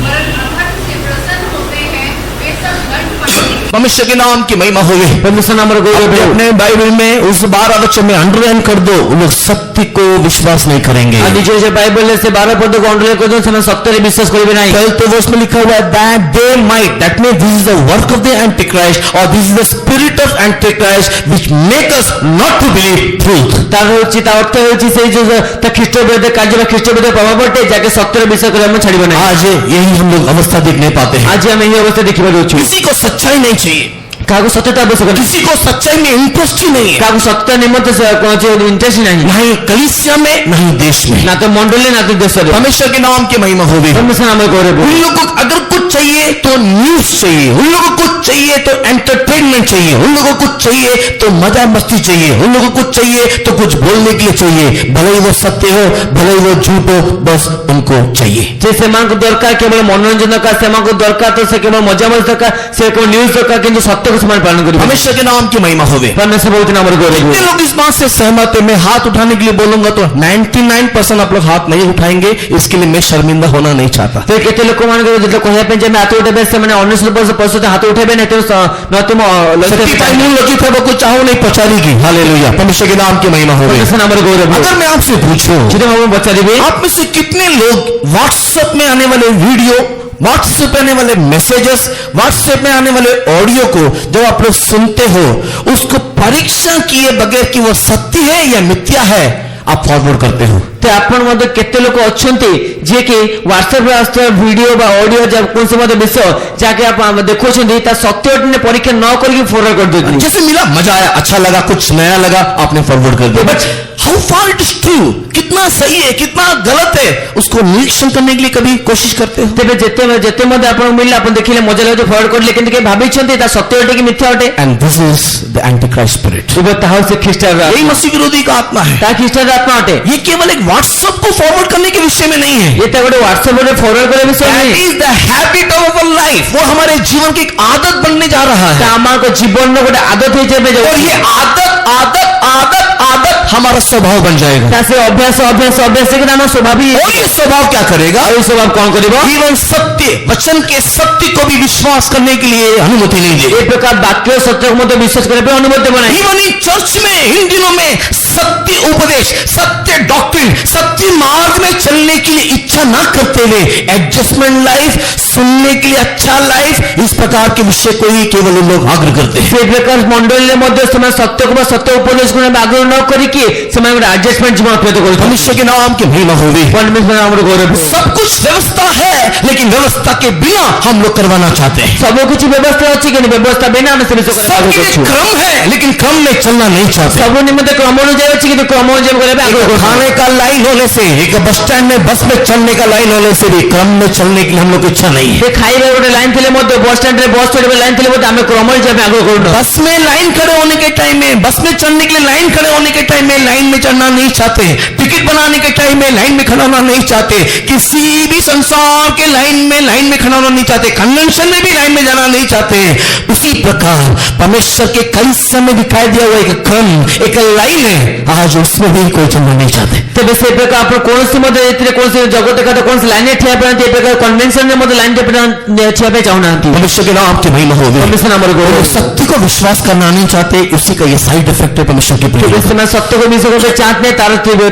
वरन अधर्म से प्रसन्न होते हैं वे सब दंड पाएंगे। मनुष्य के नाम की महिमा होगी। ପରମେଶ୍ୱର ନାମରେ ଗୌରବ अपने ହେଉ। अपने बाइबल में उस 12 वचन में अंडरलाइन कर दो, उन लोग सत्य को विश्वास नहीं करेंगे। ଆଉ ନିଜ ନିଜ ବାଇବଲରେ ସେ 12 ପଦକୁ ଅଣ୍ଡରଲାଇନ୍ କରିଦେଉ ସେମାନେ ସତ୍ୟରେ ବିଶ୍ୱାସ କରିବେ ନାହିଁ 12th वर्ष में लिखा हुआ है that they might, that means this is the work of the antichrist or this is the spirit of antichrist which make us not to believe truth। ତାର ହେଉଛି ତା ଅର୍ଥ ହେଉଛି ସେଇ ଯୋଉ ତା ଖ୍ରୀଷ୍ଟ ବିରୋଧୀ କାର୍ଯ୍ୟ ବା ଖ୍ରୀଷ୍ଟ ବିରୋଧୀ ପ୍ରଭାବ ଅଟେ ଯାହାକି ସତ୍ୟରେ ବିଶ୍ୱାସ କରିବା ଆମେ ଛାଡ଼ିବ ନାହିଁ आज यही हम लोग अवस्था देखने पाते हैं। ଆଜି ଆମେ ଏହି ଅବସ୍ଥା ଦେଖିବାକୁ ଯାଉଛୁ किसी को सच्चाई नहीं चाहिए, କାହାକୁ ସତ୍ୟତା ଆବଶ୍ୟକ ନାହିଁ किसी को सच्चाई में इंटरेस्ट ही नहीं है, କାହାକୁ ସତ୍ୟ ନିମନ୍ତେ କୌଣସି ଇଣ୍ଟରେଷ୍ଟ ନାହିଁ नहीं कलीसिया में नहीं देश में। ନା ତ ମଣ୍ଡଳୀ ନା ତ ଦେଶରେ परमेश्वर के नाम की महिमा होगी। ପରମେଶ୍ୱର ନାମରେ ଗୌରବ उन लोगों को अगर कुछ चाहिए तो न्यूज चाहिए, उन लोगों को चाहिए तो एंटरटेनमेंट चाहिए, उन लोगों को चाहिए तो मजा मस्ती चाहिए, उन लोगों को चाहिए तो कुछ बोलने के लिए चाहिए, भले ही वो सत्य हो भले ही वो झूठ हो, बस उनको चाहिए। ଯେ ସେମାନଙ୍କୁ ଦରକାର କେବଳ ମନୋରଞ୍ଜନ ଦରକାର ସେମାନଙ୍କୁ ଦରକାର ତ ସେ କେବଳ ମଜାମସ୍ତି ଦରକାର ସେ କେବଳ ନ୍ୟୁଜ ଦରକାର କିନ୍ତୁ ସତ୍ୟକୁ ସେମାନେ ପାଳନ କରିବେ परमेश्वर के नाम की महिमा होगी। ପରମେଶ୍ୱର ବହୁତ ନାମରେ ଗୌରବ कितने लोग इस बात से सहमत है? मैं हाथ उठाने के लिए बोलूंगा तो 99% आप लोग हाथ नहीं उठाएंगे, इसके लिए मैं शर्मिंदा होना नहीं चाहता। ତ କେତେ ଲୋକମାନଙ୍କୁ ଯେତେବେଳେ କହିବା ପାଇଁ ଯେ ଆମେ ହାତ ଉଠାଇବେ ସେମାନେ 99% ହାତ ଉଠାଇବେ ନାହିଁ ତେଣୁ ତୁମ सत्य मूल लगी थे वो कुछ चाहो नहीं पचारेगी। हालेलुया, परमेश्वर के नाम की महिमा होगी। ପରମେଶ୍ୱର ନାମରେ ଗୌରବ अगर मैं आपसे पूछूं ଯଦି ମୁଁ ପଚାରିବି आप में से कितने लोग व्हाट्सएप में आने वाले वीडियो, व्हाट्सएप में आने वाले मैसेजेस, व्हाट्सएप में आने वाले ऑडियो को जब आप लोग सुनते हो उसको परीक्षा किए बगैर कि वो सत्य है या मिथ्या है आप फॉरवर्ड करते हो? ତ ଆପଣ ମଧ୍ୟ କେତେ ଲୋକ ଅଛନ୍ତି ଯିଏକି ହ୍ୱାଟ୍ସଆପରେ ଆସୁଥିବା ଭିଡିଓ ବା ଅଡିଓ କୌଣସି ମଧ୍ୟ ବିଷୟ ଯାହାକି ଆପଣ ଦେଖୁଛନ୍ତି ତା ସତ୍ୟ ଅଟେ ପରୀକ୍ଷା ନ କରିକି ଫରୱାର୍ଡ କରିଦେଉଛନ୍ତି जैसे मिला मजा आया, अच्छा लगा, कुछ नया लगा, आपने फॉरवर्ड कर दिया। But how far it is true, कितना सही है कितना गलत है, उसको निरीक्षण करने के लिए कभी कोशिश करते हो? ତେବେ ଯେତେ ମଧ୍ୟ ଆପଣଙ୍କୁ ମିଳିଲା ଆପଣ ଦେଖିଲେ ମଜା ଲାଗୁଛି ଫରୱାର୍ଡ କରିଲେ କିନ୍ତୁ କେହି ଭାବିଛନ୍ତି ତା ସତ୍ୟ ଅଟେ କି ମିଥ୍ୟା ଅଟେ and this is the Antichrist spirit. ତେବେ ତାହା ହେଉଛି ଖ୍ରୀଷ୍ଟର यही मसीह विरोधी का आत्मा है। ତାହା ଖ୍ରୀଷ୍ଟର ଆତ୍ମା ଅଟେ ये केवल एक व्हाट्सएप को फॉरवर्ड करने के विषय में नहीं है, ଏଟା ଗୋଟେ ହ୍ୱାଟ୍ସଆପରେ ଫରୱାର୍ଡ କରିବା ବିଷୟ That ନାହିଁ is the habit of our life। वो हमारे जीवन की एक आदत बनने जा रहा ତା है ଆମର ଜୀବନର ଗୋଟେ ଆଦତ ହେଇଯିବା ପାଇଁ और ଯାଉଛି ये आदत आदत आदत आदत हमारा स्वभाव बन जाएगा। ତା ସେ ଅଭ୍ୟାସ ଅଭ୍ୟାସ ଅଭ୍ୟାସ ହେଇକି ଆମ ସ୍ୱଭାବ ହିଁ और ये स्वभाव क्या करेगा? ଆଉ ଏ ସ୍ୱଭାବ କଣ କରିବ? जीवन सत्य वचन के सत्य को भी विश्वास करने के लिए अनुमति नहीं ଏ देगा। ପ୍ରକାର ବାକ୍ୟ ସତ୍ୟକୁ ମଧ୍ୟ ବିଶ୍ୱାସ କରିବା ପାଇଁ ଅନୁମତି ଦେବ ନାହିଁ। इवन इन चर्च में इन दिनों में सत्य उपदेश, सत्य डॉक्ट्रिन, सत्य मार्ग में चलने के लिए इच्छा ना करते हुए एडजस्टमेंट लाइफ, सुनने के लिए अच्छा लाइफ, इस प्रकार के विषय को ही केवल लोग आग्रह करते हैं। ସେ ପ୍ରକାର ମଣ୍ଡଳୀରେ ମଧ୍ୟ ସେମାନେ ସତ୍ୟକୁ ବା ସତ୍ୟ ଉପଦେଶକୁ ନେବା ଆଗ୍ରହ ନ କରିକି ସେମାନେ ଗୋଟେ ଆଡଜଷ୍ଟମେଣ୍ଟ ଜୀବନ ଅତିବାହିତ କରୁଛନ୍ତି। मनुष्य के नाम की महिमा होगी। परमेश्वर ଆମର ଗୌରବ। सब कुछ व्यवस्था है, लेकिन व्यवस्था के बिना हम लोग करवाना चाहते हैं। ସବୁ କିଛି ବ୍ୟବସ୍ଥା ଅଛି କିନ୍ତୁ ବ୍ୟବସ୍ଥା ବିନା ଆମେ ସେ ବିଷୟ କରିବା सब ଆଗ୍ରହ के କରୁଛୁ। लिए क्रम है, लेकिन क्रम में चलना नहीं चाहते। ସବୁ ନିମନ୍ତେ କ୍ରମ ଅନୁଯାୟୀ ଅଛି କିନ୍ତୁ କ୍ରମ ଅନୁଯାୟୀ କରିବା ପାଇଁ ଆଗ୍ରହ କରୁଛୁ। खाने का लाइन होने से, एक बस स्टैंड में बस में चलने का लाइन होने से भी क्रम में चलने की हम लोग को इच्छा नहीं है। ସେ ଖାଇବା ଗୋଟେ ଲାଇନ ଥିଲେ ମଧ୍ୟ ବସ୍ ଷ୍ଟାଣ୍ଡରେ ବସ୍ ଚଢିବା ଲାଇନ ଥିଲେ ମଧ୍ୟ ଆମେ କ୍ରମରେ ଯିବା ପାଇଁ ଆଗ୍ରହ କରୁନୁ। बस में लाइन खड़े होने के टाइम में, बस में चढ़ने के लिए लाइन खड़े होने के टाइम में लाइन में चढ़ना नहीं चाहते। टिकट बनाने के टाइम में लाइन में खड़ा होना नहीं चाहते। किसी भी संसार के लाइन में खड़ा होना नहीं चाहते। कन्वेंशन में भी लाइन में जाना नहीं चाहते। उसी प्रकार परमेश्वर के कलीसिया में दिखाई दिया हुआ एक क्रम, एक लाइन है, आज उसमें भी कोई चलना नहीं चाहते। ତେବେ ସେ ପ୍ରକାର ଆପଣ କୌଣସି ମଧ୍ୟ ଏଥିରେ କୌଣସି ଜଗତ କଥା କୌଣସି ଲାଇନରେ ଠିଆ ପାରନ୍ତି ଏ ପ୍ରକାର କନଭେନସନରେ ମଧ୍ୟ ଲାଇନ ଠିଆ ପାଇଁ ଚାହୁଁନାହାନ୍ତି। परमेश्वर के नाम की महिमा होगी। परमेश्वर ଆମର वो ଗୌରବ। सत्य को विश्वास करना नहीं चाहते, उसी का ये साइड इफेक्ट है परमेश्वर की प्रेम। ତେବେ ସେମାନେ ସତ୍ୟକୁ ବିଶ୍ୱାସ କରିବା ଚାହାନ୍ତି ନାହିଁ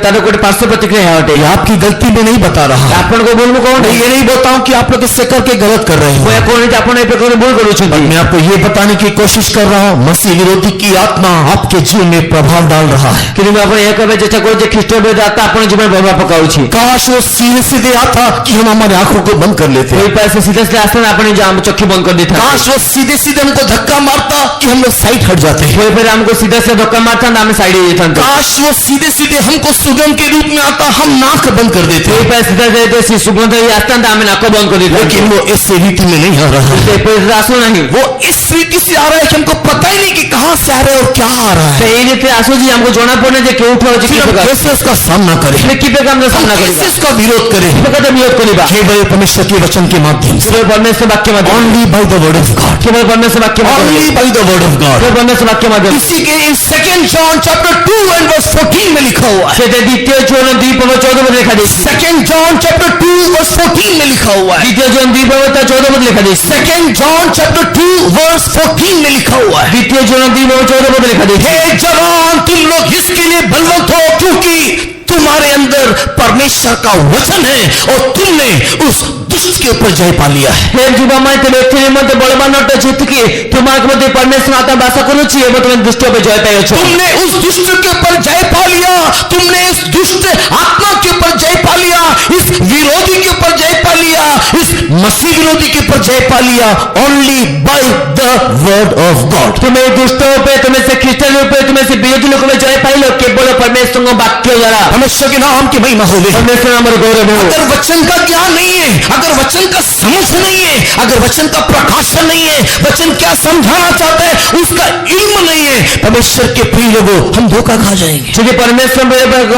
ତାର ଗୋଟେ ପାର୍ଶ୍ୱ प्रतिक्रिया है ଅଟେ। ये आपकी गलती में नहीं बता रहा। ଆପଣଙ୍କ ଭୁଲ ମୁଁ କହୁନି। मैं ये नहीं बताऊं कि आप लोग इससे करके गलत कर रहे ମୁଁ हैं। ଏହା କହୁନି ଯେ ଆପଣ ଏ ପ୍ରକାର ଭୁଲ କରୁଛନ୍ତି। मैं आपको ये बताने की कोशिश कर रहा हूं, मसीह विरोधी की आत्मा आपके जीवन में प्रभाव डाल रहा है। କିନ୍ତୁ ମୁଁ ଆପଣ ଏହା କହିବା ଚେଷ୍ଟା କରୁଛି ଯେ ଖ୍ରୀଷ୍ଟ ବିରୋଧୀ ଆତ୍ମା ଆପଣଙ୍କ ଜୀବନରେ ପ୍ରଭାବ ପକାଉଛି। काश वो सीधे सीधे आता कि हम हमारी आंखों को बंद कर लेते। ହୋଇପାରେ ସେ ସିଧା ସିଧା ଆସନ୍ତା ଆପଣ ଆମ ଚକ୍ଷୁ ବନ୍ଦ କରିଦେଇଥାନ୍ତି। काश वो सीधे सीधे हमको धक्का मारता कि हम लोग साइड हट जाते। ହୋଇପାରେ ଆମକୁ ସିଧା ସିଧା ଧକ୍କା ମାରିଥାନ୍ତା ଆମେ ସାଇଡ୍ ହେଇଯାଇଥାନ୍ତୁ। काश वो सीधे सीधे हमको सुगंध के रूप में आता, हम नाक बंद कर देते। ହୋଇପାରେ ସିଧା ସିଧା ସେ ସୁଗନ୍ଧ ହେଇ ଆସିଥାନ୍ତା ଆମେ ନାକ ବନ୍ଦ କରିଦେଇଥାନ୍ତୁ। लेकिन वो इस रीति में नहीं आ रहा है। ସେ ଏପରି ଆସୁନାହିଁ। वो इस रीति से आ रहा है कि हमको पता ही नहीं कि कहां से आ रहा है और क्या आ रहा ସେ है। ଏଇ ରୀତିରେ ଆସୁଛି ଆମକୁ ଜଣା ପଡୁନି ଯେ କେଉଠୁ ଆସୁଛି କି फिर हम ପ୍ରକାର। कैसे उसका सामना करें, ଆମେ କି ପ୍ରକାର ଆମେ ସାମ୍ନା हम କରିବା कैसे इसका विरोध करें। କି ପ୍ରକାର ବିରୋଧ କରିବା केवल परमेश्वर के वचन के माध्यम से, କେବଳ ପରମେଶ୍ୱର ବାକ୍ୟ ମାଧ୍ୟମରେ only by the word of God, କେବଳ ପରମେଶ୍ୱର ବାକ୍ୟ ମାଧ୍ୟମରେ only by the word of God। କେବଳ ପରମେଶ୍ୱର ବାକ୍ୟ ମାଧ୍ୟମରେ। इसी के इन 2 जॉन chapter 2 and verse 14 में लिखा हुआ है। ସେଟା ଦ୍ୱିତୀୟ ଜୋନ 2:14 ଲେଖାଯାଇଛି। 2 John chapter 2 verse 14 में लिखा हुआ है। ଦ୍ୱିତୀୟ ଜୋନ 2:14 ଲେଖାଯାଇଛି। 2 John chapter 2 verse 14 में लिखा हुआ है। ଦ୍ୱିତୀୟ ଜୋନ 2:14 ଲେଖାଯାଇଛି। हे जवान, तुम लोग इसके लिए बलवंत हो, क्योंकि तुम्हारे अंदर परमेश्वर का वचन है और तुमने उस दुष्ट के ऊपर जय पा लिया है। हे ଯୁବମାନେ ତେବେ ଏଥିରେ ମଧ୍ୟ ବଳବାନ ଅଟ ଯେତିକି ତୁମର ମଧ୍ୟ ପରମେଶ୍ୱର ଆତ୍ମା ବାସ କରୁଛି ଏବଂ ତୁମେ ଦୁଷ୍ଟ ଉପରେ ଜୟ ପାଇଅଛ। तुमने उस दुष्ट के ऊपर जय पा लिया, तुमने इस दुष्ट आत्मा के ऊपर जय पा लिया, इस विरोधी के ऊपर जय पा लिया, इस मसीह विरोधी के ऊपर जय पा लिया, only by the word of God. ତୁମେ ଏ ଦୁଷ୍ଟ ଉପରେ ତୁମେ ସେ ଖ୍ରୀଷ୍ଟିଆନ ଉପରେ ତୁମେ ସେ ବିରୋଧୀ ଲୋକ ଉପରେ ଜୟ ପାଇଲ କେବଳ ପରମେଶ୍ୱରଙ୍କ ବାକ୍ୟ ଦ୍ୱାରା। परमेश्वर के नाम की महिमा होगी। ପରମେଶ୍ୱର ଆମର ଗୌରବ ହେଉ। अगर वचन का ज्ञान नहीं है, अगर वचन का समझ नहीं है, अगर वचन का प्रकाशन नहीं है, वचन क्या समझाना चाहता है उसका इल्म नहीं है, परमेश्वर के प्रिय लोगों, हम धोखा खा जाएंगे। ଯଦି ପରମେଶ୍ୱର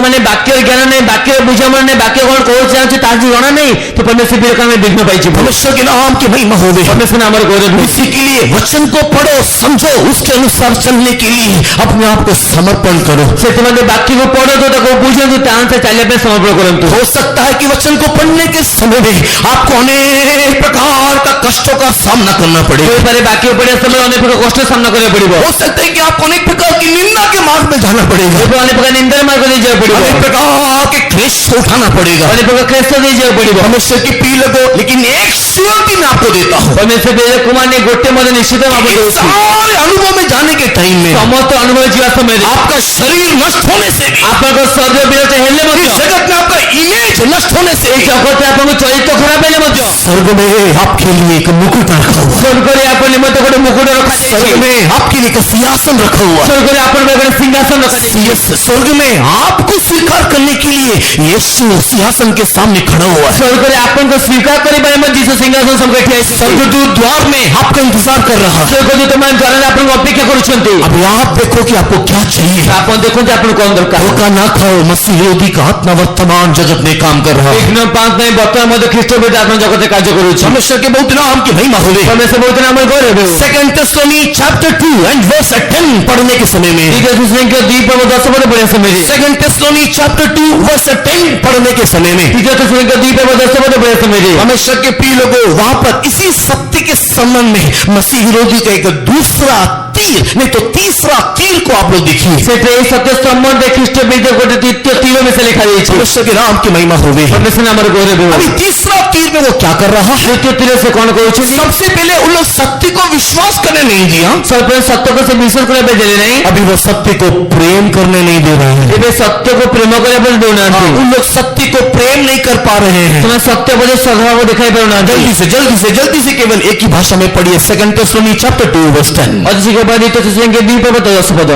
ମାନେ ବାକ୍ୟ ଜ୍ଞାନ ନାହିଁ, ବାକ୍ୟ ବୁଝାମଣା ନାହିଁ, ବାକ୍ୟ କଣ କହୁଛି ଜାଣୁଛି ତାହା ଯଦି ଜଣା ନାହିଁ ତ ପରମେଶ୍ୱର ବିରୋଧ ଆମେ ବିଘ୍ନ ପାଇଯିବୁ। परमेश्वर के नाम की महिमा होगी। ପରମେଶ୍ୱର ଆମର ଗୌରବ ହେଉ। इसी के लिए वचन को पढ़ो, समझो, उसके अनुसार चलने के लिए अपने आप को समर्पण करो। ସେଥିମଧ୍ୟ ବାକ୍ୟକୁ ପଢନ୍ତୁ, ତାକୁ ବୁଝନ୍ତୁ, ତା ଅନୁସାରେ ଚାଲିବା ପାଇଁ ସମର୍ପଣ କରନ୍ତୁ। हो सकता है कि वचन को पढ़ने के समय में आपको अनेक प्रकार का कष्टों का सामना करना पड़े। ହୋଇପାରେ ବାକ୍ୟ ପଢିବା ସମୟରେ ଅନେକ ପ୍ରକାର କଷ୍ଟ ସାମ୍ନା କରିବାକୁ ପଡିବ। हो सकता है कि आपको अनेक प्रकार की निंदा के मार्ग में जाना पड़ेगा, ହୋଇପାରେ ଅନେକ ପ୍ରକାର ନିନ୍ଦାର ମାର୍ଗ ଦେଇ ଯିବାକୁ ପଡିବ, अनेक प्रकार के क्लेश से उठाना पड़ेगा। ଅନେକ ପ୍ରକାର କ୍ଲେଶ ଦେଇ ଯିବାକୁ ପଡିବ। परमेश्वर की प्रिय लोगों, लेकिन एक श्योरिटी मैं आपको देता हूँ, ପରମେଶ୍ୱର ବିରୋଧ କୁମାର ଗୋଟେ ମଧ୍ୟ ନିଶ୍ଚିତ ଭାବରେ इस ଦଉଛି। सारे अनुभव में जाने के टाइम में ସମସ୍ତ ଅନୁଭବ ଯିବା ସମୟରେ आपका शरीर नष्ट होने से भी, ଆପଣଙ୍କ ଶରୀର ବିରୋଧ ହେଲେ इस ମଧ୍ୟ, जगत में आपका इमेज नष्ट होने से ଏଇ भी, ଜଗତରେ ଆପଣଙ୍କ ଚରିତ୍ର ଖରାପ ହେଲେ ମଧ୍ୟ स्वर्ग में आपके लिए एक मुकुट रखा हुआ है, ସ୍ୱର୍ଗରେ ଆପଣ ନିମନ୍ତେ ଗୋଟେ ମୁକୁଟ ରଖାଯାଇଛି। स्वर्ग में आपके लिए एक सिंहासन रखा हुआ है। ସ୍ୱର୍ଗରେ ଆପଣଙ୍କ ପାଇଁ ଗୋଟେ ସିଂହାସନ ରଖାଯାଇଛି। ये स्वर्ग में आपको स्वीकार करने के लिए यीशु सिंहासन के सामने खड़ा हुआ है। ସ୍ୱର୍ଗରେ ଆପଣଙ୍କ ସ୍ୱୀକାର କରିବା ନିମନ୍ତେ ଯୀଶୁ ସିଂହାସନ ସମ୍ମୁଖରେ ଠିଆ ହେଇଛନ୍ତି। स्वर्गदूत द्वार में आपका इंतजार कर रहा है। ସ୍ୱର୍ଗଦୂତମାନେ ଦ୍ୱାରରେ ଆପଣଙ୍କୁ ଅପେକ୍ଷା କରୁଛନ୍ତି। अब आप देखो कि आपको क्या चाहिए। ଆପଣ ଦେଖନ୍ତୁ ଆପଣଙ୍କୁ କଣ ଦରକାର। धोखा ना खाओ, मसीह विरोधी का आत्मा वर्तमान जगत में काम कर रहा है। 5 में ବର୍ତ୍ତମାନ ମଧ୍ୟ ଖ୍ରୀଷ୍ଟ ବିରୋଧୀ ଆତ୍ମା ଜଗତରେ କାର୍ଯ୍ୟ କରୁଛି। परमेश्वर के बहुत नाम की महिमा हो गई। परमेश्वर ବହୁତ ନାମ ଗୌରବ ହେଉ। 2 Thessalonians chapter 2 and verse 10 पढ़ने के समय में 2 Thessalonians 2:10 पढ़ने समय में 2 Thessalonians chapter 2 verse 10 पढ़ने के समय में 2 Thessalonians 2:10 पढ़ने समय में परमेश्वर के प्रिय लोगों, वहां पर इसी सत्य के संबंध में मसीह विरोधी का एक दूसरा तीर, नहीं तो तीसरा तीर को आप लोग देखिए। ସେଠି ଏହି ସତ୍ୟ ସମ୍ବନ୍ଧରେ ଖ୍ରୀଷ୍ଟ ବିରୋଧୀ ଗୋଟେ ଦ୍ୱିତୀୟ ତୀର ମିଶା ଲେଖା ଯାଇଛି। परमेश्वर के नाम की महिमा हो गई। परमेश्वर नामର ଗୌରବ ହେଉ। अभी तीसरा तीर में वो क्या कर रहा है? ଦ୍ୱିତୀୟ ତୀର ସେ କଣ କରୁଛନ୍ତି? सबसे पहले उन लोग सत्य को विश्वास करने नहीं दिया, ସର୍ବପ୍ରଥମେ ସତ୍ୟକୁ ସେ ବିଶ୍ୱାସ କରିବା ପାଇଁ ଦେଲେ ନାହିଁ। अभी वो सत्य को प्रेम करने नहीं दे रहे हैं। ଏବେ ସତ୍ୟକୁ ପ୍ରେମ କରିବା ପାଇଁ ଦେଉନାହାନ୍ତି। उन लोग सत्य को प्रेम नहीं कर पा रहे हैं। ସେମାନେ ସତ୍ୟ ପ୍ରତି ସଦ୍ଭାବ ଦେଖାଇ ପାରୁନାହାନ୍ତି। जल्दी से केवल एक ही भाषा में पढ़िए 2 Thessalonians chapter 2 verse 10। ଅତି ଶୀଘ୍ର 2 Thessalonians 2:10 ପଦ।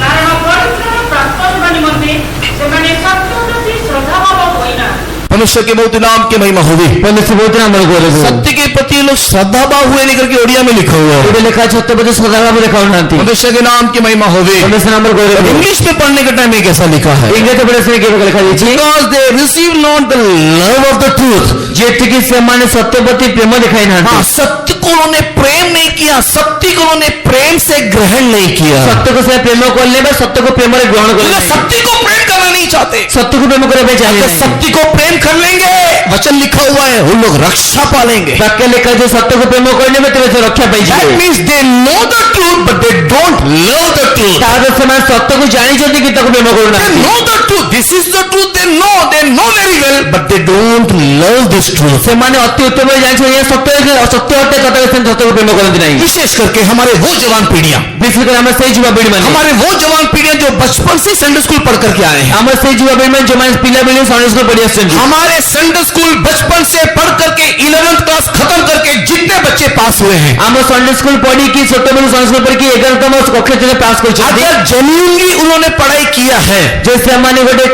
କାରଣ ପରିଶ୍ରମ ପ୍ରାପ୍ତ ହେବା ନିମନ୍ତେ ସେମାନେ ସତ୍ୟ ପ୍ରତି ଶ୍ରଦ୍ଧାଭାବ ହୋଇନାହାନ୍ତି। परमेश्वर के बहुत नाम की महिमा हो गई। परमेश्वर ବହୁତ ନାମର ଗୌରବ ହେଉ। सत्य के प्रति लोग श्रद्धाभाव हुए लेकर के ओडिया में लिखा हुआ है। ଏବେ ଲେଖା ଅଛି ସତ୍ୟ ପ୍ରତି ସଦ୍ଭାବ ଦେଖାଉନାହାନ୍ତି। परमेश्वर के नाम की महिमा हो गई। परमेश्वर नामର ଗୌରବ ହେଉ। इंग्लिश में पढ़ने के टाइम में कैसा लिखा है? ଇଂରେଜ ପଢ଼ିବା ସମୟରେ କେବେ ଲେଖା ଯାଇଛି? Because they receive not the love of the truth। ଯେତିକି ସେମାନେ ସତ୍ୟ ପ୍ରତି ପ୍ରେମ ଦେଖାଇ ନାହାନ୍ତି। हाँ, सत्य को उन्होंने प्रेम नहीं किया, सत्य को उन्होंने प्रेम से ग्रहण नहीं किया। ସତ୍ୟକୁ ସେ ପ୍ରେମ କଲେ ବା ସତ୍ୟକୁ ପ୍ରେମରେ ଗ୍ରହଣ କଲେ वे ନାହିଁ। सत्य को प्रेम करना नहीं चाहते। ସତ୍ୟକୁ ପ୍ରେମ କରିବା ପାଇଁ ଚାହିଁଲେ अगर ନାହିଁ। सत्य को प्रेम कर लेंगे, वचन लिखा हुआ है, उन लोग रक्षा पालेंगे। ବାକ୍ୟ ଲେଖା ଯେ ସତ୍ୟକୁ ପ୍ରେମ କରିନେବେ ତେବେ ସେ ରକ୍ଷା ପାଇଯିବେ। That means they know the truth, but they don't love the truth. ତାର ସେମାନେ ସତ୍ୟକୁ ଜାଣିଛନ୍ତି କି ତାକୁ ପ୍ରେମ They କରୁନାହାନ୍ତି। know the truth. This is the truth. They know very well, but they don't love this truth. ସେମାନେ ଅତି ଉତ୍ତମ ଭାବେ ଜାଣିଛନ୍ତି ଏହା ସତ୍ୟ ଅସତ୍ୟ ଅଟେ, ତଥାପି ସେମାନେ ସତ୍ୟକୁ ପ୍ରେମ କରନ୍ତି ନାହିଁ। विशेष करके हमारे वो जवान पीढ़ियां, ବିଶେଷ କରି ଆମର ସେଇ ଯୁବାପିଢି ମାନେ हमारे वो जवान पीढ़ियां जो बचपन से संडे स्कूल पढ़ करके आए हैं। ଆମର ସେଇ ଯୁବାପିଢି ମାନେ ଯୋଉମାନେ ପିଲାବେଳେ ସନ୍ଡେ ସ୍କୁଲ ପଢି ଆସିଛନ୍ତି। हमारे संडे स्कूल बचपन से पढ़ करके 11th क्लास खत्म करके जितने बच्चे पास हुए हैं, ଆମ ସନ୍ଡେ ସ୍କୁଲ ପଢିକି ଛୋଟବେଳୁ ସନ୍ଡେ ସ୍କୁଲ ପଢିକି 11ତମ କକ୍ଷା ଯାଏ ପାସ୍ କରିଛନ୍ତି। अगर जेन्युइनली उन्होंने पढ़ाई किया है, ଯେ ସେମାନେ ଗୋଟେ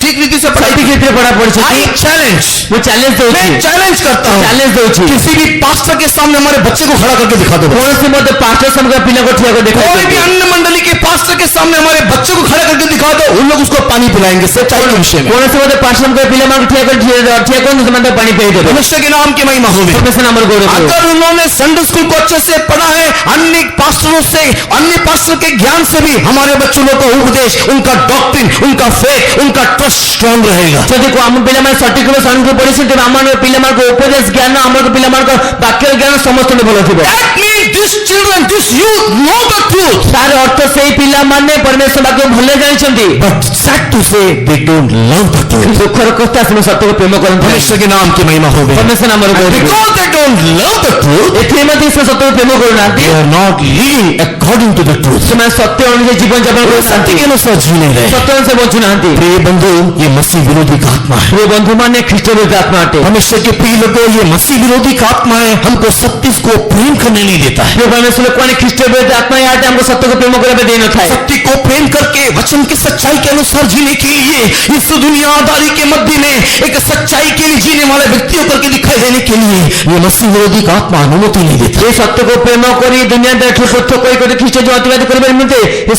ठीक रीति से पढ़ाई ସଠିକ ରୀତିରେ ପଢା आई ପଢିଛନ୍ତି। चैलेंज, ମୁଁ ଚ୍ୟାଲେଞ୍ଜ ଦଉଛି मैं चैलेंज करता हूं, ଚ୍ୟାଲେଞ୍ଜ ଦଉଛି किसी भी पास्टर के सामने हमारे बच्चे को खड़ा करके दिखा दो। କୌଣସି ମଧ୍ୟ ପାଷ୍ଟର ସାମ୍ନାରେ ପିଲାକୁ ଠିଆ କରି कोई भी ଦେଖାଇଛନ୍ତି। अन्य मंडली के पास्टर के सामने हमारे बच्चे को खड़ा करके दिखा दो, उन लोग उसको पानी पिलाएंगे सच्चाई के विषय में। କୌଣସି ମଧ୍ୟ ପାଷ୍ଟରଙ୍କ ପିଲାମାନଙ୍କୁ ଠିଆ କରନ୍ତୁ ସେମାନେ ତାକୁ ପାଣି ପିଆଇ ଦେବେ। परमेश्वर के नाम की महिमा होगी। परमेश्वर नामର ଗୌରବ ହେଉ। अगर उन्होंने संडे स्कूल को अच्छे से पढ़ा है, अन्य पास्टरों से, अन्य पास्टर के ज्ञान से भी हमारे बच्चों लोग का उपदेश, उनका डॉक्ट्रिन, उनका फेथ, उनका ट्रस्ट स्ट्रांग रहेगा। ଯଦି ଆମ ପିଲାମାନେ ସଠିକ ଭାବେ ସନ୍ଡେ ପଢିଛନ୍ତି ତେବେ ଆମ ପିଲାମାନଙ୍କ ଉପଦେଶ ଜ୍ଞାନ ଆମର ପିଲାମାନଙ୍କ ବାକ୍ୟ ଜ୍ଞାନ ସମସ୍ତଙ୍କୁ ଭଲ ଥିବ। That means these children, this youth know the truth, ତାର ଅର୍ଥ ସେଇ ପିଲାମାନେ ପରମେଶ୍ୱର ବାକ୍ୟ ଭଲ ଜାଣିଛନ୍ତି। but sad to say they don't love the truth। ଦୁଃଖର କଥା ସେମାନେ ସତ୍ୟକୁ ପ୍ରେମ କରନ୍ତି ନାହିଁ। परमेश्वर के नाम की महिमा होगी। ପରମେଶ୍ୱର ନାମର ଗୌରବ ହେଉ। Because they don't love the truth, ଏଥିରେ ମଧ୍ୟ ସେ ସତ୍ୟକୁ ପ୍ରେମ କରୁନାହାନ୍ତି। they are not living according to the truth। ସେମାନେ ସତ୍ୟ ଅନୁଯାୟୀ ଜୀବନ ଯାପନ वो କରୁନାହାନ୍ତି। सत्य के अनुसार जी नहीं रहे। ସତ୍ୟ ଅନୁସାରେ ବଞ୍ଚୁନାହାନ୍ତି। प्रिय बंधु, ये मसीह विरोधी का आत्मा है। ପ୍ରିୟ ବନ୍ଧୁମାନେ ଖ୍ରୀଷ୍ଟ ବିରୋଧୀ ଆତ୍ମା ଅଟେ। परमेश्वर के प्रिय लोगों, ये मसीह विरोधी का आत्मा है, हमको सत्य को प्रेम करने नहीं देता है। ପ୍ରିୟ ପରମେଶ୍ୱର ଲୋକମାନେ ଖ୍ରୀଷ୍ଟ ବିରୋଧୀ ଆତ୍ମା ଏହା ଅଟେ ଆମକୁ ସତ୍ୟକୁ ପ୍ରେମ କରିବା ପାଇଁ ଦେଇନଥାଏ। सत्य को प्रेम करके वचन की सच्चाई के अनुसार जीने के लिए, इस दुनियादारी के मध्य में एक सच्चाई के लिए जीने वाले व्यक्तियों करके दिखाई देने के लिए ये मसीह विरोधी का आत्मा अनुमति नहीं देता। ଏ ସତ୍ୟକୁ ପ୍ରେମ କରି ଦୁନିଆଠାରୁ ପୃଥକ କରି ଖ୍ରୀଷ୍ଟ ଜୀବନ ଅତିବାହିତ କରିବା ନିମନ୍ତେ ଏ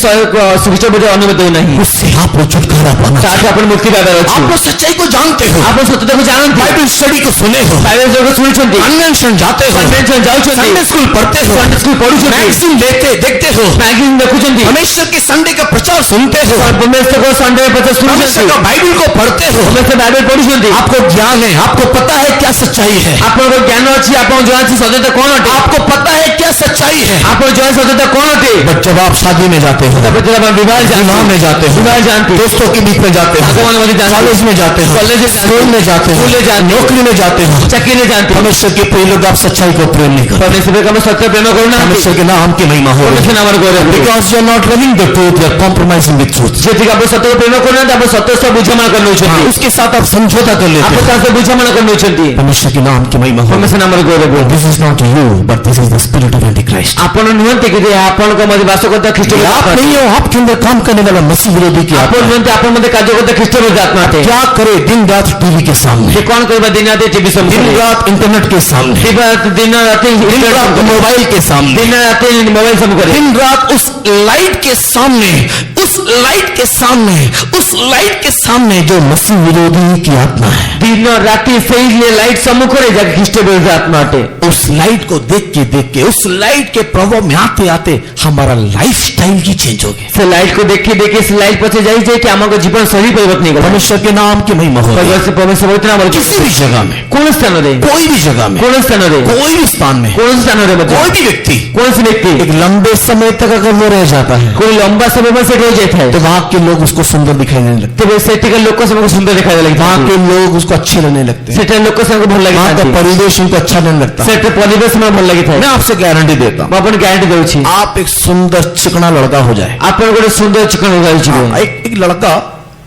ଖ୍ରୀଷ୍ଟ ବିରୋଧୀ ଅନୁମତି ଦେଉନାହିଁ। उससे आप लोग छुटकारा पाना ତାଠୁ चाहिए। ଆପଣ ମୁକ୍ତି ପାଇବାର ଅଛି। आप लोग सच्चाई को जानते हो, ଆପଣ ସତ୍ୟତାକୁ ଜାଣନ୍ତି। बाइबल स्टडी को सुने हो, ବାଇବେଲ ଯୋଗ ଶୁଣିଛନ୍ତି। कन्वेंशन जाते हो, କନଭେନସନ ଯାଉଛନ୍ତି। संडे स्कूल पढ़ते हो, ସନ୍ଡେ ସ୍କୁଲ ପଢୁଛନ୍ତି। मैगजीन देखते हो, ମ୍ୟାଗାଜିନ୍ ଦେଖୁଛନ୍ତି। परमेश्वर के संडे का प्रचार सुनते हो, ପରମେଶ୍ୱରଙ୍କ ସନ୍ଡେ ପଚାଶ परमेश्वर ଶୁଣୁଛନ୍ତି। का बाइबल को पढ़ते हो, ପରମେଶ୍ୱର ବାଇବେଲ ପଢୁଛନ୍ତି। आपको ज्ञान है, आपको पता है क्या सच्चाई है, ଆପଣଙ୍କ ଜ୍ଞାନ ଅଛି। ଆପଣଙ୍କୁ ଜଣା ଅଛି ସତ୍ୟତା କଣ ଅଟେ। आपको पता है क्या सच्चाई है। ଆପଣ ଜଣା ସତ୍ୟତା କଣ ଅଟେ। बट जब आप शादी में जाते हो, ତାପରେ ଯେତେବେଳେ ଆପଣ ବିବାହ विवाह में जाते हो, ବିବାହ ଯାଆନ୍ତି। दोस्तों के बीच में जाते हो, ସାଙ୍ଗମାନେ ମଧ୍ୟ ଯାଆନ୍ତି। कॉलेज में जाते हो, कॉलेज में जाते हो, स्कूल में जाते हो, स्कूल में जाते हो, नौकरी में जाते हो, ଚାକିରିରେ ଯାଆନ୍ତି। परमेश्वर के प्रिय लोग आप सच्चाई को प्रेम नहीं करते। ପରମେଶ୍ୱର ଆମେ ସତ୍ୟ ପ୍ରେମ କରୁନାହାନ୍ତି। परमेश्वर के नाम की महिमा हो। ପରମେଶ୍ୱର ନାମର ଗୌରବ ହେଉ। Because you are not loving the truth, you are compromising with truth। ଯେତିକି ଆପଣ ସତ୍ୟକୁ ପ୍ରେମ କରୁନାହାନ୍ତି ଆପଣ ସତ୍ୟ ସହ ବୁଝାମଣା କରି ନେଉଛନ୍ତି। उसके साथ आप समझौता कर लेते ଆପଣ हैं। ତା ସହ ବୁଝାମଣା କରି ନେଉଛନ୍ତି। परमेश्वर के नाम की महिमा हो। ପରମେଶ୍ୱର ନାମର ଗୌରବ ହେଉ। This is not you, but this is the spirit of Antichrist। ଆପଣ ନୁହନ୍ତି କି ଯେ ଆପଣଙ୍କ ମଧ୍ୟରେ ବାସ କରୁଥିବା ଖ୍ରୀଷ୍ଟ ये आप नहीं हो, आपके अंदर काम करने वाला मसीह विरोधी की ଆପଣ आत्मा। ନୁହନ୍ତି ଆପଣ ମଧ୍ୟରେ କାର୍ଯ୍ୟ କରୁଥିବା ଖ୍ରୀଷ୍ଟ ବିରୋଧୀ ଆତ୍ମା ଅଟେ। क्या करे दिन रात टीवी के सामने, ସେ କଣ କରିବା ଦିନ ରାତି ଟିଭି दिन ସମ୍ମୁଖରେ, रात इंटरनेट के सामने, ଦିନ ରାତି दिन रात मोबाइल के सामने, ଦିନ ରାତି ମୋବାଇଲ ସମ୍ମୁଖରେ, दिन रात उस लाइट के सामने, उस लाइट के सामने जो मसीह विरोधी की आत्मा है, दिन और राति सेई लाइट सम्मुखरे जाके ख्रीष्ट विरोधी आत्मा अटे। उस लाइट को देख के उस लाइट के प्रभाव में आते आते हमारा लाइफ स्टाइल ही चेंज हो गया। से लाइट को देख के से लाइट पछे जाई कि हमको जीवन शैली परिवर्तन नहीं परमेश्वर के नाम की महिमा हो। परमेश्वर पवित्र नाम किसी भी जगह में, कोन स्थान रे, कोई भी जगह में, कोन स्थान रे, कोई भी स्थान में, कोन स्थान रे, कोई भी व्यक्ति, कौन से व्यक्ति एक लंबे समय तक अगर वो रह जाता है कोई लंबा समय में सेट हो जाता है तो वहां के लोग उसको सुंदर दिखाई देने लगते तो वे सेट के लोग को सबको सुंदर दिखाई हैं, लगता वहां है। के लोग उसको अच्छे लगने लगते हैं, सेट लोग को सबको भल वहां का लगे परिवेश उनको अच्छा नहीं लगता। सेट परिवेश में भल लगी था। मैं आपसे गारंटी देता हूं, मैं अपन गारंटी देउछि आप एक सुंदर चिकना लड़का हो जाए। आपन गोटे सुंदर चिकन हो जाई हाँ, एक लड़का,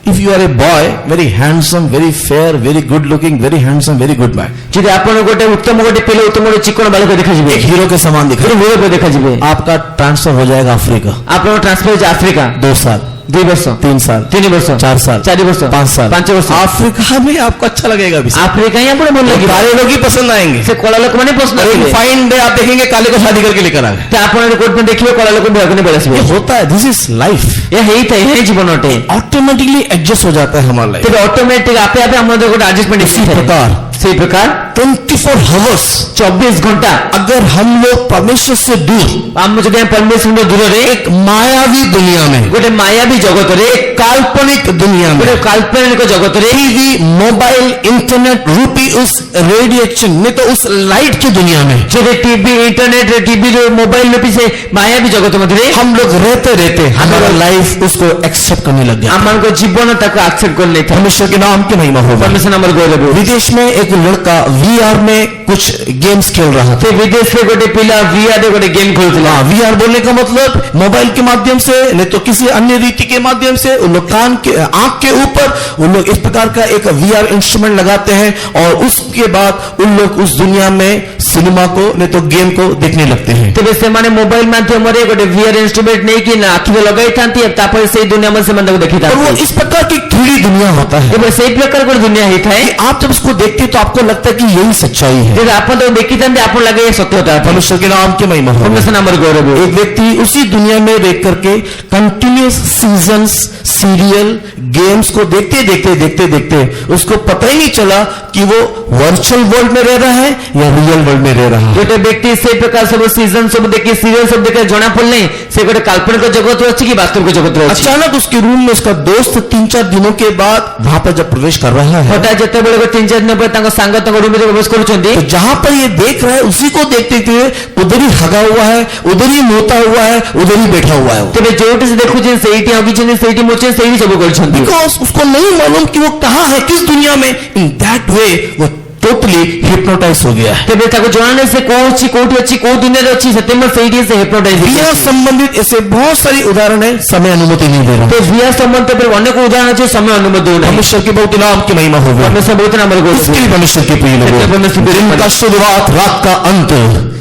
if you are a boy, very handsome, very fair, very good looking, very handsome, very good man, जदि आपन गोटे उत्तम गोटे पिले उत्तम गोटे चिकन बालक देखा एक जिवे हीरो के समान दिखे, फिर वीडियो पे देखा जिवे आपका ट्रांसफर हो जाएगा अफ्रीका, आपन ट्रांसफर जा अफ्रीका 2 साल, 2 वर्ष 3 साल, 3 वर्ष 4 साल, 4 वर्ष 5 साल, 5 वर्ष अफ्रीका में आपको अच्छा लगेगा अभी से। अफ्रीका ही आपन मन लगी काले लोग ही पसंद आएंगे। से कोला लोक माने पसंद एक आइबे फाइन डे आप देखेंगे काले को शादी करके लेकर आ गए। ते आपन कोट में देखिबे कोला लोक भगने ये बलसबे होता है, दिस इज लाइफ। ये हेई थे हे जीवन अटे ऑटोमेटिकली एडजस्ट हो जाता है हमारा लाइफ। तेरे ऑटोमेटिक आपे आपे हमर गोटे एडजस्टमेंट इसी प्रकार से प्रकार 24 आवर्स 24 घंटा अगर हम लोग परमेश्वर से दूर, हम जदि परमेश्वर दूर रे एक मायावी दुनिया में, गोटे मायावी जगत रे काल्पनिक दुनिया में, गोटे काल्पनिक जगत रे टीवी, मोबाइल, इंटरनेट रूपी उस रेडिएशन में, तो उस लाइट की दुनिया में जदि टीवी इंटरनेट रे टीवी रे मोबाइल रूपी से मायावी जगत मध्य रे हम लोग रहते हमारा लाइफ उसको एक्सेप्ट करने लग गया। हमन को जीवन तक एक्सेप्ट कर लेता परमेश्वर के नाम की महिमा हो। परमेश्वर नंबर गौरव विदेश में एक लड़का वीआर में कुछ गेम्स खेल रहा था। ते विदेश में गोटे पिला वीआर रे गोटे गेम खेलुतला। वीआर बोलने का मतलब मोबाइल के माध्यम से नहीं तो किसी अन्य रीति के माध्यम से उन लोग कान के आंख के ऊपर उन लोग इस प्रकार का एक वीआर इंस्ट्रूमेंट लगाते हैं और उसके बाद उन लोग उस दुनिया में सिनेमा को नहीं तो गेम को देखने लगते हैं। तेरे से माने मोबाइल माध्यम रे गोटे वीआर इंस्ट्रूमेंट नहीं कि ना आखि लगाई थांती अब तापर से दुनिया में से मन को देखी और वो थांती इस प्रकार की थ्री दुनिया होता है। एबे सही प्रकार को दुनिया ही था कि आप जब उसको देखते हैं तो आपको लगता है कि यही सच्चाई है। जब आपन तो देखी थांते आपन लगे ये सत्य होता है। परमेश्वर के नाम की महिमा हो। परमेश्वर नंबर गौरव एक व्यक्ति उसी दुनिया में रह करके कंटिन्यूस सीजन्स, सीरियल, गेम्स को देखते उसको पता ही नहीं चला कि वो वर्चुअल वर्ल्ड में रह रहा है या रियल वर्ल्ड में रह रहा है। गोटे व्यक्ति से प्रकार सब सीजन सब देखी सीरियल सब देखे जना पड़ले से गोटे काल्पनिक जगत रे अछि कि वास्तविक जगत रे अछि। अचानक उसके रूम में उसका दोस्त 3-4 दिनों के बाद वहां पर जब प्रवेश कर रहा है हटा जते बेले 3-4 दिन पर तांको सांग तांको रूम में प्रवेश करूछंती तो जहां पर ये देख रहा है उसी को देखते हुए उधर ही हगा हुआ है, उधर ही मोता हुआ है, उधर ही बैठा हुआ है। तेरे जोटी से देखु जे सेठी हगिछन सेठी मोचे सेठी सब करछंती बिकॉज उसको नहीं मालूम कि वो कहाँ है, किस दुनिया में। इन दैट वे वो टोटली हिप्नोटाइज हो गया है। तेरे ताको जानने से कोची कोठी अछि को दुनिया रे अछि सत्यम सेठी से हिप्नोटाइज बिना संबंधित ऐसे बहुत सारी उदाहरण है, समय अनुमति नहीं दे रहा। तो बिया संबंध पर अनेक उदाहरण अछि समय अनुमति नहीं। परमेश्वर के बहुत नाम की महिमा हो गई। परमेश्वर बहुत नाम रे इसके लिए परमेश्वर के प्रिय लोगों, दिन का शुरुआत, रात का अंत,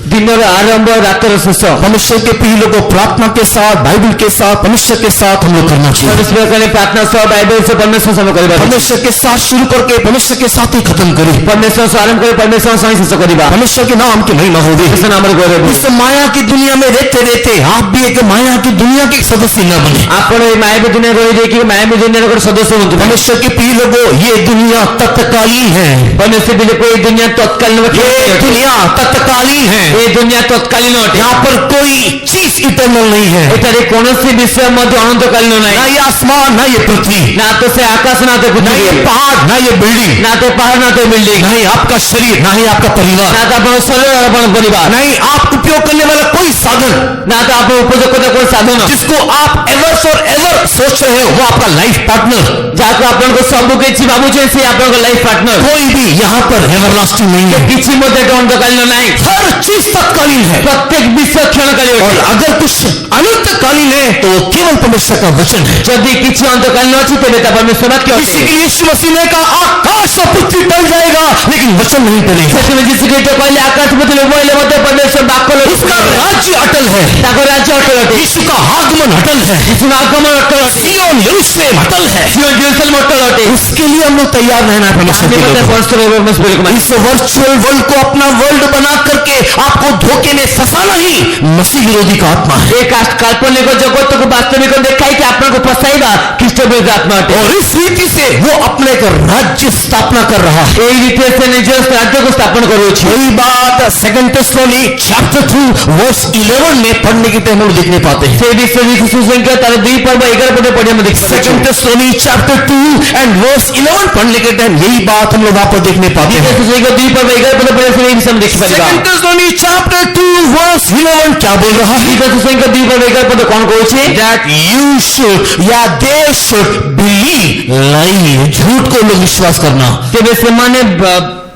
दिन आरंभ रातर शेष। परमेश्वर के प्रिय लोगों, प्रार्थना के साथ, बाइबल के साथ, परमेश्वर के साथ हम लोग करना चाहिए। परमेश्वर के प्रार्थना से बाइबल से परमेश्वर से करबा। परमेश्वर के साथ शुरू करके परमेश्वर के साथ ही खत्म करें। परमेश्वर से आरंभ करे परमेश्वर से शेष करबा। परमेश्वर के नाम की महिमा हो गई। परमेश्वर नाम रे गौरव। इस माया की दुनिया में रहते आप भी एक माया की दुनिया के सदस्य न बने। आपण मायावी दुनिया रही दे कि मायावी दुनिया रे सदस्य होंगे। परमेश्वर के प्रिय लोगों, ये दुनिया तत्कालीन है। परमेश्वर भी कोई दुनिया तत्कालीन ये दुनिया तत्कालीन है। ये दुनिया तत्कालीन अटे। यहाँ पर कोई चीज इटर्नल नहीं है। एटारे कोनोसी विषय मध्य अनंतकालीन नहीं। ना ये आसमान, ना ये पृथ्वी, ना तो से आकाश ना तो ना ये पृथ्वी, पहाड़, ना ये बिल्डिंग, ना तो पहाड़ ना तो बिल्डिंग, ना ही आपका शरीर, ना ही आपका परिवार, ना तो अपन शरीर और अपन परिवार, ना ही आप उपयोग करने वाला कोई साधन, ना तो आप उपयोग करने कोई साधन जिसको आप एवर फॉर एवर सोच रहे हो, वो आपका लाइफ पार्टनर, जाको अपन को सब किछि बाबू जे से अपन को लाइफ पार्टनर कोई भी यहाँ पर एवरलास्टिंग नहीं है। किछि मध्य अनंतकालीन नहीं। हर चीज तत्कालीन है प्रत्येक विषय क्षणकालीन और अटे। अगर कुछ अनंतकालीन है तो वो केवल परमेश्वर का वचन है। जदि किछि अनंतकालीन अछि तेबे त परमेश्वर बात क्यों इसी के लिए यीशु मसीह ने कहा आकाश और पृथ्वी टल जाएगा लेकिन वचन नहीं टलेगा। जिस के कहले आकाश में लोग बोले मते परमेश्वर बाक्य उसका राज्य अटल है, ତାଙ୍କ ରାଜ୍ୟ ଅଟଳ ଅଟେ, यीशु का आगमन अटल है, ଯୀଶୁଙ୍କ ଆଗମନ ଅଟଳ ଅଟେ, सिय्योन यरूशलेम अटल है। ସିଓନ ଜେରୁସାଲେମ ଅଟଳ ଅଟେ। उसके लिए हम लोग तैयार रहना है परमेश्वर ଆମେ के ମଧ୍ୟ लोग। ପରସ୍ପର ପରସ୍ପର ଲୋକମାନେ इस वर्चुअल वर्ल्ड को अपना वर्ल्ड बना करके आपको धोखे में फंसाना ही मसीह विरोधी का आत्मा है। ଏ କାଳ୍ପନିକ ଜଗତକୁ ବାସ୍ତବିକ ଦେଖାଇକି ଆପଣଙ୍କୁ ଫସାଇବା ଖ୍ରୀଷ୍ଟ ବିରୋଧୀ ଆତ୍ମା ଅଟେ। और इस रीति से वो अपने एक राज्य स्थापना कर रहा है। ଏଇ ରୀତିରେ ସେ ନିଜ ରାଜ୍ୟକୁ ସ୍ଥାପନ କରୁଅଛି। वही बात 2 टेसलोनी चैप्टर 2 वर्स 11 में पढ़ने के हम लोग देखने पाते हैं। ସେ ବିଷୟରେ ସୁସଂଖ୍ୟା ତାର 2 ପର୍ବ 11 ପଦ ପଢି ଆମେ ଦେଖିପାରୁଛୁ। 2 टेसलोनी चैप्टर 2 एंड वर्स 11 पढ़ने के टाइम यही बात हम लोग वहां पर देखने पाते हैं। ସୁସଂଖ୍ୟା 2 ପର୍ବ 11 ପଦ ପଢି ଆମେ ବିଷୟ ଦେଖିପାରିବା। 2 टेसलोनी चैप्टर 2 वर्स 11 क्या बोल रहा है? ସୁସଂଖ୍ୟା 2 ପର୍ବ 11 ପଦ କଣ କହୁଛି? That you should या they should believe lie, झूठ को लोग विश्वास करना। ତେବେ ସେମାନେ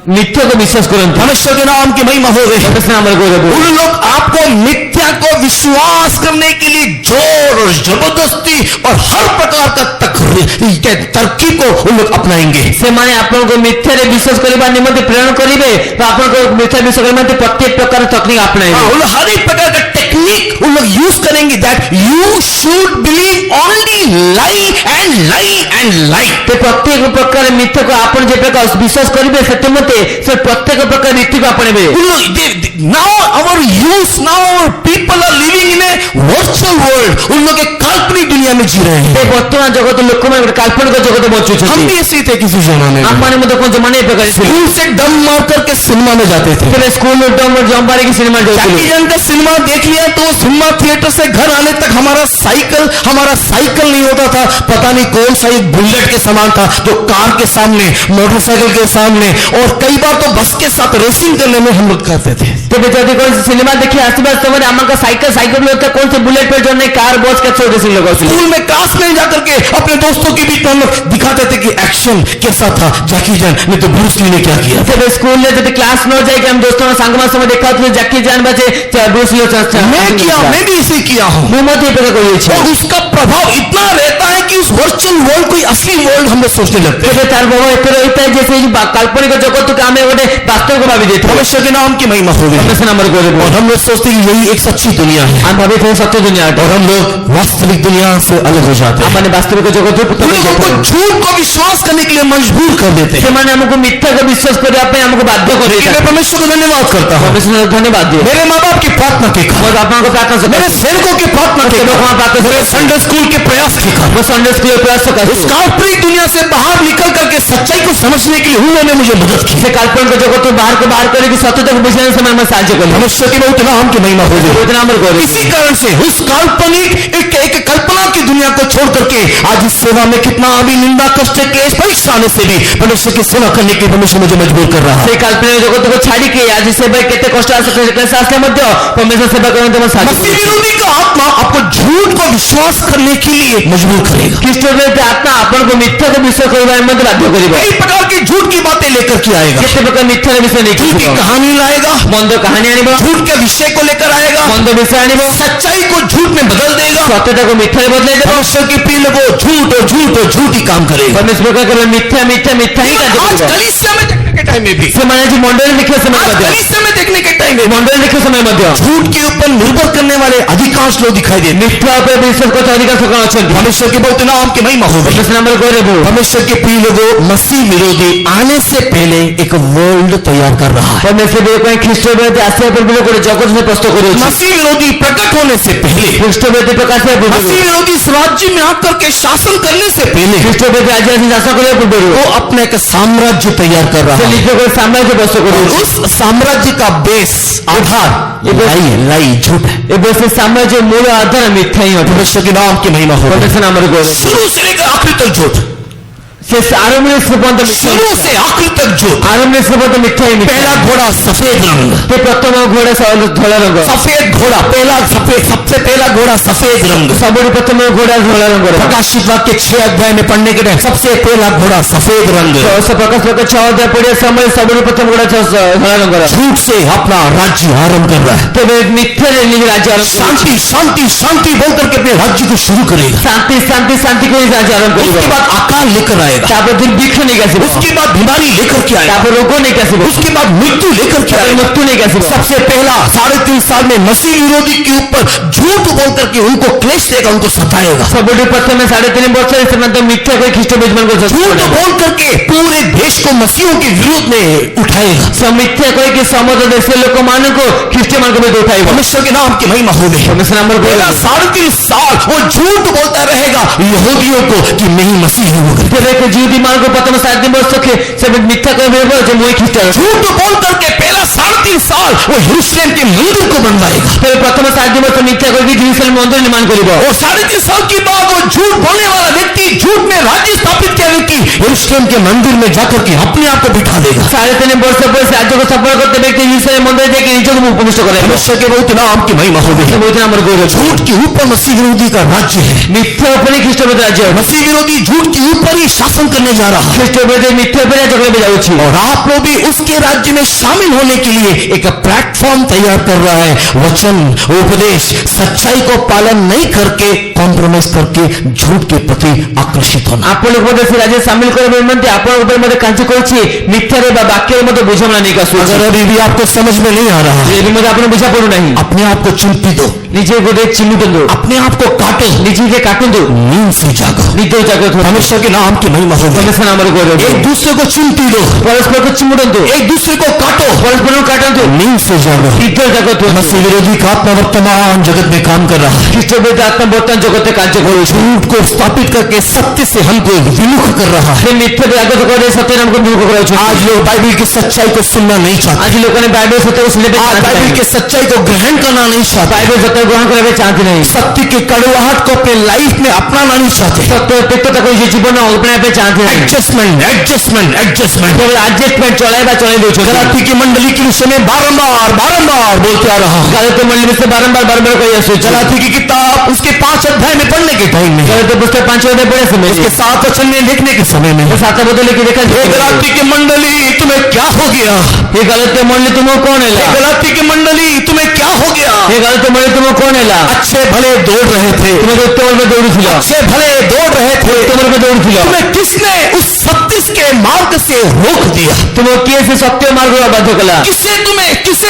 ମିଥ୍ୟାକୁ ବିଶ୍ୱାସ କରନ୍ତି। परमेश्वर के नाम की महिमा हो गई। परमेश्वर नाम को उन लोग आपको मिथ्या को विश्वास करने के लिए जोर और जबरदस्ती और हर प्रकार का तरकीब को उन लोग अपनाएंगे। ସେମାନେ ଆପଣଙ୍କୁ ମିଥ୍ୟାରେ ବିଶ୍ୱାସ କରିବା ନିମନ୍ତେ ପ୍ରେରଣ କରିବେ ବା ଆପଣଙ୍କୁ ମିଥ୍ୟା ବିଶ୍ୱାସ କରିବା ନିମନ୍ତେ ପ୍ରତ୍ୟେକ ପ୍ରକାର ତକନିକ ଆପଣାଇବେ। उन लोग हर एक प्रकार का टेक्निक उन लोग यूज करेंगे that you should believe only lie and lie and lie। ते प्रत्येक प्रकार मिथ्याକୁ ଆପଣ ଯେ प्रकार ବିଶ୍ୱାସ କରିବେ ସେଥିମତେ ସେ ପ୍ରତ୍ୟେକ ପ୍ରକାର ନୀତିକୁ ଆପଣେଇବେ। उन लोग now our youth, now our people are living in a virtual world। उन लोग एक काल्पनिक दुनिया में जी रहे हैं। ସେ ବର୍ତ୍ତମାନ ଜଗତ ଲୋକମାନେ ଗୋଟେ କାଳ୍ପନିକ ଜଗତ हम ବଞ୍ଚୁଛନ୍ତି। भी ऐसे ही थे किसी जमाने में। ଆମମାନେ ମଧ୍ୟ କୋଉ ଜମାने ଏ ପ୍ରକାର ଥିଲେ। स्कूल से दम मार करके सिनेमा में जाते थे। ତେବେ ସ୍କୁଲ ଜମ୍ ମାରିକି ସିନେମା जैकी ଯାଉଥିଲେ। जैन का सिनेमा देख लिया तो सिनेमा थिएटर से घर आने तक हमारा साइकिल नहीं होता था, पता नहीं कौन सा एक बुलेट के समान था जो कार के सामने, मोटरसाइकिल के सामने और कई बार तो बस के साथ रेसिंग करने में हम लोग करते थे। ତେବେ ଯଦି କୌଣସି ସିନେମା ଦେଖି ଆସିବା ସମୟରେ ଆମଙ୍କ ସାଇକେଲ होता कौन से बुलेट पे जो नहीं कार बस के छोटे से लगाउଥିଲେ। स्कूल में क्लास में जाकर के अपने दोस्तों के बीच में हम लोग दिखाते थे कि एक्शन कैसा था, जैकी जैन ने तो ब्रूस ली ने क्या किया। ତେବେ ସ୍କୁଲ ରେ ଯଦି କ୍ଲାସ ନ ଯାଇକି ଆମେ ଦୋସ୍ତଙ୍କ ସାଙ୍ଗମାନଙ୍କ ସହ ଦେଖାଉଥିଲେ ଜାକି ଜାନ୍ ବାଜେ ବ୍ରୁସ୍ ଲି मैं भी इसे किया हूँ। ମୁଁ ମଧ୍ୟ ଏ ପ୍ରକାର କରିଅଛି। और उसका प्रभाव इतना रहता है कि उस वर्चुअल वर्ल्ड कोई असली वर्ल्ड हम लोग सोचने लगते हैं। ତେବେ ତାର ପ୍ରଭାବ ଏତେ ରହିଥାଏ ଯେ ସେଇ କାଳ୍ପନିକ ଜଗତକୁ ଆମେ ଗୋଟେ ବାସ୍ତବ ଭାବି ଦେଇଥାଉ। परमेश्वर के नाम की महिमा हो गई। परमेश्वर नाम को बोले और हम लोग सोचते हैं यही एक सच्ची दुनिया है हम भावित सत्य दुनिया अटे। और हम लोग वास्तविक दुनिया से अलग हो जाते हैं। हमने वास्तविक जगत उन लोगों को झूठ को विश्वास करने के लिए मजबूर कर देते हैं। ସେମାନେ ଆମକୁ ମିଥ୍ୟାକୁ ବିଶ୍ୱାସ କରିବା ପାଇଁ ଆମକୁ ବାଧ୍ୟ लेकिन କରିଥାନ୍ତି। मैं परमेश्वर को धन्यवाद करता हूँ। परमेश्वर धन्यवाद दिए। मेरे माँ बाप की प्रार्थना के ମୋ कारण, ବାପାଙ୍କ ପ୍ରାର୍ଥନା ସକାଶେ, मेरे सेवकों की प्रार्थना के कारण, मेरे संडे स्कूल के प्रयास के कारण, ମୋ ସଣ୍ଡେ ସ୍କୁଲ ପ୍ରୟାସ ସକାଶେ उस काल्पनिक दुनिया से बाहर निकल करके सच्चाई को समझने के लिए उन्होंने मुझे मदद की। ସେ କାଳ୍ପନିକ ଜଗତରୁ ବାହାର କରିକି ସତ୍ୟତାକୁ ବୁଝିବାକୁ ସେମାନେ ମୋତେ ସାହାଯ୍ୟ କଲେ। परमेश्वर की बहुत नाम की महिमा हो गई। ବହୁତ ନାମରେ କରେ। इसी कारण से उस काल्पनिक एक कल्पना की दुनिया को छोड़ करके आज इस सेवा में कितना अभी निंदा कष्ट केस परीक्षा आने से भी परमेश्वर की सेवा करने के लिए परमेश्वर मुझे मजबूर कर रहा है। ସେ କାଳ୍ପନିକ ଜଗତକୁ ଛାଡିକି ଆଜି ସେବା କେତେ କଷ୍ଟ ଆସିଲେ ମଧ୍ୟ ପରମେଶ୍ୱର ସେବା କରନ୍ତି ମୋ ସାହାଯ୍ୟ मसीह କରୁଛି। विरोधी का आत्मा आपको झूठ को विश्वास करने के लिए मजबूर करेगा। ଖ୍ରୀଷ୍ଟ ବିରୋଧୀ ଆତ୍ମା ଆପଣଙ୍କୁ ମିଥ୍ୟାକୁ ବିଶ୍ୱାସ କରିବା ନିମନ୍ତେ ବାଧ୍ୟ କରିବ। कई प्रकार की झूठ की बातें लेकर के आएगा। କେତେ ପ୍ରକାର ମିଥ୍ୟାର ବିଷୟ ନେଇକି झूठ की ଯିବ। कहानी लाएगा, ମନ୍ଦ କାହାଣୀ ଆଣିବ, झूठ के विषय को लेकर आएगा, ମନ୍ଦ ବିଷୟ ଆଣିବ, सच्चाई को झूठ में बदल देगा। ସତ୍ୟତାକୁ ମିଥ୍ୟାରେ ବଦଳାଇ ଦେବ। परमेश्वर की प्रिय लोगों, झूठ और झूठ और झूठ ही काम करेगा। ପରମେଶ୍ୱର ପ୍ରକାର କରିବ ମିଥ୍ୟା ମିଥ୍ୟା ମିଥ୍ୟା ହିଁ କାର୍ଯ୍ୟ आज କରିବ। कलीसिया में देखने के टाइम में भी, ସେମାନେ ଆଜି ମଣ୍ଡଳୀ ଦେଖିବା ସମୟ आज ମଧ୍ୟ कलीसिया में देखने के टाइम में भी ମଣ୍ଡଳୀ ଦେଖିବା ସମୟ ମଧ୍ୟ झूठ के ऊपर निर्भर करने वाले अधिकांश लोग दिखाई देते हैं। ମିଥ୍ୟା ଉପରେ ବିଶ୍ୱାସ କରୁଥିବା ଅଧିକାଂଶ କଣ ଅଛନ୍ତି? परमेश्वर के बहुत नाम की महिमा हो गई। ପରମେଶ୍ୱର ନାମରେ ଗୌରବ। परमेश्वर के प्रिय लोगों, मसीह विरोधी आने से पहले एक वर्ल्ड तैयार कर रहा है। ପରମେଶ୍ୱର ବିରୋଧ ପାଇଁ ଖ୍ରୀଷ୍ଟ ବିରୋଧୀ ଆସିବା ପୂର୍ବରୁ ଗୋଟେ ଜଗତ ସେ ପ୍ରସ୍ତୁତ କରୁଅଛି। मसीह विरोधी प्रकट होने से पहले, ଖ୍ରୀଷ୍ଟ ବିରୋଧୀ ପ୍ରକାଶ ହେବା ପୂର୍ବରୁ, मसीह विरोधी इस राज्य में आकर के शासन करने से पहले ଖ୍ରୀଷ୍ଟ ବିରୋଧୀ ଆଜି ଆସି ଚାଷ କରିବା ପୂର୍ବରୁ वो अपने एक साम्राज्य तैयार कर रहा ସେ है। ନିଜ ଗୋଟେ ସାମ୍ରାଜ୍ୟ ପ୍ରସ୍ତୁତ और କରୁଅଛି। उस साम्राज्य का बेस आधार लाई झूठ है। ଏବେ ସେ ସାମ୍ରାଜ୍ୟ ମୂଳ ଆଧାର ମିଥ୍ୟା ହିଁ ଅଟେ। परमेश्वर के नाम की महिमा हो गई। ପରମେଶ୍ୱର ନାମରେ ଗୌରବ। शुरू से लेकर आखिरी तक झूठ, ସେ ଆରମ୍ଭରେ ପର୍ଯ୍ୟନ୍ତ शुरू से आखिरी तक झूठ। ଆରମ୍ଭରେ ପର୍ଯ୍ୟନ୍ତ ମିଥ୍ୟା ହିଁ ମିଥ୍ୟା। पहला घोड़ा सफेद रंग, ସେ ପ୍ରଥମ ଘୋଡ଼ା ଧଳା ରଙ୍ଗ। सफेद घोड़ा पहला सफेद, सबसे पहला घोड़ा सफेद रंग। ସବୁଠୁ ପ୍ରଥମ ଘୋଡ଼ା धଳା ରଙ୍ଗର। प्रकाशित वाक्य 6 अध्याय में पढ़ने के टाइम सबसे पहला घोड़ा सफेद रंग। ପ୍ରକାଶ ବାକ୍ୟ 6 ଅଧ୍ୟାୟ ପଢିବା ସମୟରେ ସବୁଠୁ ପ୍ରଥମ ଘୋଡ଼ା ଧଳା ରଙ୍ଗର। झूठ से अपना राज्य आरंभ कर रहा है। ତେବେ ମିଥ୍ୟାରେ ନିଜ ରାଜ୍ୟ ଆରମ୍ଭ କରୁଛି। शांति शांति शांति बोल करके अपने राज्य को शुरू करेगा। ଶାନ୍ତି ଶାନ୍ତି ଶାନ୍ତି କରି ରାଜ୍ୟ ଆରମ୍ଭ କରିବ। उसके बाद अकाल लेकर आएगा। आएगा, ତାପରେ ଦିନ ବୃକ୍ଷ ନେଇକି ଆସିବ, उसके बाद बीमारी लेकर के आएगा, ତାପରେ ରୋଗ ନେଇକି ଆସିବ, उसके बाद मृत्यु लेकर के ତାପରେ आएगा। ମୃତ୍ୟୁ ନେଇକି ଆସିବ। सबसे पहला 3.5 साल में मसीह विरोधी के ऊपर झूठ बोल करके उनको क्लेश देगा, उनको सताएगा। ସବୁଠୁ ପ୍ରଥମେ 3.5 ବର୍ଷରେ ସେମାନେ ତ ମିଥ୍ୟା କହି ଖ୍ରୀଷ୍ଟ ବିଜମାନଙ୍କୁ झूठ बोल करके पूरे देश को मसीहों के विरोध में उठाएगा। ମିଥ୍ୟା କହିକି ସମସ୍ତ ଦେଶର ଲୋକମାନଙ୍କୁ ଖ୍ରୀଷ୍ଟମାନଙ୍କ ବିରୁଦ୍ଧ ଉଠାଇବ। परमेश्वर के नाम की महिमा हो गई। परमेश्वर नाम की महिमा। 3.5 साल वो झूठ बोलता रहेगा यहूदियों को कि मैं ही मसीह हूँ। ତେବେ ଜିହୁଦୀ ମାନଙ୍କୁ ପ୍ରଥମ 3.5 ବର୍ଷ ସେ ମିଥ୍ୟା କହିବ ଯେ ମୁଁ ଖ୍ରୀଷ୍ଟ। झूठ बोल करके पहला 3.5 साल वो यरूशलेम के मंदिर को बनवाएगा। ତେବେ ପ୍ରଥମ 3.5 ବର୍ଷ ମିଥ୍ୟା କହିକି ଯେରୁସଲେମ ମନ୍ଦିର ନିର୍ମାଣ କରିବ। और 3.5 साल के बाद वो झूठ बोलने वाला व्यक्ति, झूठ में राज्य स्थापित किया व्यक्ति यरूशलेम के मंदिर में जाकर के अपने आप को बिठा देगा। 3.5 ବର୍ଷ ପରେ ରାଜ୍ୟକୁ ସଫଳ करते व्यक्ति ଯେରୁସଲେମ ମନ୍ଦିର ଯାଇକି ନିଜକୁ ଉପବିଷ୍ଟ କରାଇବ। परमेश्वर के बहुत नाम की महिमा हो गई। ବହୁତ ନାମର ଗୌରବ। झूठ के ऊपर मसीह विरोधी का राज्य है। ମିଥ୍ୟା ଉପରେ ଖ୍ରୀଷ୍ଟ ବିରୋଧୀ ରାଜ୍ୟ। मसीह विरोधी झूठ के ऊपर ही शासन करने जा रहा है। ଖ୍ରୀଷ୍ଟ ବିରୋଧୀ ମିଥ୍ୟା ଉପରେ ରାଜ୍ୟ କରିବାକୁ ଯାଉଛି। और आप लोग भी उसके राज्य में शामिल होने के लिए एक प्लेटफॉर्म तैयार कर रहा है। वचन, उपदेश, सच्चाई को पालन नहीं करके कॉम्प्रोमाइज करके झूठ के प्रति आकर्षित होना। ଆପଣ ମଧ୍ୟ ସେ ରାଜ୍ୟ ସାମିଲ କରିବା ନିମନ୍ତେ ଆପଣଙ୍କ ଉପରେ ମଧ୍ୟ କାର୍ଯ୍ୟ କରୁଛି ମିଥ୍ୟାରେ ବା ବାକ୍ୟରେ ମଧ୍ୟ ବୁଝାମଣା ନେଇକି ଆସୁଛି। अगर अभी भी आपको समझ में नहीं आ रहा है, ଏବେ ମଧ୍ୟ ଆପଣ ବୁଝା ପଡୁନାହିଁ, अपने आप को चिंतित दो, ନିଜେ ଗୋଟେ ଚିହ୍ନି ଦିଅନ୍ତୁ, अपने आप को काटो, ନିଜେ କାଟନ୍ତୁ, नींद से जागो। ନିଦ ଜାଗ୍ରତ ହୁଅନ୍ତୁ। परमेश्वर के नाम की महिमा हो गई। परमेश्वर नामର ଗୌରବ। एक दूसरे को चिंतित दो, ପରସ୍ପରକୁ ଚିମୁଡନ୍ତୁ, एक दूसरे को काटो, ପରସ୍ପରକୁ କାଟନ୍ତୁ, नींद से जागो। ନିଦ ଜାଗ୍ରତ ହୁଅନ୍ତୁ। मसीह विरोधी का आत्मा वर्तमान जगत में काम कर रहा है। ଖ୍ରୀଷ୍ଟ ବିରୋଧୀ ଆତ୍ମା ବର୍ତ୍ତମାନ ଜଗତରେ କାର୍ଯ୍ୟ କରୁଛି। झूठ को स्थापित करके सत्य से हमको विमुख कर रहा है। ସେ ମିଥ୍ୟା ଜାଗ୍ରତ କରି ସତ୍ୟ ନାମକୁ ବିମୁଖ କରାଉଛି। आज लोग बाइबल की सच्चाई को सुनना नहीं चाहते। ଆଜି ଲୋକମାନେ ବାଇବେଲ ସତ୍ୟକୁ ଶୁଣିବା ପାଇଁ आज ଚାହାନ୍ତି बाइबल ନାହିଁ। की सच्चाई को ग्रहण करना नहीं चाहते। ବାଇବେଲ ସତ୍ୟ ଗ୍ରହଣ କରିବା ପାଇଁ ଚାହାନ୍ତି ନାହିଁ। सत्य की कड़वाहट को अपने लाइफ में अपनाना नहीं चाहते। ସତ୍ୟ ତିକ୍ତତାକୁ ନିଜ ଜୀବନରେ ଅପଣାଇବା ପାଇଁ ଚାହାନ୍ତି ନାହିଁ। एडजस्टमेंट एडजस्टमेंट एडजस्टमेंट କେବଳ ଆଡଜଷ୍ଟମେଣ୍ଟ ଚଳାଇବା ଚଳାଇ ଦେଉଛନ୍ତି। गलाती की मंडली के विषय में बारंबार बारंबार बोलते आ रहा हूं। ଗାଲାତ୍ୟ ମଣ୍ଡଳୀ ବିଷୟରେ ବାରମ୍ବାର ବାରମ୍ବାର କହି ଆସୁଛି। गलाती की किताब उसके 5 अध्याय में पढ़ने के टाइम में, ଗାଲାତ୍ୟ ପୁସ୍ତକ 5 ଅଧ୍ୟାୟ ପଢିବା ସମୟରେ, उसके 7 वचन में देखने के समय में, 7 ପଦ ଲେଖି ଦେଖା हे गलाती की मंडली तुम्हें क्या हो गया? हे गालात्य मण्डली तुमको कौन हे है? गलाती की मंडली तुम्हें क्या हो गया? हे गालात्य मण्डली तुमको कौन है? अच्छे भले दौड़ रहे थे, तुम्हें उत्तम में दौड़ुथिल, अच्छे भले दौड़ रहे थे, उत्तम में दौड़ुथिल, तुम्हें किसने उस सत्य के मार्ग से रोक दिया? तुमको किए से सत्य मार्ग बाध्य कला? किसे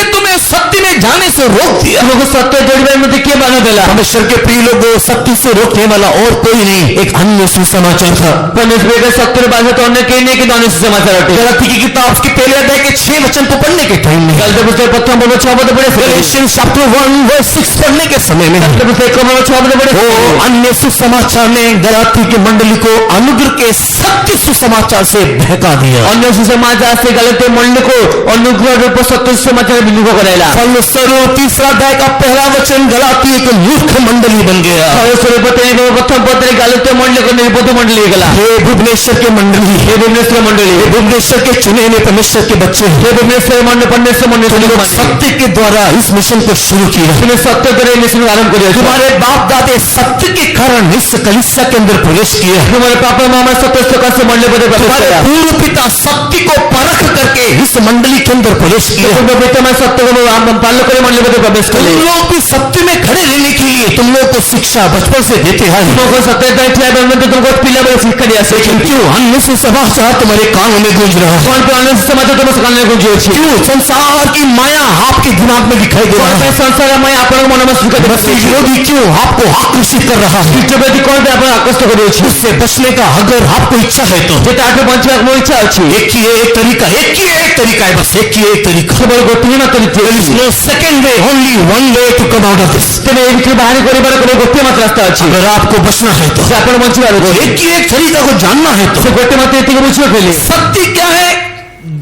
तुम्हें सत्य में जाने से रोक दिया? तुमको सत्य जोड़ने में क्या बाधा देला? परमेश्वर के प्रिय लोगों, सत्य से रोकने वाला और कोई नहीं, एक अन्य सुसमाचार था। परमेश्वर के सत्य बाधा तो अन्य कहीं नहीं कि अन्य समाचार है। गलाती की किताब के पहले अध्याय के 6 वचन को पढ़ने के टाइम में, गालात्य पुस्तक प्रथम पद 6 पद पढ़े से, Galatians chapter 1 verse 6 पढ़ने के समय में, गालात्य पुस्तक 1 पद 6 पद पढ़े वो से, अन्य सुसमाचार ने गलाती की मंडली को अनुग्रह के सत्य सुसमाचार से बहका दिया। अन्य सुसमाचार से गालात्य मण्डली को अनुग्रह रूप सत्य सुसमाचार विमुख करायला। फलस्वरूप 3 अध्याय का पहला वचन गलाती एक मूर्ख मंडली बन गया। फलस्वरूप प्रथम पद गालात्य मण्डली को निर्बोध मंडली गला। हे भुवनेश्वर के मंडली, हे भुवनेश्वर मंडली, हे भुवनेश्वर के चुने हुए परमेश्वर के बच्चे, हे भुवनेश्वर मंडली सत्य के द्वारा इस मिशन को शुरू किया। तुम्हें सत्य करे मिशन आरंभ करिए। तुम्हारे बाप दादे सत्य के कारण इस कलीसिया के अंदर प्रवेश किया। तुम्हारे पापा मामा सत्य से मंडली पर प्रवेश तुम्हारे किया। पूर्व पिता सत्य को परख करके इस मंडली के अंदर प्रवेश किया। पूर्व पिता में सत्य को पालन करे मंडली पर प्रवेश तुम करे। लोग भी सत्य में खड़े रहने के लिए तुम लोग को शिक्षा बचपन से देते हैं। तुमको सत्य बैठा बनते तुमको पिला बड़े शिक्षा दिया से लेकिन क्यों अन्य से समाचार तुम्हारे कानों में गूंज रहा है? कौन पे अन्य समाचार तुम कान को जो छी क्यों संसार की माया आपके दिमाग में दिखाई दे रहा कौन है? पे संसार में आपन मन में सुख मसीह विरोधी क्यों आपको आकर्षित कर रहा है? ख्रीष्ट प्रति कौन पे आपन आकर्षित करियो छी? उससे बचने का अगर आपको इच्छा है तो जेटा आके बंचवा को इच्छा अछि एक ही एक तरीका है, बस एक ही एक तरीका। केवल गोटे मात्र There is no second way, only one way to come out of this. तेरे एक बाहर करिबार केवल गोटे मात्र रास्ता अछि। अगर आपको बचना है तो से आपन बंचवा को एक ही एक तरीका को जानना है तो से गोटे मात्र एतिक बुझियो केले सत्य क्या है,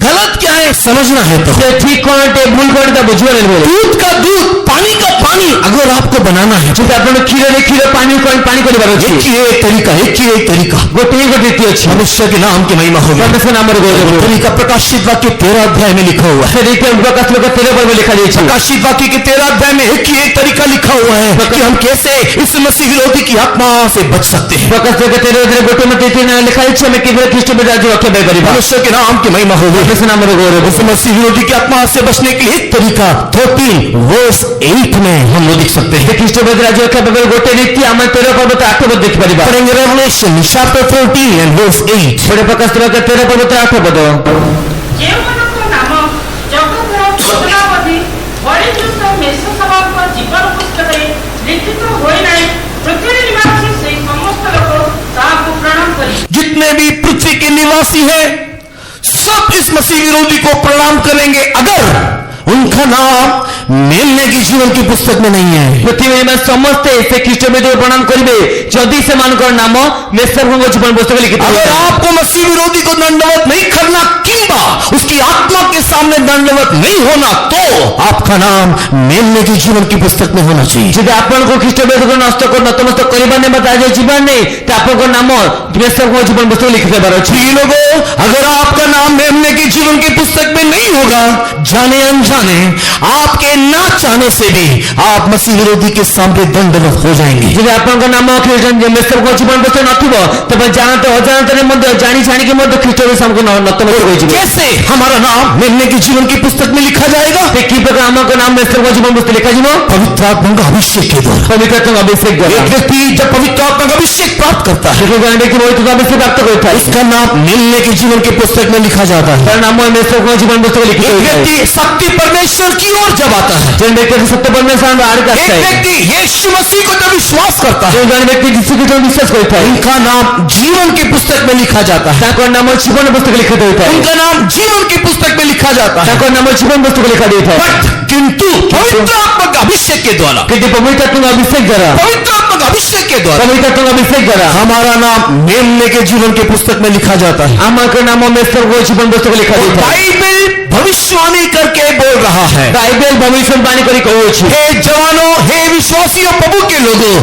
गलत क्या है समझना है तो से ठीक कोन टे भूल कोन ता बुझियो ने बोले दूध का दूध, पानी का पानी अगर आपको बनाना है तो जे आपन खीर पानी कोन पानी करिबार अछि। एक ही एक तरीका, एक ही एक तरीका। गोटे रीति अछि। मनुष्य के नाम की महिमा होगी। परमेश्वर नाम रे गौरव तरीका प्रकाशित वाक्य 13 अध्याय में लिखा हुआ है। से रीति प्रकाश लोग 13 पर लिखा दिए छी। प्रकाशित वाक्य के 13 अध्याय में एक ही एक तरीका लिखा हुआ है कि हम कैसे इस मसीह विरोधी की आत्मा से बच सकते हैं। प्रकाश लोग 13 गोटे में 3 लिखा अछि हमें केवल ख्रीष्ट में राज्य रखे बे करिबा। मनुष्य के नाम की महिमा होगी। परमेश्वर नाम रे गौरव इस मसीह विरोधी की आत्मा से बचने के लिए एक तरीका 13 वर्स 8 में हम लोग देख सकते हैं। ଖ୍ରୀଷ୍ଟପଦ ରାଜ୍ୟ ରକ୍ଷା ପାଇବାର ଗୋଟେ ନୀତି ଆମେ 13 ପର୍ବତ 8 ପଦ ଦେଖିପାରିବା। पढ़ेंगे रेवलेशन चैप्टर 14 and verse 8। ଗୋଟେ ପ୍ରକାଶ ବାକ୍ୟ 13 ପର୍ବତ 8 ପଦ। ଯେଉଁମାନଙ୍କ ନାମ ଜଗତର ଘଟଣାବଧି ବଳିଯୁକ୍ତ ମେଷସଭାଙ୍କ ଜୀବନ ପୁସ୍ତକରେ ଲିଖିତ ହୋଇନାହିଁ, ପୃଥିବୀ ନିବାସୀ ସେହି ସମସ୍ତ ଲୋକ ତାହାକୁ ପ୍ରଣାମ କରି जितने भी पृथ्वी के निवासी हैं सब इस मसीह विरोधी को प्रणाम करेंगे अगर उनका नाम मिलने की जीवन की पुस्तक में नहीं है। ପୃଥିବୀ ନିବାସୀ ସମସ୍ତେ ସେ ଖ୍ରୀଷ୍ଟପଦକୁ ପ୍ରଣାମ କରିବେ ଯଦି ସେମାନଙ୍କର ନାମ ମେଷସଭାଙ୍କ ଜୀବନ ପୁସ୍ତକରେ ଲିଖିତ अगर ହୋଇଥାଏ। आपको मसीह विरोधी को दंडवत नहीं करना किंबा उसकी आत्मा के सामने दंडवत नहीं होना तो आपका नाम मिलने की जीवन की पुस्तक में होना चाहिए। ଯଦି ଆପଣଙ୍କୁ ଖ୍ରୀଷ୍ଟପଦକୁ ନତମସ୍ତକ କରିବାର ନାହିଁ ବା ତା ଯାଏ ଯିବାର ନାହିଁ ତ ଆପଣଙ୍କ ନାମ ମେଷସଭାଙ୍କ ଜୀବନ पुस्तक ଲିଖିତ ହେବାର ଅଛି। प्रिय लोगों, अगर आपका नाम मिलने की जीवन की पुस्तक में नहीं होगा, जाने अनजाने आपके ना चाहने से भी आप मसीह विरोधी के सामने दंडवत हो जाएंगे। ଯଦି ଆପଣଙ୍କ ନାମ ମେଷସଭାଙ୍କ ଜୀବନ ପୁସ୍ତକ ନଥିବ ତେବେ ଜାଣତେ ଅଜାଣତରେ ମଧ୍ୟ ଜାଣି ଜାଣିକି ମଧ୍ୟ ଖ୍ରୀଷ୍ଟଙ୍କ ସାମକୁ ନତମସ୍ତକ ହୋଇଯିବେ। कैसे हमारा नाम मिलने की जीवन की पुस्तक में लिखा जाएगा? କି ପ୍ରକାର ଆମଙ୍କ ନାମ ମେଷସଭାଙ୍କ ଜୀବନ ପୁସ୍ତକ ଲେଖାଯିବ? पवित्र आत्मा का अभिषेक के द्वारा। ପବିତ୍ର ଆତ୍ମାଙ୍କ ଅଭିଷେକ ଦ୍ୱାରା। एक व्यक्ति जब पवित्र आत्मा का अभिषेक प्राप्त करता है ଜଣେ ବ୍ୟକ୍ତି ପବିତ୍ର ଅଭିଷେକ ପ୍ରାପ୍ତ କରିଥାଏ उसका नाम मिलने की जीवन की पुस्तक में लिखा जाता है। ତାର ନାମ ମେଷସଭାଙ୍କ ଜୀବନ ପୁସ୍ତକ ଲିଖିତ एक ହୋଇଥାଏ। व्यक्ति सत्य परमेश्वर की ओर जब आता है, ଜଣେ ବ୍ୟକ୍ତି ସତ୍ୟ ପରମେଶ୍ୱର ଆଡ଼କୁ एक ଆସିଥାଏ। व्यक्ति यीशु मसीह को जब विश्वास करता है ଜଣେ ବ୍ୟକ୍ତି ଯୀଶୁ ଖ୍ରୀଷ୍ଟଙ୍କୁ ବିଶ୍ୱାସ କରିଥାଏ उनका नाम जीवन की पुस्तक में लिखा जाता है। ତାଙ୍କ ନାମ ଜୀବନ ପୁସ୍ତକ ଲିଖିତ ହୋଇଥାଏ। उनका नाम जीवन की पुस्तक में लिखा जाता है। ତାଙ୍କ ନାମ ଜୀବନ ପୁସ୍ତକ ଲେଖା ଦେଇଥାଏ। बट किंतु पवित्र आत्मा का अभिषेक के द्वारा, କିନ୍ତୁ ପବିତ୍ର ଆତ୍ମାଙ୍କ ଅଭିଷେକ ଦ୍ୱାରା पवित्र आत्मा का अभिषेक के द्वारा ପବିତ୍ର ଆତ୍ମାଙ୍କ ଅଭିଷେକ ଦ୍ୱାରା हमारा नाम मिलने के जीवन की पुस्तक में लिखा जाता है। ଆମଙ୍କ ନାମ ମେଷସଭାଙ୍କ ଜୀବନ ପୁସ୍ତକ ଲେଖା और ଦେଇଥାଏ। बाइबल भविष्यवाणी करके बोल रहा है, ବାଇବେଲ ଭବିଷ୍ୟବାଣୀ କରି କହୁଅଛି। हे जवानों, हे विश्वासियों, प्रभु के लोगों,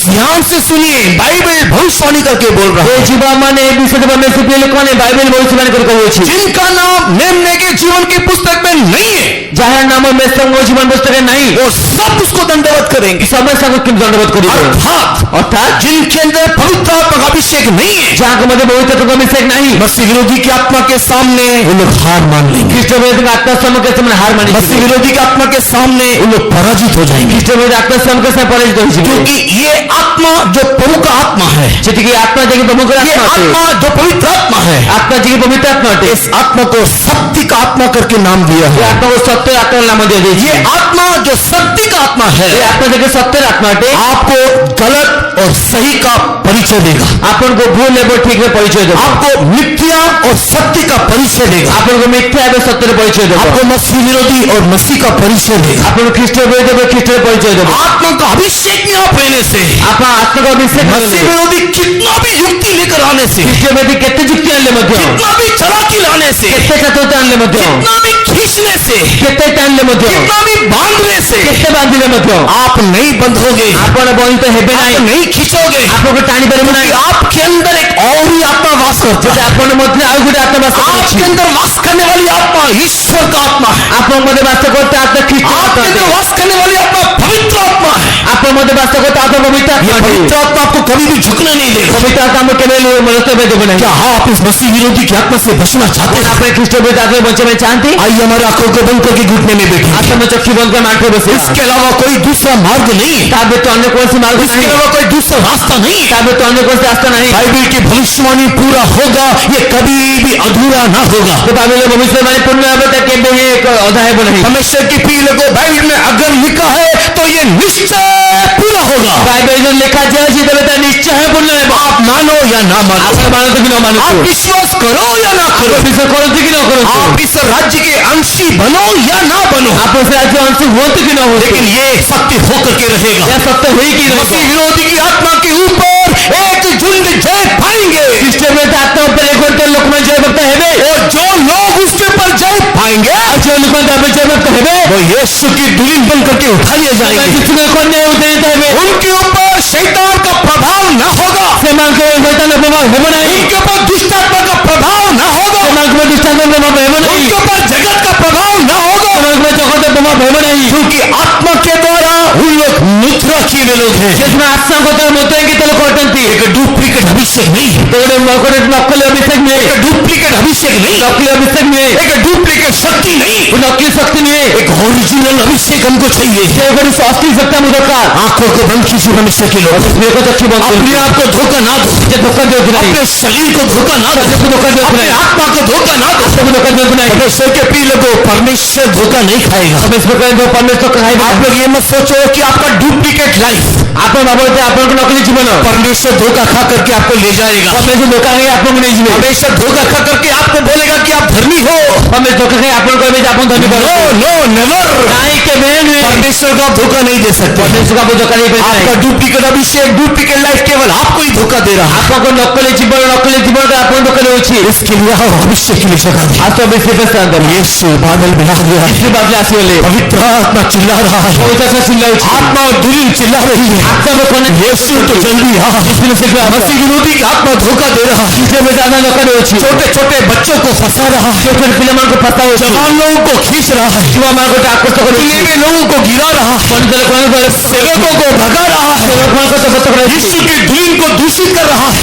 ध्यान से सुनिए, बाइबल भविष्यवाणी करके बोल रहा ଏ है। ଯୁବାମାନେ ଏ ବିଷୟରେ ପରମେଶ୍ୱର ପ୍ରିୟ ଲୋକମାନେ ବାଇବେଲ ଭବିଷ୍ୟବାଣୀ କରି କହୁଅଛି। जिनका नाम मिलने के जीवन की पुस्तक में नहीं है ଯାହାର ନାମ ମେଷସଭାଙ୍କ ଜୀବନ ପୁସ୍ତକରେ ନାହିଁ वो सब उसको दंडवत करेंगे। ସମସ୍ତେ ତାଙ୍କୁ କିନ୍ତୁ ଦଣ୍ଡବତ କରିବେ। अर्थात जिनके अंदर पवित्र आत्मा का अभिषेक नहीं है, ଯାହାଙ୍କ ମଧ୍ୟରେ ପବିତ୍ର ଆତ୍ମାଙ୍କ ଅଭିଷେକ ନାହିଁ मसीह विरोधी की आत्मा के सामने वो लोग हार मान लेंगे। ଖ୍ରୀଷ୍ଟଙ୍କ ଆତ୍ମା ସମ୍ମୁଖରେ ସେମାନେ ହାର मसीह ମାନିଯିବେ। विरोधी की आत्मा के सामने वो लोग पराजित हो जाएंगे, ଖ୍ରୀଷ୍ଟଙ୍କ ଆତ୍ମା ସମ୍ମୁଖରେ ସେମାନେ ପରାଜିତ ହୋଇଯିବେ। क्योंकि ये आत्मा जो प्रभु का आत्मा है, ଯେତିକି ଆତ୍ମା ଯିଏକି ପ୍ରଭୁଙ୍କର ये ଆତ୍ମା ଅଟେ, आत्मा जो पवित्र आत्मा है, ଆତ୍ମା ଯିଏକି ପବିତ୍ର ଆତ୍ମା ଅଟେ, इस आत्मा को सत्य का आत्मा करके नाम दिया ଏ है। ଆତ୍ମାକୁ ସତ୍ୟ ଆତ୍ମାର ନାମ ଦିଆଯାଇଛି। ये आत्मा जो सत्य का आत्मा है ଏ ଆତ୍ମା ଯିଏକି ସତ୍ୟର ଆତ୍ମା ଅଟେ, आपको गलत और सही का परिचय देगा, ଆପଣଙ୍କୁ ଭୁଲ ଏବଂ ଠିକରେ ପରିଚୟ ଦେବ। आपको मिथ्या और सत्य का परिचय देगा, ଆପଣଙ୍କୁ ମିଥ୍ୟା ଏବଂ ସତ୍ୟର ପରିଚୟ ଦେବ। आपको मसीह विरोधी और मसीह का परिचय देगा। ଆପଣଙ୍କୁ ଖ୍ରୀଷ୍ଟ ବିରୋଧୀ ଏବଂ ଖ୍ରୀଷ୍ଟର ପରିଚୟ ଦେବ। आत्मा का अभिषेक में आप रहने से, ଆପଣ ଆତ୍ମାଙ୍କ ଅଭିଷେକ मसीह କଲେ विरोधी कितना भी युक्ति लेकर आने से, ଖ୍ରୀଷ୍ଟ ବିରୋଧୀ କେତେ ଯୁକ୍ତି ଆଣିଲେ ମଧ୍ୟ, कितना भी चालाकी लाने से, କେତେ ଚତୁରତା ଆଣିଲେ ମଧ୍ୟ, कितना भी खींचने से, କେତେ ଟାଣିଲେ ମଧ୍ୟ, कितना भी बांधने से କେତେ ବାନ୍ଧିଲେ ମଧ୍ୟ आप नहीं बंधोगे, ଆପଣ ବନ୍ଧିତ ହେବେ आप ନାହିଁ। नहीं खींचोगे, ଆପଣଙ୍କୁ ଟାଣି ପାରିବେ क्योंकि ନାହିଁ। आपके अंदर एक और ही आत्मा वास करता ଯଦି है। ଆପଣ ମଧ୍ୟରେ ଆଉ ଗୋଟେ ଆତ୍ମା ବାସ आपके କରୁଛି, अंदर वास करने वाली आत्मा ईश्वर का आत्मा है। ଆପଣଙ୍କ ମଧ୍ୟରେ ବାସ କରୁଥିବା ଆତ୍ମା ଖ୍ରୀଷ୍ଟ आपके ଆତ୍ମା अंदर ଅଟେ। वास करने वाली आत्मा पवित्र आत्मा है। ଆପଣଙ୍କ ମଧ୍ୟରେ ବାସ କରୁଥିବା ଆତ୍ମା ପବିତ୍ର ये ଆତ୍ମା ଅଟେ। पवित्र आत्मा आपको कभी भी झुकने नहीं देगा। ପବିତ୍ର ଆତ୍ମା ଆମକୁ କେବେ ମନସ୍ଥ ହେବେ ଦେବ ନାହିଁ। क्या आप इस मसीह विरोधी की आत्मा से बचना चाहते हैं? ଆପଣ ଖ୍ରୀଷ୍ଟ ବିରୋଧୀ ଆତ୍ମା ବଞ୍ଚିବା ପାଇଁ ଚାହାନ୍ତି? आइए हमारे आंखों को बंद करके घुटने में बैठे। ଆତ୍ମ ଚକ୍ଷୁ ବନ୍ଦ କରି ମାଠରେ ବସିବା। इसके अलावा कोई दूसरा मार्ग नहीं है, ତା ବ୍ୟତୀତ ଅନ୍ୟ କୌଣସି ମାର୍ଗ इसके ନାହିଁ। अलावा कोई दूसरा रास्ता नहीं ତା है। ବ୍ୟତୀତ ଅନ୍ୟ କୌଣସି ରାସ୍ତା ନାହିଁ। बाइबल की भविष्यवाणी पूरा होगा, ये कभी भी अधूरा ना होगा। ତ ବାଇବେଲର ଭବିଷ୍ୟବାଣୀ ପୂର୍ଣ୍ଣ ହେବ ତା କେବେ ହିଁ ଏକ ଅଧା ହେବ ନାହିଁ। परमेश्वर की प्रिय लोगों, बाइबल में अगर लिखा है तो ये निश्चय पूरा होगा। ବାଇବେଲ ଯଦି ଲେଖାଯାଇଛି ତେବେ ତା ନିଶ୍ଚୟ ପୂର୍ଣ୍ଣ ହେବ। आप मानो या ना मानो, ଆପଣ ମାନନ୍ତୁ କି ନ आप ମାନନ୍ତୁ, विश्वास करो या ना ଆପଣ करो, ବିଶ୍ୱାସ କରନ୍ତୁ କି ନ କରନ୍ତୁ, आप इस राज्य के अंशी बनो या ना बनो, ଆପଣ ସେ ରାଜ୍ୟ ଅଂଶ ହୁଅନ୍ତୁ କି ନ ହୁଅନ୍ତୁ, लेकिन ये सत्य होकर के रहेगा। ଏହା ସତ୍ୟ ହୋଇକି ରହିବ। मसीह विरोधी की आत्मा के ऊपर एक झुंड जय पाएंगे, ଖ୍ରୀଷ୍ଟ ବିରୋଧୀ ଆତ୍ମା ଉପରେ ଏକତ୍ର ଲୋକମାନେ ଜୟଭକ୍ତ ହେବେ। और जो लोग उसके ऊपर जय पाएंगे ଆଉ ଯେଉଁ ଲୋକମାନେ ତାପରେ ଜୟଭକ୍ତ ହେବେ, वो यीशु की दुल्हन बन करके उठा लिए जाएंगे। ଯୀଶୁଙ୍କ କନ୍ୟା ଉଦ୍ଧାରିତ ହେବେ। उनके ऊपर शैतान का प्रभाव न होगा, ସେମାନଙ୍କ ଶୈତାନର ପ୍ରଭାବ ହେବ ନାହିଁ। उनके ऊपर दुष्टात्मा का प्रभाव न होगा, ସେମାନଙ୍କ ଉପରେ ଦୃଷ୍ଟାନ୍ତର ପ୍ରଭାବ ହେବ ନାହିଁ। उनके ऊपर जगत का प्रभाव न होगा, ସେମାନଙ୍କ ଉପରେ ଜଗତର ପ୍ରଭାବ ହେବ ନାହିଁ। क्योंकि आत्मा के द्वारा उन लोग मुद्रा किए लोग हैं। ସେମାନେ ଆତ୍ମାଙ୍କ ଦ୍ୱାରା ମୁଦ୍ରାଙ୍କିତ ଲୋକ ଅଟନ୍ତି। एक डुप्लीकेट अभिषेक नहीं है, नकली अभिषेक नहीं, एक डुप्लीकेट अभिषेक नहीं, नकली अभिषेक नहीं, एक डुप्लीकेट शक्ति नहीं, नकली शक्ति नहीं, एक ओरिजिनल अभिषेक हमको चाहिए। असली शक्ति हम दरकार। आंखों को बंद कीजिए मनुष्य के लोग, मेरे को अच्छी बात अपने आप को धोखा ना दो, धोखा दे अपने शरीर को धोखा ना दो, अपने आत्मा को धोखा ना दो। परमेश्वर के प्रिय लोगों, परमेश्वर धोखा नहीं खाएगा। परमेश्वर खाएगा। आप लोग ये मत सोचो कि आपका डुप्लीकेट लाइफ ଆପଣ ଭାବନ୍ତି ଆପଣଙ୍କ ନକଲି ଜୀବନ परमेश्वर धोखा खा करके आपको ले जाएगा। परमेश्वर धोखा ଖାଇ ଆପଣଙ୍କୁ ନେଇଯିବେ। परमेश्वर धोखा खा करके आपको बोलेगा कि आप धर्मी हो। परमेश्वर धोखा ଖାଇ ଆପଣ କହିବେ ଯେ ଆପଣ ଧର୍ମୀ नो नो नेवर। नहीं केବେ नहीं। परमेश्वर को आप धोखा नहीं दे सकते। परमेश्वर को आप धोखा नहीं दे सकते। आपका डुप्लीकेट अभिषेक, डुप्लीकेट लाइफ केवल आपको ही धोखा दे रहा है। ଆପଣଙ୍କ ନକଲି ଜୀବନ ଆପଣ ଧୋକା ଦେଉଛି। इसके लिए आओ अभिषेक की जगह दे। आज तो अभिषेक स्थान पर यीशु बादल में आ गया, इसके बाद ଆସିଗଲେ पवित्र आत्मा चिल्ला रहा है, पवित्र आत्मा चिल्लाଉଛି। आत्मा और दिल चिल्ला रही है, आत्मा को कोने यीशु तो जल्दी आ। मसीह विरोधी की आत्मा धोखा दे रहा है, इसके में ज्यादा धोखा देଉଛି। छोटे छोटे बच्चों को फंसा रहा है, छोटे पिलाମାନଙ୍କୁ फसाଉଛି। जवान लोगों को खींच रहा है, ଛୁଆମାନଙ୍କୁ ଆକୃଷ୍ଟ କରୁଛି। में लोगों को गिरा रहा है, सेवकों को भगा रहा है, यीशु की धुन को दूषित कर रहा है।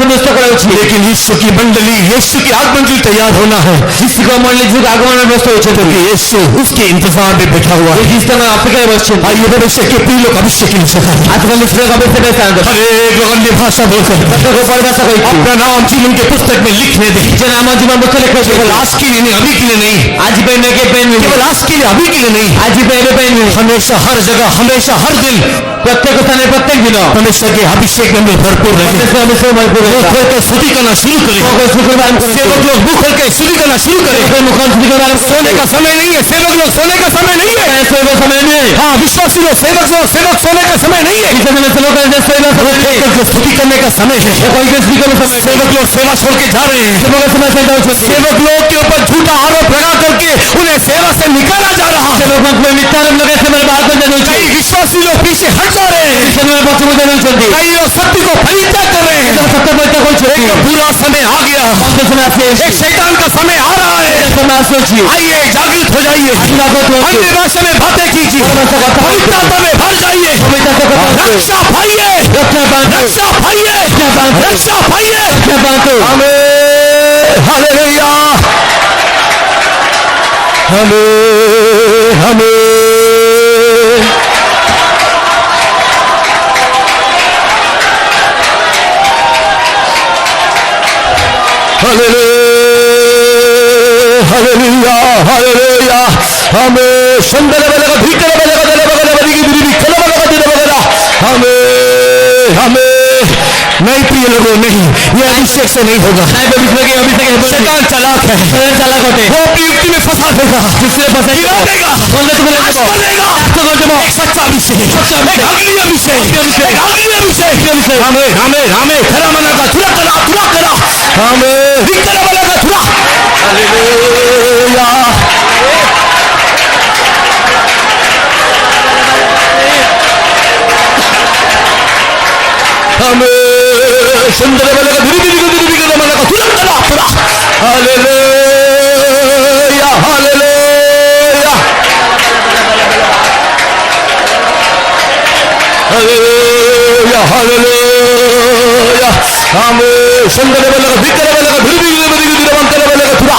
नष्ट କରାଉଛି। लेकिन यीशु की मंडली, यीशु की आगमन के लिए तैयार होना है, ଯୀଶୁଙ୍କ ମଣ୍ଡଳୀ ଯୁଗ आगमन व्यस्त होଛନ୍ତି। क्योंकि यीशु उसके इंतजार में बैठा हुआ है। ଯୀଶୁ ତାଙ୍କ ଅପେକ୍ଷାରେ ବସିଛନ୍ତି। आइए भविष्य के प्रिय लोग अभिषेक की जगह दे। ଆଜିକାଲି ଅଭିଷେକ ସ୍ଥାନ ଦେବେ। हर एक लोग अन्य भाषा बोलकर ପରିଭାଷା କହିଛି। अपना नाम जीवन के पुस्तक में लिखने दे। ଯେ ନାମ ଜୀବନ ପୁସ୍ତକ ଲେଖାଯାଇଛି। केवल आज के लिए नहीं, अभी के लिए नहीं, ଆଜି ପାଇଁ ନୁହେଁ, କେବେ ପାଇଁ ନୁହେଁ, केवल आज के लिए अभी के लिए नहीं, ଆଜି ପାଇଁ ଏବେ ପାଇଁ ନୁହେଁ, हमेशा हर जगह, हमेशा हर दिन ପ୍ରତ୍ୟେକ ସ୍ଥାନରେ ପ୍ରତ୍ୟେକ ଦିନ परमेश्वर के अभिषेक में हम भरपूर रहे। परमेश्वर अभिषेक भरपूर मुंह रहेगा। खोल कर स्तुति करना शुरू करें। सेवक लोग मुंह खोल के स्तुति करना शुरू करें। सोने का समय नहीं है, सेवक लोग सोने का समय नहीं है। समय नहीं। हाँ, विश्वासी लोग सेवक सोने का समय नहीं है, स्तुति करने का समय है। सेवक लोग सेवा छोड़ के जा रहे हैं, सेवक लोग के ऊपर झूठा आरोप लगा करके उन्हें सेवा से निकाला जा रहा है। कई विश्वासी लोग पीछे हट जा रहे हैं, कई लोग सत्य को परित्याग कर रहे हैं। एक बुरा समय आ गया, एक शैतान का समय आ रहा है। आइए जागृत हो जाइए, अन्य भाषा में बातें कीजिए, पवित्रता में भर जाइए, रक्षा पाइए, रक्षा पाइए, रक्षा पाइए। आमीन, हालेलुया, आमीन, आमीन। Hallelujah, hallelujah. हमें सुंदर बलेगा, भीतर बलेगा, दले बलेगा, बलेगी बिरी कलो बलेगा, दिले बलेगा। हमें नहीं प्रिय लोगों, नहीं, ये अभिषेक से नहीं होगा। शैतान चालाक है, वो अपनी युक्ति में फंसा देगा, गिरा देगा, नाश कर देगा। एक सच्चा अभिषेक, एक अग्नि अभिषेक, एक अग्नि अभिषेक। हमें खरा मना का तुरा करा, तुरा करा, हमें भीतर बलेगा, तुरा। हालेलुया, हमें सुंदर बलेगा, धीरे धीरे बलेगा, तुरंत करा, तुरा। Hallelujah, hallelujah, hallelujah, hallelujah. हमें सुंदर बलेगा, भीतर बलेगा, धीरे धीरे बलेगा, तुरा।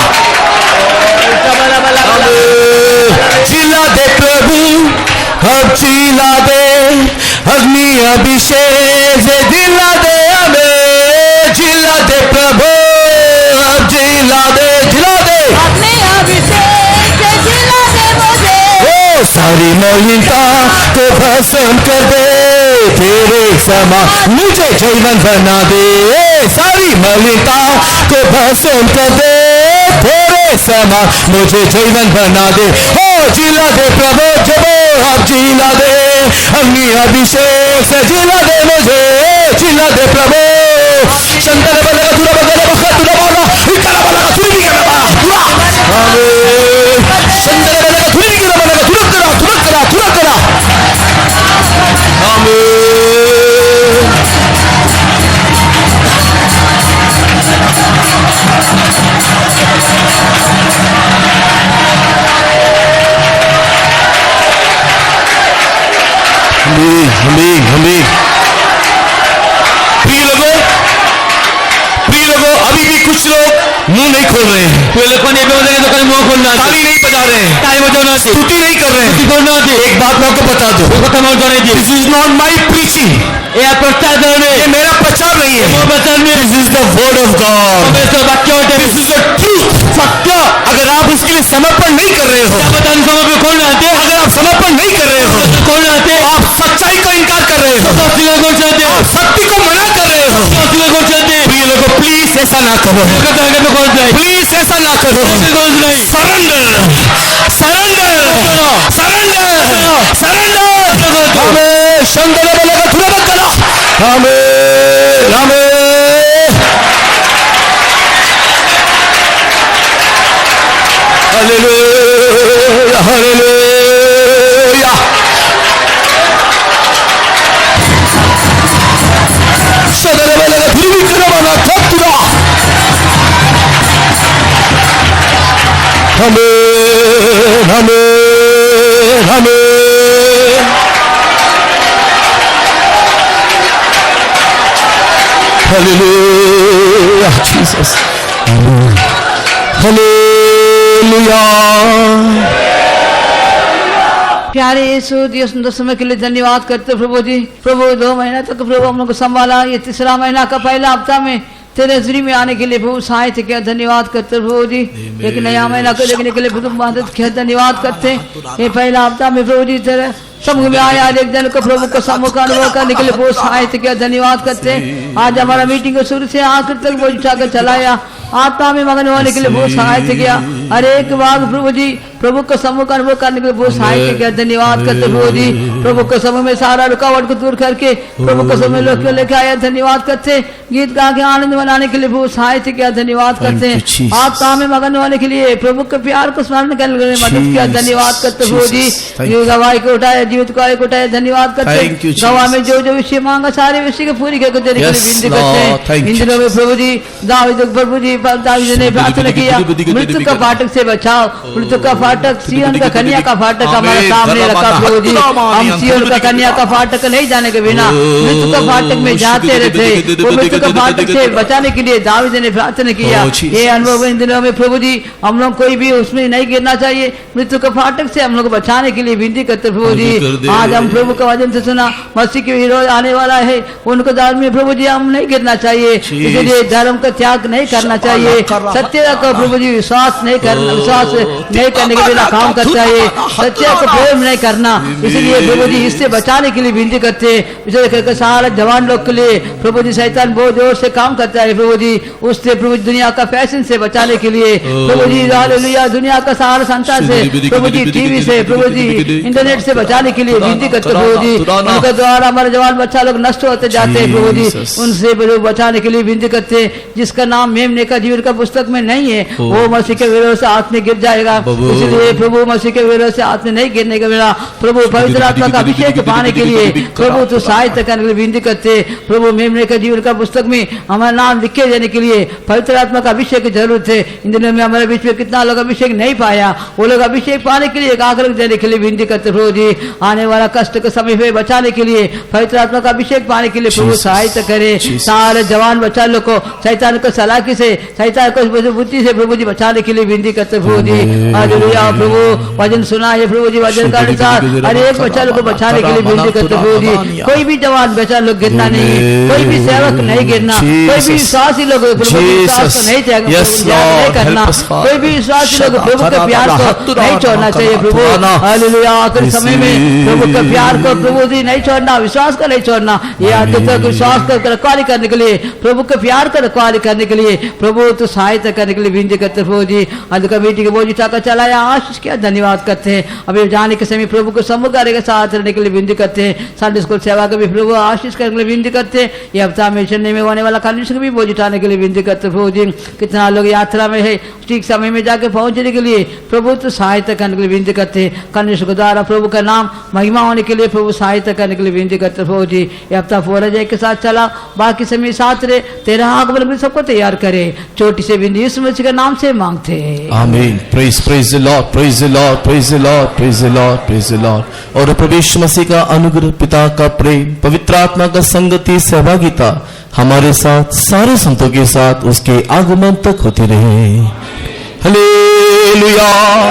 जिला दे प्रभु, अब जिला दे अग्नि अभिषेक से, जिला दे हमें, जिला दे प्रभु, अब जिला दे, जिला दे अपने अभिषेक से जिला दे मुझे। ओ सारी मलिनता को भस्म कर दे, तेरे समान मुझे जीवन बना दे। सारी मलिनता को भस्म कर दे, तेरे समान मुझे जीवन बना दे। ओ जिला दे प्रभु, जब आप जिला दे अग्नि अभिषेक से, जिला दे मुझे, जिला दे प्रभु। शंकर बलेगा, तुरा बलेगा, तुरा बलेगा, इकरा बलेगा, तुरी भी करा बलेगा, तुरा। आमीन, शंकर बलेगा, तुरी भी करा बलेगा, तुरा करा, तुरा करा, तुरा करा। आमीन, आमीन, आमीन, आमीन। प्रिय लोगों, नहीं खोल रहे हैं, వీళ్ళు కొన్ని ఇబ్బందులు కానీ ముఖ కొన్నాడు ताली नहीं बजा रहे हैं, తాయి వజనది स्तुति नहीं कर रहे हैं। కొన్నది एक बात मैं आपको बता दूं, ఒక మాట జనేది this is not my preaching, ఏ ప్రచారం ये मेरा प्रचार नहीं है, वो प्रचार में this is the word of God, हमेशा वाक्य होते दिस इज द ट्रूथ, सत्य। अगर आप इसके लिए समर्पण नहीं कर रहे हो, बताने समय कौन आते अगर आप समर्पण नहीं कर रहे हो, कौन आते आप सच्चाई का इनकार कर रहे हो, सत्य को चाहते आप सत्य को मना कर रहे हो, सत्य को चाहते प्रिय लोगों प्लीज ऐसा ना करो, कथा में कौन जाए प्लीज ऐसा ना करो, कौन नहीं सरेंडर सरेंडर सरेंडर सरेंडर। हमें शंकर बोलेगा थोड़ा मत करो, हमें हमें हालेलुया हालेलुया। शंकर बोलेगा फिर भी करो माना थक तुरा, हमें हमें हमें हालेलुया जीसस हालेलुया। प्यारे यीशु दियो सुंदर समय के लिए धन्यवाद करते प्रभु जी। प्रभु 2 महीना तक प्रभु हम लोग को संभाला, ये तीसरा महीना का पहला हफ्ता में तेरे हज़ूरी में आने के लिए प्रभु सहायता किया, धन्यवाद करते प्रभु जी। एक नया महीना को देखने के लिए प्रभु मदद किया, धन्यवाद करते। ये पहला हफ्ता में प्रभु जी तेरे समूह में आया, एक जन को प्रभु को समूह का अनुभव करने के लिए बहुत सहायता किया, धन्यवाद करते। आज हमारा मीटिंग को शुरू से आखिर तक बोझ उठाकर चलाया, आत्मा में मगन होने के लिए बहुत सहायता किया। हर एक बार प्रभु जी प्रभु को समूह का अनुभव करने के लिए बहुत सहायता किया, धन्यवाद करते प्रभु जी। प्रभु को समूह में सारा रुकावट को दूर करके प्रभु को समूह लेके आया, धन्यवाद करते। गीत गा के आनंद मनाने के लिए बहुत सहायता किया, धन्यवाद करते। आत्मा में मगन होने के लिए प्रभु के प्यार को स्मरण करने के लिए मदद किया, धन्यवाद करते प्रभु जी। गवाही को उठाया, जीवित को उठाया, धन्यवाद करते। गवाह में जो जो विषय मांगा सारे विषय को पूरी करके देने के लिए विनती करते हैं। इन दिनों में प्रभु जी दाऊद प्रभु जी दाऊद ने प्रार्थना किया, मृत्यु का फाटक से बचाओ, मृत्यु का फाटक सिय्योन का कन्या का फाटक हमारे सामने रखा प्रभु जी। हम सिय्योन का कन्या का फाटक नहीं जाने के बिना मृत्यु का फाटक में जाते रहते, वो मृत्यु का फाटक से बचाने के लिए दाऊद ने प्रार्थना किया। ये अनुभव इन दिनों में प्रभु जी हम लोग कोई भी उसमें नहीं गिरना चाहिए, मृत्यु का फाटक से हम लोग बचाने के लिए विनती करते प्रभु जी। आज हम प्रभु का वचन से सुना, मसीह के विरोध आने वाला है, उनको दाल में प्रभु जी हम नहीं गिरना चाहिए, इसलिए धर्म का त्याग नहीं करना चाहिए, सत्य का प्रभु जी विश्वास नहीं करना, विश्वास नहीं करने के बिना काम करता है, सत्य को प्रेम नहीं करना, इसलिए प्रभु जी इससे बचाने के लिए विनती करते हैं। विशेष करके सारे जवान लोग के लिए प्रभु जी शैतान बहुत जोर से काम करता है प्रभु जी, उससे प्रभु दुनिया का फैशन से बचाने के लिए प्रभु जी हालेलुया, दुनिया का सारा संसार से प्रभु जी टीवी से प्रभु जी इंटरनेट से बचाने के लिए विनती करते प्रभु जी। उनके द्वारा हमारे जवान बच्चा लोग नष्ट होते जाते हैं प्रभु जी, उनसे प्रभु बचाने के लिए विनती करते हैं। जिसका नाम मेमने का जीवन का पुस्तक में नहीं है वो मसीह के विरोध से हाथ में गिर जाएगा, इसलिए प्रभु मसीह के विरोध से हाथ में नहीं गिरने के बिना प्रभु पवित्र आत्मा का अभिषेक पाने के लिए प्रभु तो सहायता करने के लिए विनती करते। प्रभु मेमने का जीवन का पुस्तक में हमारा नाम लिखे जाने के लिए पवित्र आत्मा का अभिषेक की जरूरत है। इन दिनों में हमारे बीच में कितना लोग अभिषेक नहीं पाया, वो लोग अभिषेक पाने के लिए आग्रह देने के लिए विनती करते प्रभु जी। आने वाला कष्ट के समय में बचाने के लिए पवित्र आत्मा का अभिषेक पाने के लिए प्रभु सहायता करे। सारे जवान बच्चा लोग को शैतान को सलाखी से, शैतान को बुद्धि से प्रभु जी बचाने के लिए विनती करते प्रभु जी। हालेलुया प्रभु वचन सुना है प्रभु जी, वचन का अनुसार हर एक बच्चा लोग को बचाने के लिए विनती करते प्रभु जी। कोई भी जवान बच्चा लोग गिरना नहीं है, कोई भी सेवक नहीं गिरना, कोई भी विश्वासी लोग प्रभु विश्वास को नहीं त्याग नहीं करना, कोई भी विश्वासी लोग प्रभु के प्यार को नहीं छोड़ना चाहिए प्रभु। हालेलुया आखिरी समय में प्रभु के प्यार को प्रभु जी नहीं छोड़ना, विश्वास को नहीं छोड़ना, ये आत्मिक विश्वास का रखवाली करने के लिए, प्रभु के प्यार का रखवाली करने के लिए प्रभु तो सहायता करने के लिए विनती करते प्रभु जी। आज का मीटिंग बोझ उठाकर चलाया, आशीष किया, धन्यवाद करते हैं। अभी जाने के समय प्रभु को समूह कार्य के साथ रहने के लिए विनती करते हैं। संडे स्कूल सेवा का भी प्रभु आशीष करने के लिए विनती करते हैं। ये हफ्ता में चेन्नई में होने वाला कंडीशन भी बोझ उठाने के लिए विनती करते प्रभु जी। कितना लोग यात्रा में है, ठीक समय में जाके पहुंचने के लिए प्रभु तो सहायता करने के लिए विनती करते हैं। कंडीशन के द्वारा प्रभु का नाम महिमा होने के लिए प्रभु सहायता करने के लिए विनती करते प्रभु जी। ये हफ्ता फोरजय के साथ चला, बाकी समय साथ रहे, तेरा आगमन में सबको तैयार करे। छोटी से बिंदी यीशु मसीह के नाम से मांगते हैं, आमीन। Praise the Lord. Lord, praise the Lord, praise the Lord, praise the Lord, praise the Lord. और प्रभु यीशु मसीह का अनुग्रह, पिता का प्रेम, पवित्र आत्मा का संगति, सहभागिता हमारे साथ, सारे संतों के साथ उसके आगमन तक होती रहे। हालेलुया।